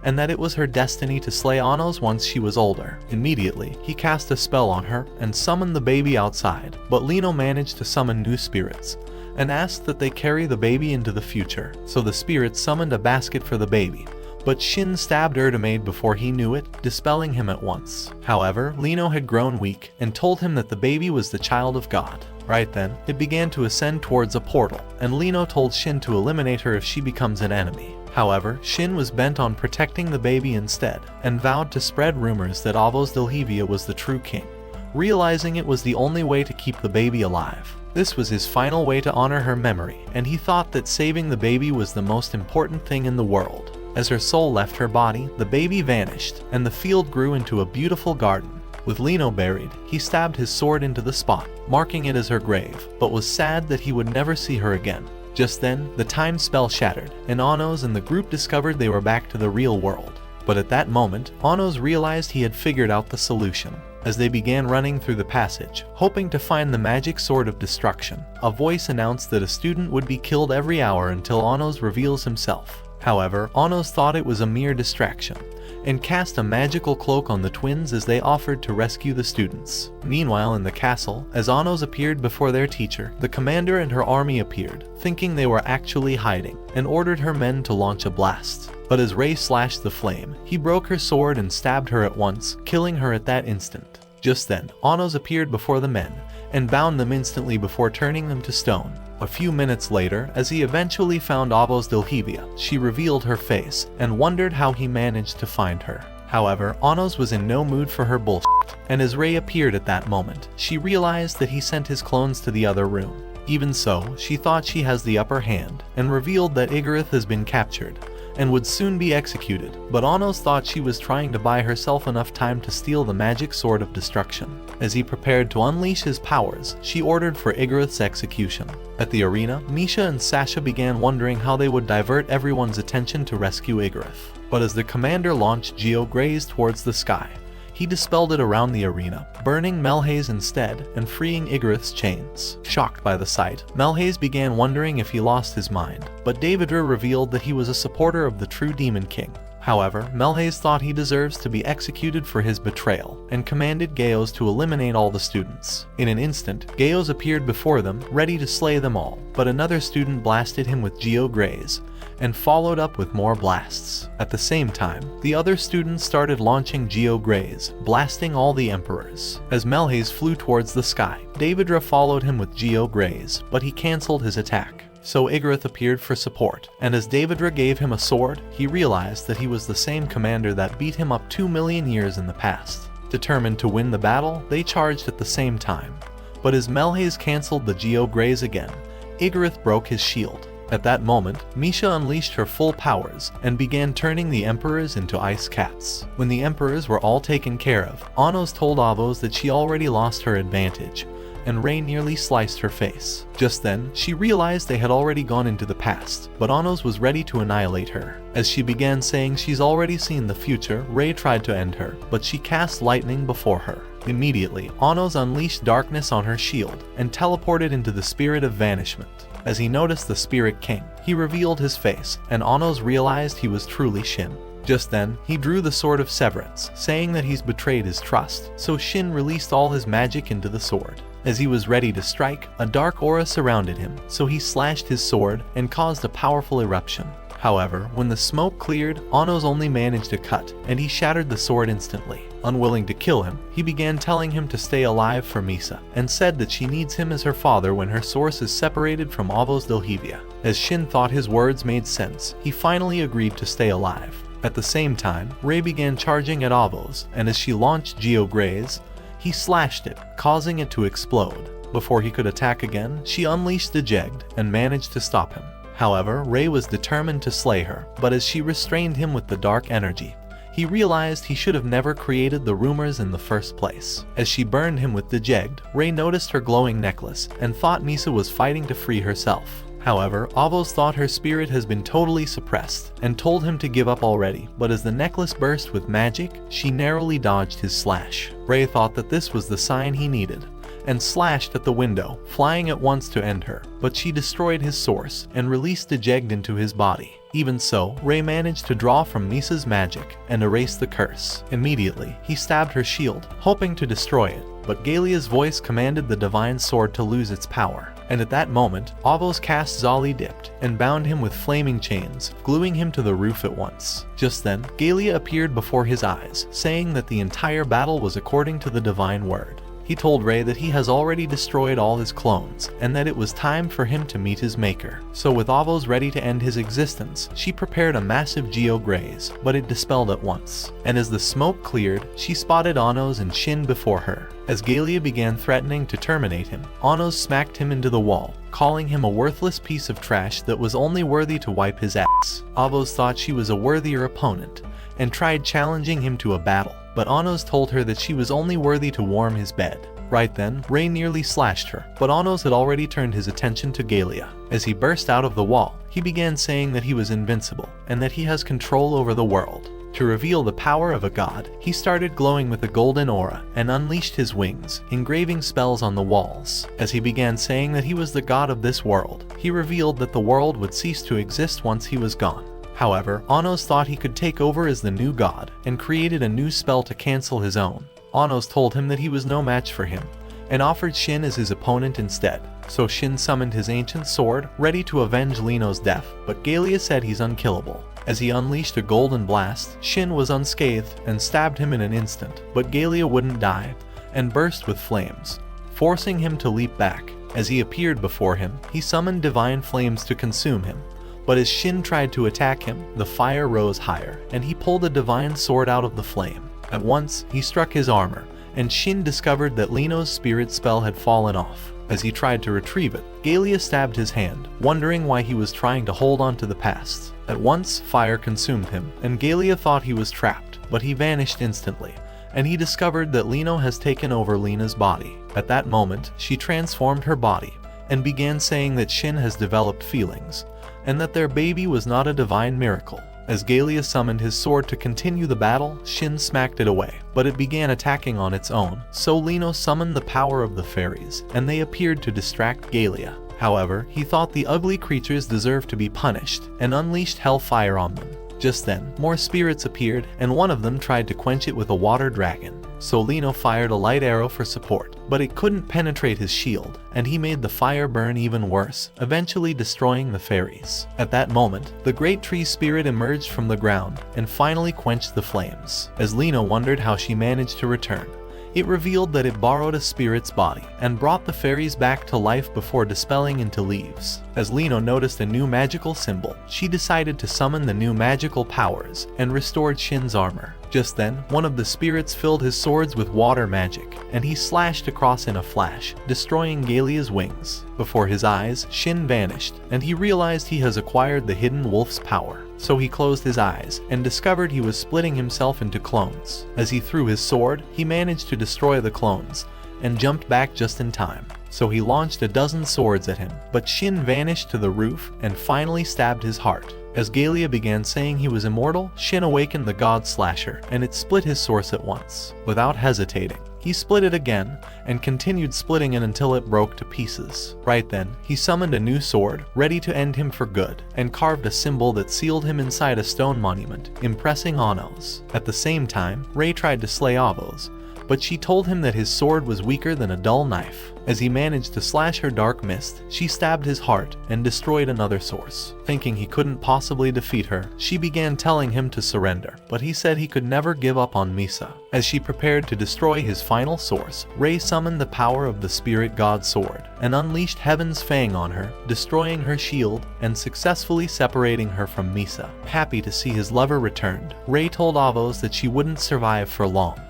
and that it was her destiny to slay Anos once she was older. Immediately, he cast a spell on her and summoned the baby outside, but Lino managed to summon new spirits, and asked that they carry the baby into the future. So the spirits summoned a basket for the baby, but Shin stabbed Erdemade before he knew it, dispelling him at once. However, Lino had grown weak and told him that the baby was the child of God. Right then, it began to ascend towards a portal, and Lino told Shin to eliminate her if she becomes an enemy. However, Shin was bent on protecting the baby instead, and vowed to spread rumors that Avos Delhevia was the true king, realizing it was the only way to keep the baby alive. This was his final way to honor her memory, and he thought that saving the baby was the most important thing in the world. As her soul left her body, the baby vanished, and the field grew into a beautiful garden. With Lino buried, he stabbed his sword into the spot, marking it as her grave, but was sad that he would never see her again. Just then, the time spell shattered, and Anos and the group discovered they were back to the real world. But at that moment, Anos realized he had figured out the solution. As they began running through the passage, hoping to find the magic sword of destruction, a voice announced that a student would be killed every hour until Anos reveals himself. However, Anos thought it was a mere distraction, and cast a magical cloak on the twins as they offered to rescue the students. Meanwhile, in the castle, as Anos appeared before their teacher, the commander and her army appeared, thinking they were actually hiding, and ordered her men to launch a blast. But as Ray slashed the flame, he broke her sword and stabbed her at once, killing her at that instant. Just then, Anos appeared before the men, and bound them instantly before turning them to stone. A few minutes later, as he eventually found Avos Delhevia, she revealed her face, and wondered how he managed to find her. However, Anos was in no mood for her bullshit, and as Ray appeared at that moment, she realized that he sent his clones to the other room. Even so, she thought she has the upper hand, and revealed that Igarith has been captured, and would soon be executed, but Anos thought she was trying to buy herself enough time to steal the magic sword of destruction. As he prepared to unleash his powers, she ordered for Igarith's execution. At the arena, Misha and Sasha began wondering how they would divert everyone's attention to rescue Igarith. But as the commander launched GeoGraze towards the sky, he dispelled it around the arena, burning Melhaze instead and freeing Igarith's chains. Shocked by the sight, Melhaze began wondering if he lost his mind, but Davidra revealed that he was a supporter of the true Demon King. However, Melhaze thought he deserves to be executed for his betrayal, and commanded Gaios to eliminate all the students. In an instant, Gaios appeared before them, ready to slay them all, but another student blasted him with GeoGraze, and followed up with more blasts. At the same time, the other students started launching Geo-Grays, blasting all the emperors. As Melhaze flew towards the sky, Davidra followed him with Geo-Grays, but he cancelled his attack. So Igarith appeared for support, and as Davidra gave him a sword, he realized that he was the same commander that beat him up 2 million years in the past. Determined to win the battle, they charged at the same time. But as Melhaze cancelled the Geo-Grays again, Igarith broke his shield. At that moment, Misha unleashed her full powers and began turning the emperors into ice cats. When the emperors were all taken care of, Anos told Avos that she already lost her advantage, and Rei nearly sliced her face. Just then, she realized they had already gone into the past, but Anos was ready to annihilate her. As she began saying she's already seen the future, Rei tried to end her, but she cast lightning before her. Immediately, Anos unleashed darkness on her shield and teleported into the Spirit of Vanishment. As he noticed the Spirit King, he revealed his face, and Anos realized he was truly Shin. Just then, he drew the Sword of Severance, saying that he's betrayed his trust, so Shin released all his magic into the sword. As he was ready to strike, a dark aura surrounded him, so he slashed his sword and caused a powerful eruption. However, when the smoke cleared, Anos only managed a cut, and he shattered the sword instantly. Unwilling to kill him, he began telling him to stay alive for Misa, and said that she needs him as her father when her source is separated from Avos Delhevia. As Shin thought his words made sense, he finally agreed to stay alive. At the same time, Rei began charging at Avos, and as she launched Geo-Grays, he slashed it, causing it to explode. Before he could attack again, she unleashed the Jegd and managed to stop him. However, Rei was determined to slay her, but as she restrained him with the dark energy, he realized he should have never created the rumors in the first place. As she burned him with the Jegd, Rei noticed her glowing necklace and thought Misa was fighting to free herself. However, Avos thought her spirit has been totally suppressed and told him to give up already, but as the necklace burst with magic, she narrowly dodged his slash. Rei thought that this was the sign he needed, and slashed at the window, flying at once to end her, but she destroyed his source and released the Jegd into his body. Even so, Rei managed to draw from Misa's magic and erase the curse. Immediately, he stabbed her shield, hoping to destroy it, but Galia's voice commanded the divine sword to lose its power. And at that moment, Avos cast Zali Dipped and bound him with flaming chains, gluing him to the roof at once. Just then, Galia appeared before his eyes, saying that the entire battle was according to the divine word. He told Rei that he has already destroyed all his clones, and that it was time for him to meet his maker. So with Avos ready to end his existence, she prepared a massive Geo-Grays, but it dispelled at once. And as the smoke cleared, she spotted Anos and Shin before her. As Galia began threatening to terminate him, Anos smacked him into the wall, calling him a worthless piece of trash that was only worthy to wipe his ass. Avos thought she was a worthier opponent, and tried challenging him to a battle, but Anos told her that she was only worthy to warm his bed. Right then, Rei nearly slashed her, but Anos had already turned his attention to Galia. As he burst out of the wall, he began saying that he was invincible, and that he has control over the world. To reveal the power of a god, he started glowing with a golden aura and unleashed his wings, engraving spells on the walls. As he began saying that he was the god of this world, he revealed that the world would cease to exist once he was gone. However, Anos thought he could take over as the new god, and created a new spell to cancel his own. Anos told him that he was no match for him, and offered Shin as his opponent instead. So Shin summoned his ancient sword, ready to avenge Lino's death, but Galia said he's unkillable. As he unleashed a golden blast, Shin was unscathed and stabbed him in an instant, but Galia wouldn't die, and burst with flames, forcing him to leap back. As he appeared before him, he summoned divine flames to consume him. But as Shin tried to attack him, the fire rose higher, and he pulled a divine sword out of the flame. At once, he struck his armor, and Shin discovered that Lino's spirit spell had fallen off. As he tried to retrieve it, Galia stabbed his hand, wondering why he was trying to hold on to the past. At once, fire consumed him, and Galia thought he was trapped, but he vanished instantly, and he discovered that Lino has taken over Lena's body. At that moment, she transformed her body, and began saying that Shin has developed feelings, and that their baby was not a divine miracle. As Galia summoned his sword to continue the battle, Shin smacked it away, but it began attacking on its own, so Lino summoned the power of the fairies, and they appeared to distract Galia. However, he thought the ugly creatures deserved to be punished, and unleashed hellfire on them. Just then, more spirits appeared, and one of them tried to quench it with a water dragon. so Lino fired a light arrow for support, but it couldn't penetrate his shield, and he made the fire burn even worse, eventually destroying the fairies. At that moment, the great tree spirit emerged from the ground and finally quenched the flames. As Lino wondered how she managed to return, it revealed that it borrowed a spirit's body and brought the fairies back to life before dispelling into leaves. As Lino noticed a new magical symbol, she decided to summon the new magical powers and restored Shin's armor. Just then, one of the spirits filled his swords with water magic, and he slashed across in a flash, destroying Galia's wings. Before his eyes, Shin vanished, and he realized he has acquired the hidden wolf's power. So he closed his eyes and discovered he was splitting himself into clones. As he threw his sword, he managed to destroy the clones and jumped back just in time. So he launched a dozen swords at him, but Shin vanished to the roof and finally stabbed his heart. As Galia began saying he was immortal, Shin awakened the god slasher, and it split his source at once. Without hesitating, he split it again, and continued splitting it until it broke to pieces. Right then, he summoned a new sword, ready to end him for good, and carved a symbol that sealed him inside a stone monument, impressing Anos. At the same time, Rei tried to slay Avos, but she told him that his sword was weaker than a dull knife. As he managed to slash her dark mist, she stabbed his heart and destroyed another source. Thinking he couldn't possibly defeat her, she began telling him to surrender, but he said he could never give up on Misa. As she prepared to destroy his final source, Rei summoned the power of the spirit god sword and unleashed Heaven's Fang on her, destroying her shield and successfully separating her from Misa. Happy to see his lover returned, Rei told Avos that she wouldn't survive for long,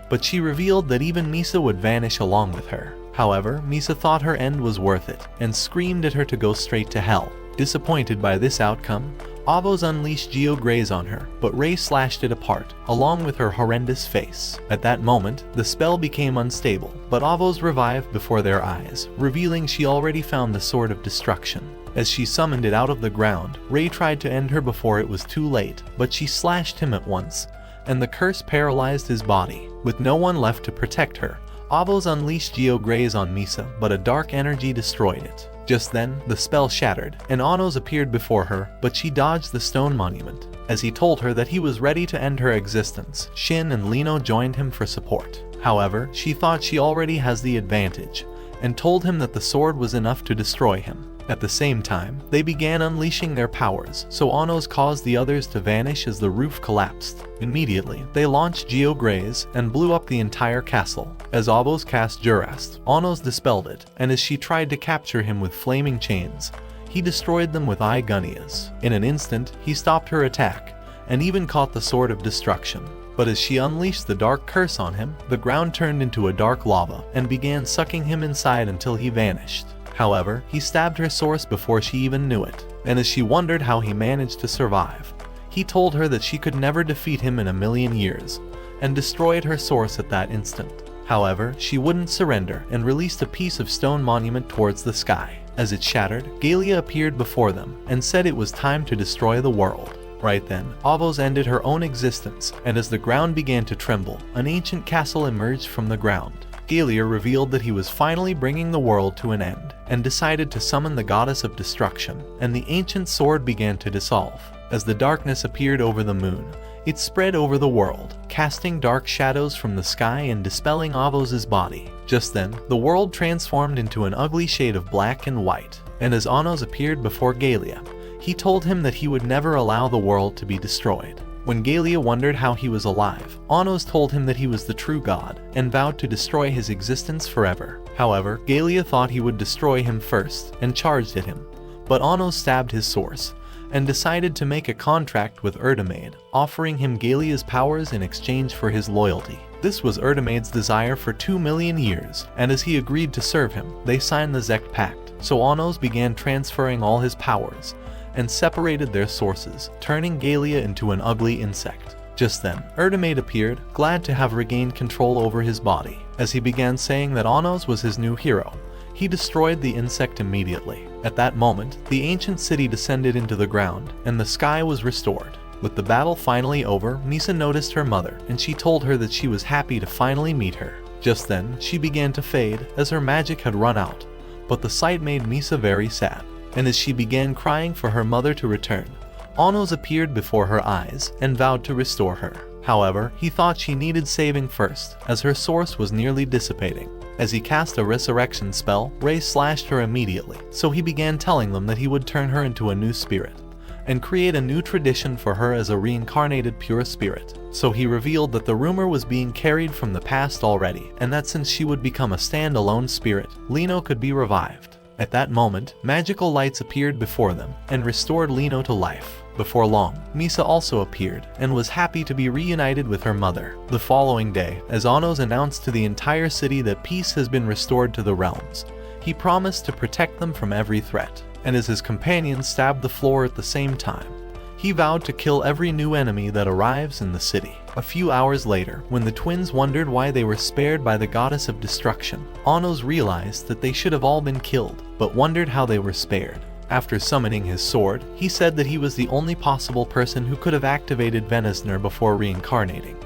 but she revealed that even Misa would vanish along with her. However, Misa thought her end was worth it and screamed at her to go straight to hell. Disappointed by this outcome, Avos unleashed Geo Graze on her, but Rei slashed it apart, along with her horrendous face. At that moment, the spell became unstable, but Avos revived before their eyes, revealing she already found the Sword of Destruction. As she summoned it out of the ground, Rei tried to end her before it was too late, but she slashed him at once, and the curse paralyzed his body. With no one left to protect her, Avos unleashed Geo Graze on Misa, but a dark energy destroyed it. Just then, the spell shattered, and Anos appeared before her, but she dodged the stone monument. As he told her that he was ready to end her existence, Shin and Lino joined him for support. However, she thought she already has the advantage, and told him that the sword was enough to destroy him. At the same time, they began unleashing their powers, so Anos caused the others to vanish as the roof collapsed. Immediately, they launched Geo Graze and blew up the entire castle. As Avos cast Jurast, Anos dispelled it, and as she tried to capture him with flaming chains, he destroyed them with eye Gunias. In an instant, he stopped her attack, and even caught the Sword of Destruction. But as she unleashed the dark curse on him, the ground turned into a dark lava and began sucking him inside until he vanished. However, he stabbed her source before she even knew it, and as she wondered how he managed to survive, he told her that she could never defeat him in a million years, and destroyed her source at that instant. However, she wouldn't surrender and released a piece of stone monument towards the sky. As it shattered, Galia appeared before them and said it was time to destroy the world. Right then, Avos ended her own existence, and as the ground began to tremble, an ancient castle emerged from the ground. Galia revealed that he was finally bringing the world to an end, and decided to summon the goddess of destruction, and the ancient sword began to dissolve. As the darkness appeared over the moon, it spread over the world, casting dark shadows from the sky and dispelling Avos' body. Just then, the world transformed into an ugly shade of black and white, and as Anos appeared before Galia, he told him that he would never allow the world to be destroyed. When Galia wondered how he was alive, Anos told him that he was the true god, and vowed to destroy his existence forever. However, Galia thought he would destroy him first, and charged at him, but Anos stabbed his source, and decided to make a contract with Erdemaid, offering him Galia's powers in exchange for his loyalty. This was Erdemaid's desire for 2 million years, and as he agreed to serve him, they signed the Zect Pact. So Anos began transferring all his powers, and separated their sources, turning Galia into an ugly insect. Just then, Erdemaid appeared, glad to have regained control over his body. As he began saying that Anos was his new hero, he destroyed the insect immediately. At that moment, the ancient city descended into the ground, and the sky was restored. With the battle finally over, Misa noticed her mother, and she told her that she was happy to finally meet her. Just then, she began to fade, as her magic had run out, but the sight made Misa very sad. And as she began crying for her mother to return, Anos appeared before her eyes and vowed to restore her. However, he thought she needed saving first, as her source was nearly dissipating. As he cast a resurrection spell, Rei slashed her immediately, so he began telling them that he would turn her into a new spirit, and create a new tradition for her as a reincarnated pure spirit. So he revealed that the rumor was being carried from the past already, and that since she would become a standalone spirit, Lino could be revived. At that moment, magical lights appeared before them, and restored Lino to life. Before long, Misa also appeared, and was happy to be reunited with her mother. The following day, as Anos announced to the entire city that peace has been restored to the realms, he promised to protect them from every threat, and as his companions stabbed the floor at the same time, he vowed to kill every new enemy that arrives in the city. A few hours later, when the twins wondered why they were spared by the goddess of destruction, Anos realized that they should have all been killed, but wondered how they were spared. After summoning his sword, he said that he was the only possible person who could have activated Venusner before reincarnating,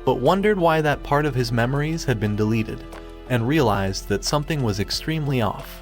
but wondered why that part of his memories had been deleted, and realized that something was extremely off.